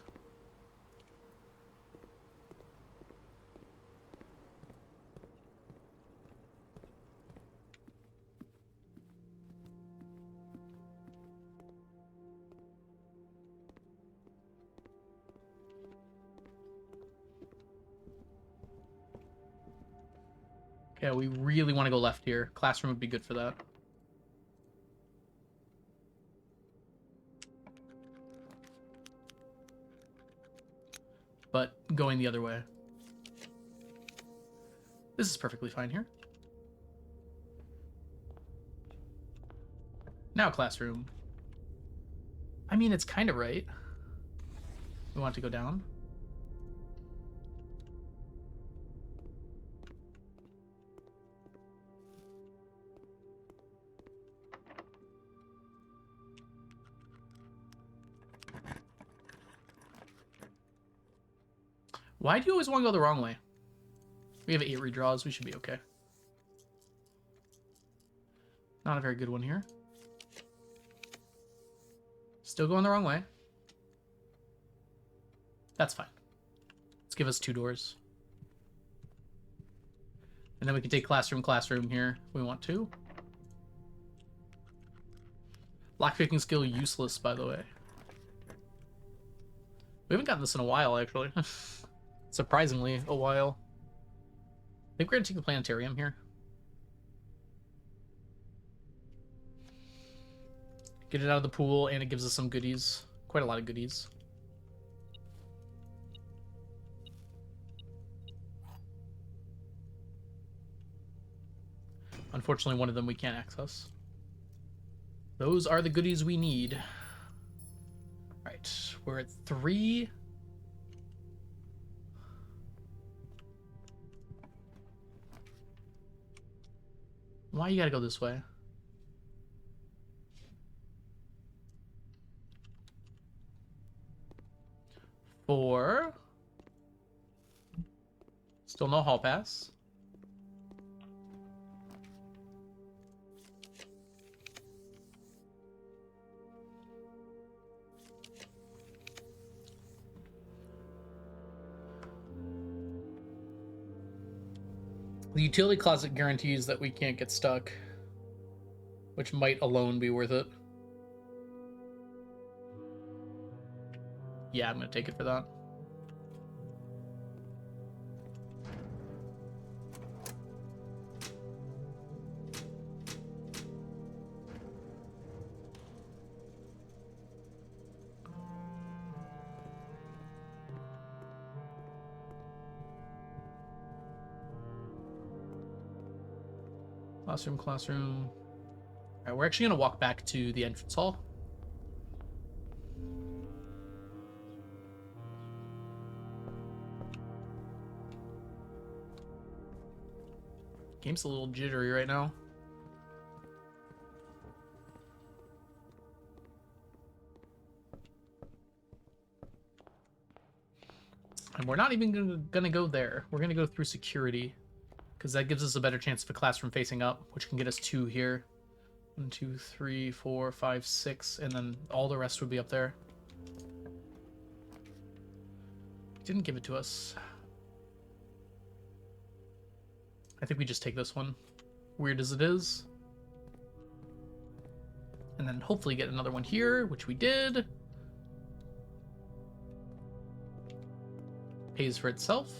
Speaker 1: Okay, we really want to go left here. Classroom would be good for that. But going the other way. This is perfectly fine here. Now classroom. I mean, it's kind of right. We want to go down. Why do you always want to go the wrong way? We have 8 redraws. We should be okay. Not a very good one here. Still going the wrong way. That's fine. Let's give us 2 doors. And then we can take classroom here if we want to. Lockpicking skill useless, by the way. We haven't gotten this in a while, actually. Surprisingly, a while. I think we're gonna take the planetarium here. Get it out of the pool, and it gives us some goodies. Quite a lot of goodies. Unfortunately, one of them we can't access. Those are the goodies we need. Right, we're at 3. Why you gotta go this way? 4. Still no hall pass. The utility closet guarantees that we can't get stuck, which might alone be worth it. Yeah, I'm gonna take it for that. Classroom. All right, we're actually gonna walk back to the entrance hall. Game's a little jittery right now. And we're not even gonna go there. We're gonna go through security, because that gives us a better chance of a classroom facing up, which can get us 2 here. 1, 2, 3, 4, 5, 6, and then all the rest would be up there. Didn't give it to us. I think we just take this one, weird as it is. And then hopefully get another one here, which we did. Pays for itself.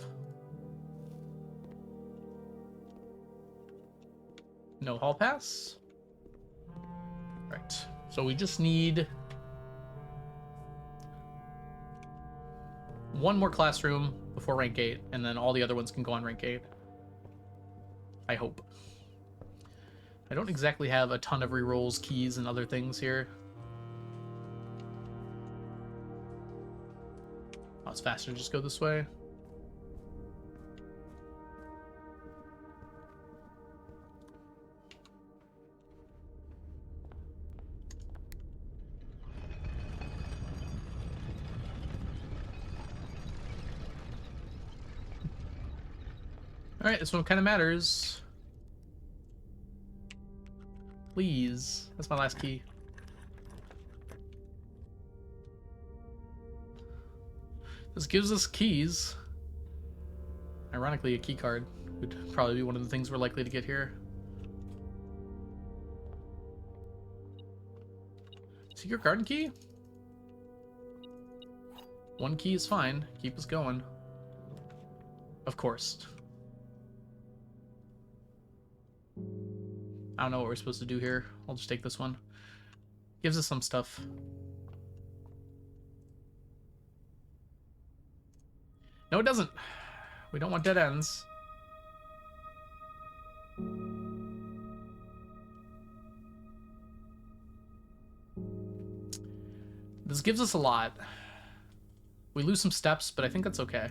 Speaker 1: No hall pass. Right. So we just need 1 more classroom before rank 8, and then all the other ones can go on rank 8. I hope. I don't exactly have a ton of rerolls, keys, and other things here. Oh, it's faster to just go this way. Alright, this one kind of matters. Please. That's my last key. This gives us keys. Ironically, a key card would probably be one of the things we're likely to get here. Secret garden key? 1 key is fine. Keep us going. Of course. I don't know what we're supposed to do here. I'll just take this one. Gives us some stuff. No, it doesn't. We don't want dead ends. This gives us a lot. We lose some steps, but I think that's okay.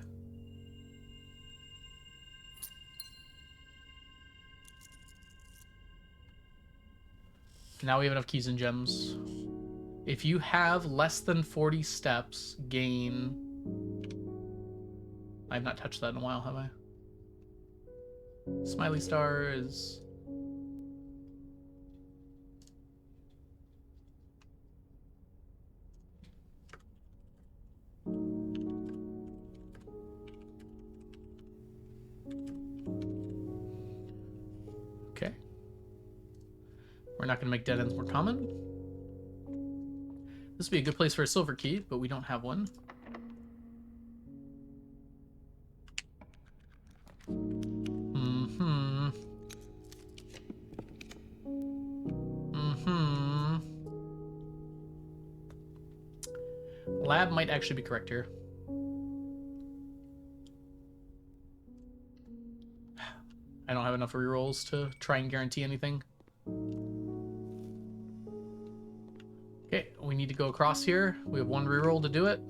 Speaker 1: Now we have enough keys and gems. If you have less than 40 steps, gain... I've not touched that in a while, have I? Smiley star is... Okay. We're not going to make dead ends more common. This would be a good place for a silver key, but we don't have one. Lab might actually be correct here. I don't have enough rerolls to try and guarantee anything. Okay, we need to go across here. We have one reroll to do it.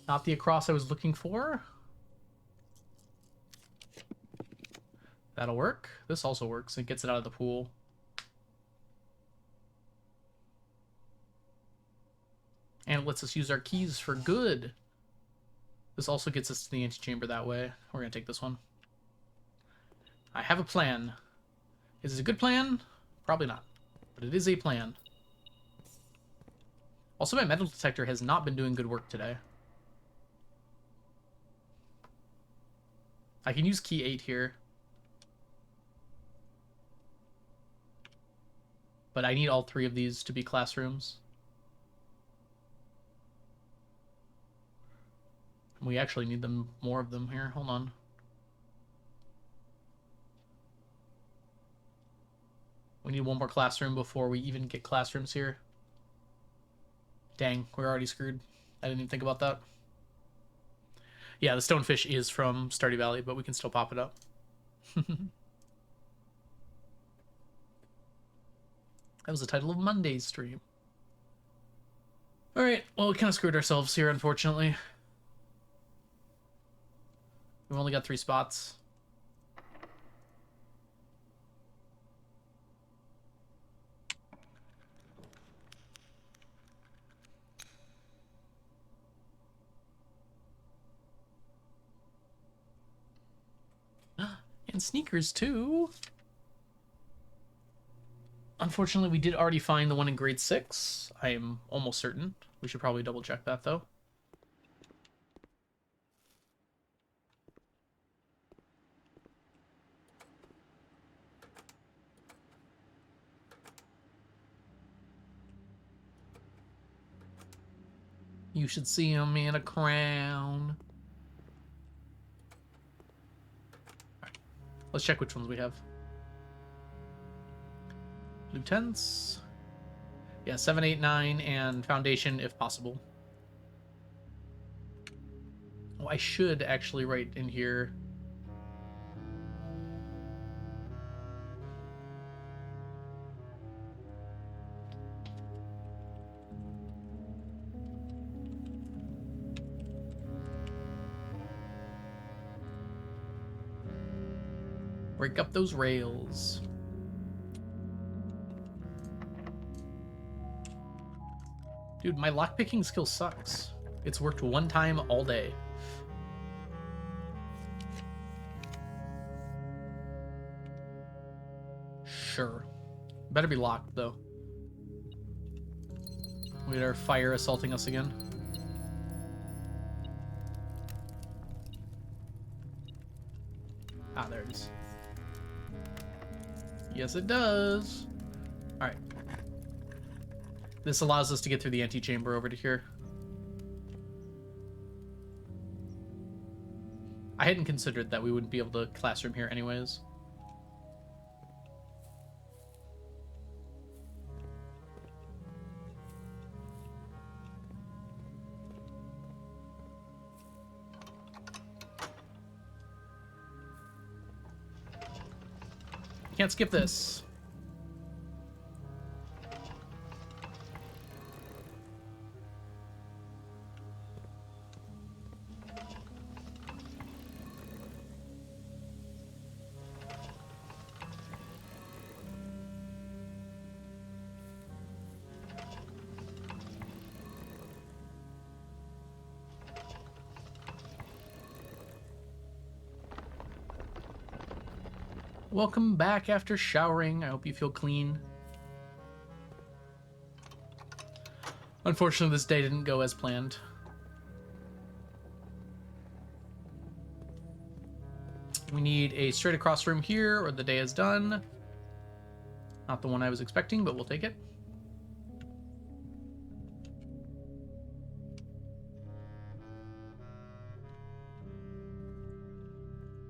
Speaker 1: Not the across I was looking for. That'll work. This also works. It gets it out of the pool. And it lets us use our keys for good. This also gets us to the antechamber that way. We're going to take this one. I have a plan. Is it a good plan? Probably not. But it is a plan. Also, my metal detector has not been doing good work today. I can use key 8 here. But I need all 3 of these to be classrooms. We actually need them, more of them here. Hold on. We need one more classroom before we even get classrooms here. Dang, we're already screwed. I didn't even think about that. Yeah, the stonefish is from Stardew Valley, but we can still pop it up. That was the title of Monday's stream. Alright, well, we kind of screwed ourselves here, unfortunately. We've only got 3 spots. And sneakers, too. Unfortunately, we did already find the one in grade 6. I am almost certain. We should probably double check that, though. You should see him in a crown. Right. Let's check which ones we have. Lieutenants. Yeah, 7, 8, 9, and Foundation if possible. Oh, I should actually write in here. Break up those rails. Dude, my lockpicking skill sucks. It's worked one time all day. Sure. Better be locked, though. We had our fire assaulting us again. Ah, there it is. Yes, it does. Alright. This allows us to get through the antechamber over to here. I hadn't considered that we wouldn't be able to classroom here anyways. Can't skip this. Welcome back after showering. I hope you feel clean. Unfortunately, this day didn't go as planned. We need a straight across room here, or the day is done. Not the one I was expecting, but we'll take it.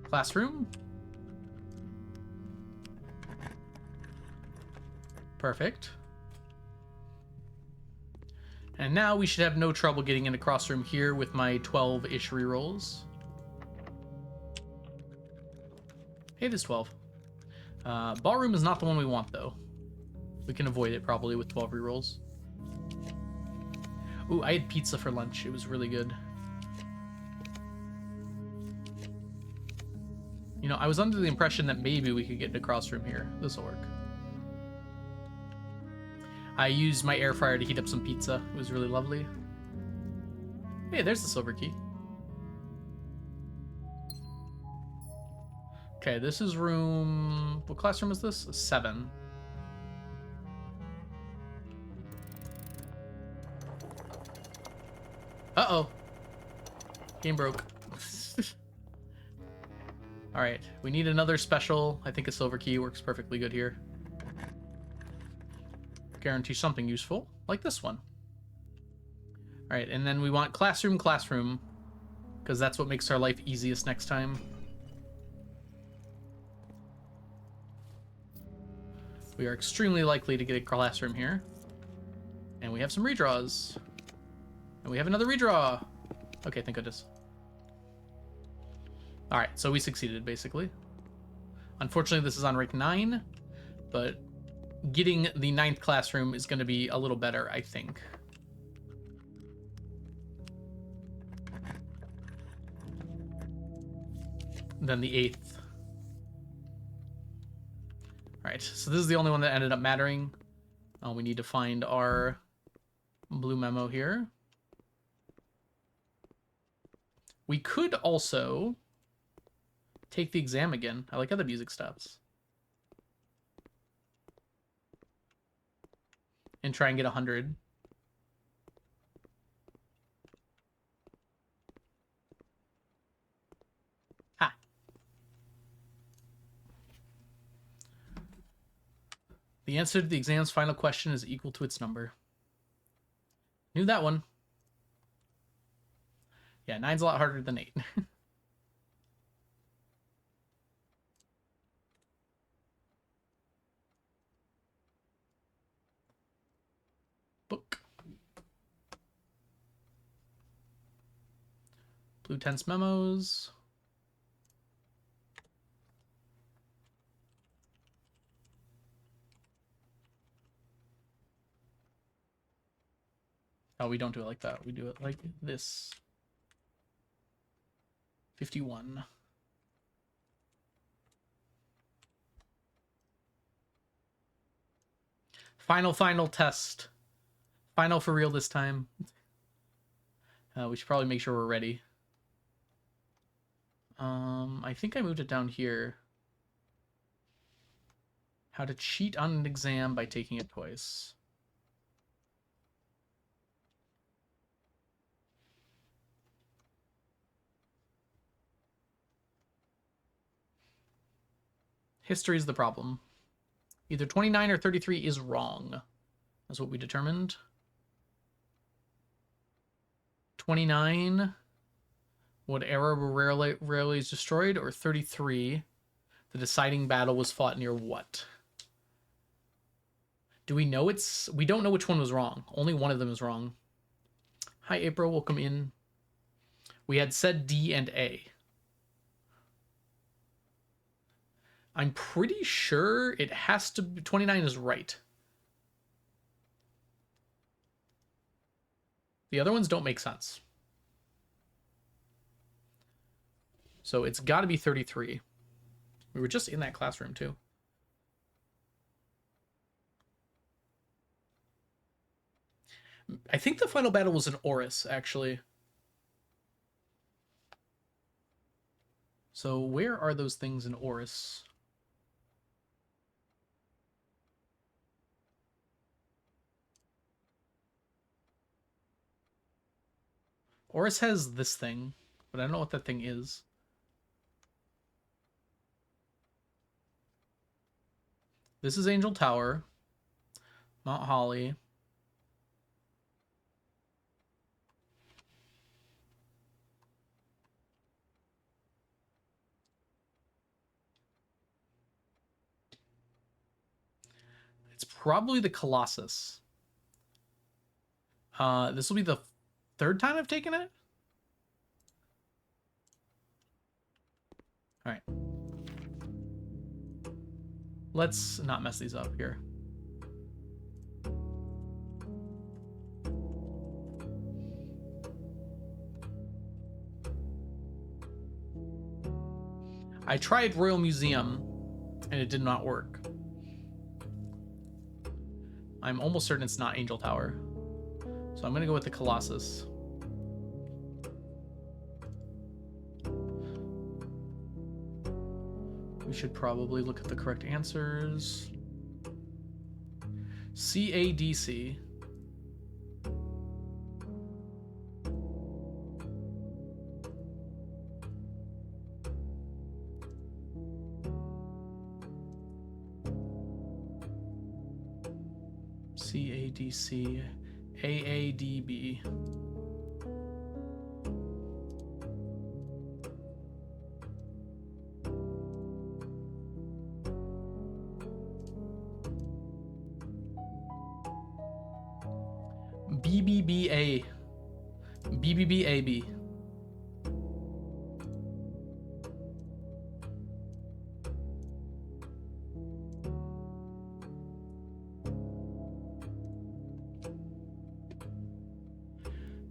Speaker 1: Classroom. Perfect. And now we should have no trouble getting into crossroom here with my 12-ish rerolls. Hey, there's 12. Ballroom is not the one we want, though. We can avoid it, probably, with 12 rerolls. Ooh, I had pizza for lunch. It was really good. You know, I was under the impression that maybe we could get into crossroom here. This'll work. I used my air fryer to heat up some pizza. It was really lovely. Hey, there's the silver key. Okay, this is room... What classroom is this? 7. Uh-oh. Game broke. Alright, we need another special. I think a silver key works perfectly good here. Guarantee something useful, like this one. Alright, and then we want classroom, classroom, because that's what makes our life easiest next time. We are extremely likely to get a classroom here. And we have some redraws. And we have another redraw. Okay, thank goodness. Alright, so we succeeded, basically. Unfortunately, this is on rank 9, but getting the 9th classroom is going to be a little better, I think. Than the 8th. Alright, so this is the only one that ended up mattering. We need to find our blue memo here. We could also take the exam again. I like how the music stops. And try and get 100. Ha! The answer to the exam's final question is equal to its number. Knew that one. Yeah, 9's a lot harder than 8. Book. Blue tense memos. Oh, we don't do it like that. We do it like this. 51. Final test. Final for real this time. We should probably make sure we're ready. I think I moved it down here. How to cheat on an exam by taking it twice. History is the problem. Either 29 or 33 is wrong. That's what we determined. 29, what era were railways destroyed? Or 33, the deciding battle was fought near what? Do we know it's... We don't know which one was wrong. Only one of them is wrong. Hi, April. Welcome in. We had said D and A. I'm pretty sure it has to be... 29 is right. The other ones don't make sense. So it's got to be 33. We were just in that classroom, too. I think the final battle was in Oris, actually. So where are those things in Oris? Oris has this thing, but I don't know what that thing is. This is Angel Tower. Mount Holly. It's probably the Colossus. This will be the third time I've taken it? Alright. Let's not mess these up here. I tried Royal Museum, and it did not work. I'm almost certain it's not Angel Tower. So I'm going to go with the Colossus. We should probably look at the correct answers. CADC. CADC. AADB. BBBA. BBBAB.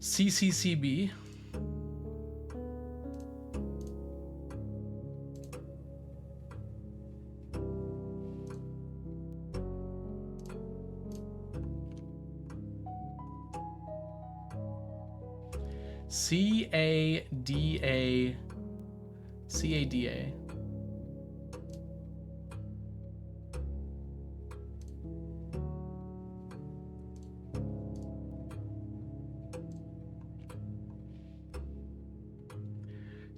Speaker 1: CCCB. CADA. CADA.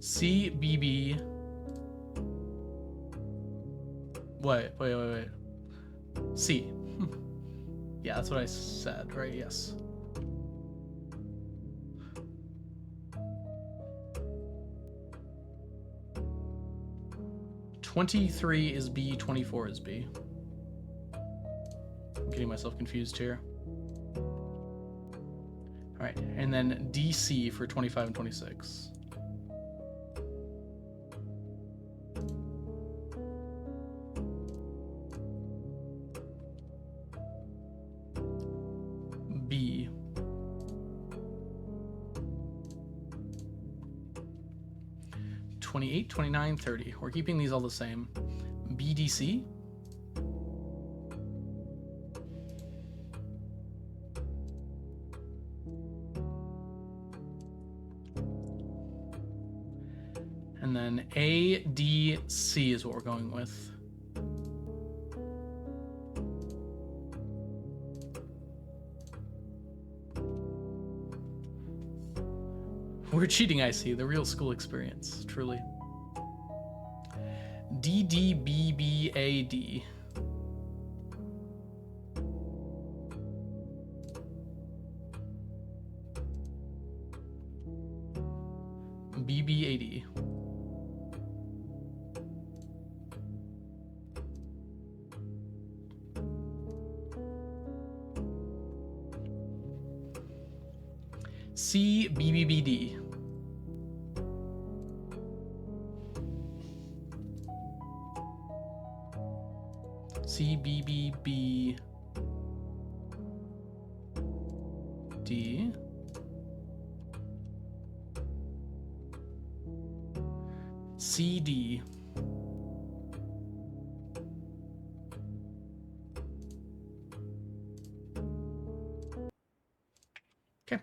Speaker 1: CBB. Wait. C. Yeah, that's what I said, right? Yes. $23 is B, $24 is B. I'm getting myself confused here. All right, and then DC for 25 and 26. B. $28, $29, $30. We're keeping these all the same. BDC. And then ADC is what we're going with. We're cheating, I see. The real school experience, truly. DDBBAD. BB80. CBBBD. CBBBD. CD. Okay.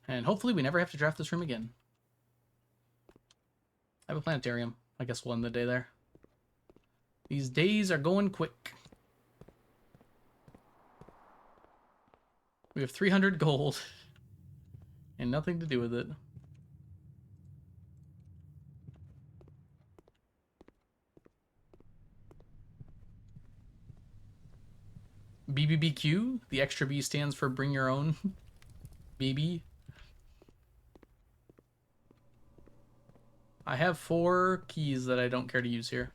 Speaker 1: And hopefully we never have to draft this room again. I have a planetarium. I guess we'll end the day there. These days are going quick. We have 300 gold And nothing to do with it. BBBQ, the extra B stands for bring your own BB. I have 4 keys that I don't care to use here.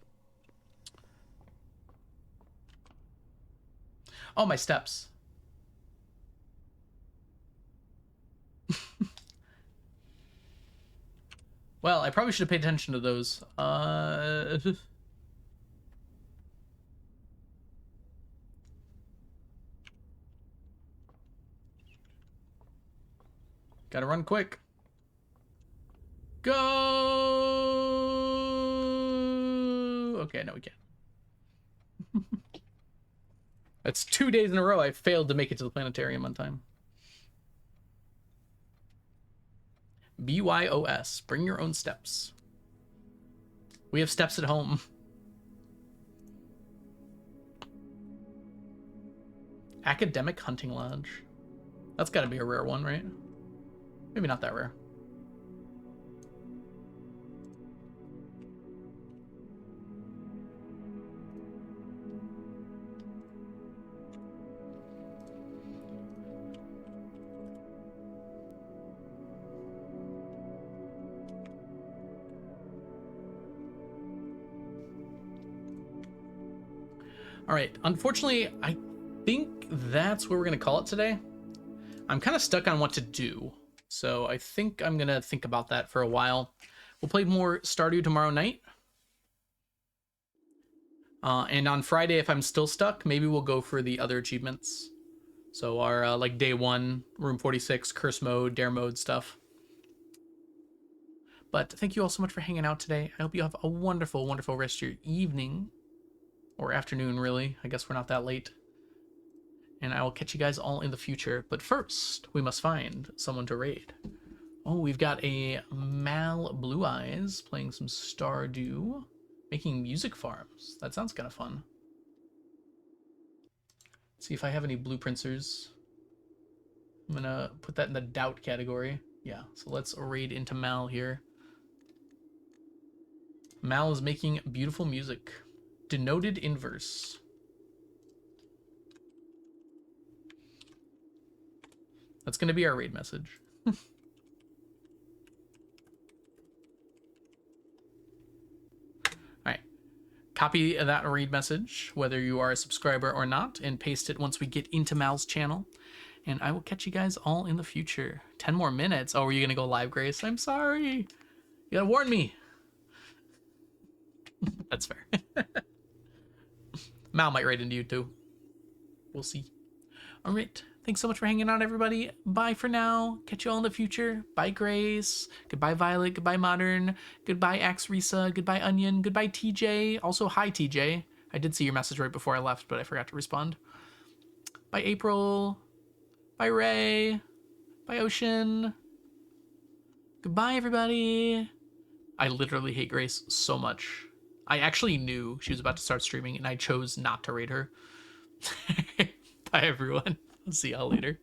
Speaker 1: Oh, my steps. Well, I probably should have paid attention to those. Gotta run quick. Go! Okay, no, we can't. That's 2 days in a row I failed to make it to the planetarium on time. BYOS, bring your own steps. We have steps at home. Academic Hunting Lodge. That's gotta be a rare one, right? Maybe not that rare. All right, unfortunately, I think that's where we're gonna call it today. I'm kind of stuck on what to do, so I think I'm gonna think about that for a while. We'll play more Stardew tomorrow night. And on Friday, if I'm still stuck, maybe we'll go for the other achievements. So our like day 1, room 46, curse mode, dare mode stuff. But thank you all so much for hanging out today. I hope you have a wonderful, wonderful rest of your evening. Or afternoon, really. I guess we're not that late. And I will catch you guys all in the future. But first, we must find someone to raid. Oh, we've got a Mal Blue Eyes playing some Stardew. Making music farms. That sounds kind of fun. Let's see if I have any blueprintsers. I'm gonna put that in the doubt category. Yeah, so let's raid into Mal here. Mal is making beautiful music. Denoted in verse. That's gonna be our raid message. Alright. Copy that raid message, whether you are a subscriber or not, and paste it once we get into Mal's channel. And I will catch you guys all in the future. 10 more minutes. Oh, are you gonna go live, Grace? I'm sorry. You gotta warn me. That's fair. Mal might raid into you too. We'll see. All right. Thanks so much for hanging out, everybody. Bye for now. Catch you all in the future. Bye, Grace. Goodbye, Violet. Goodbye, Modern. Goodbye, Axe Risa. Goodbye, Onion. Goodbye, TJ. Also, hi, TJ. I did see your message right before I left, but I forgot to respond. Bye, April. Bye, Ray. Bye, Ocean. Goodbye, everybody. I literally hate Grace so much. I actually knew she was about to start streaming, and I chose not to raid her. Bye, everyone. I'll see y'all later.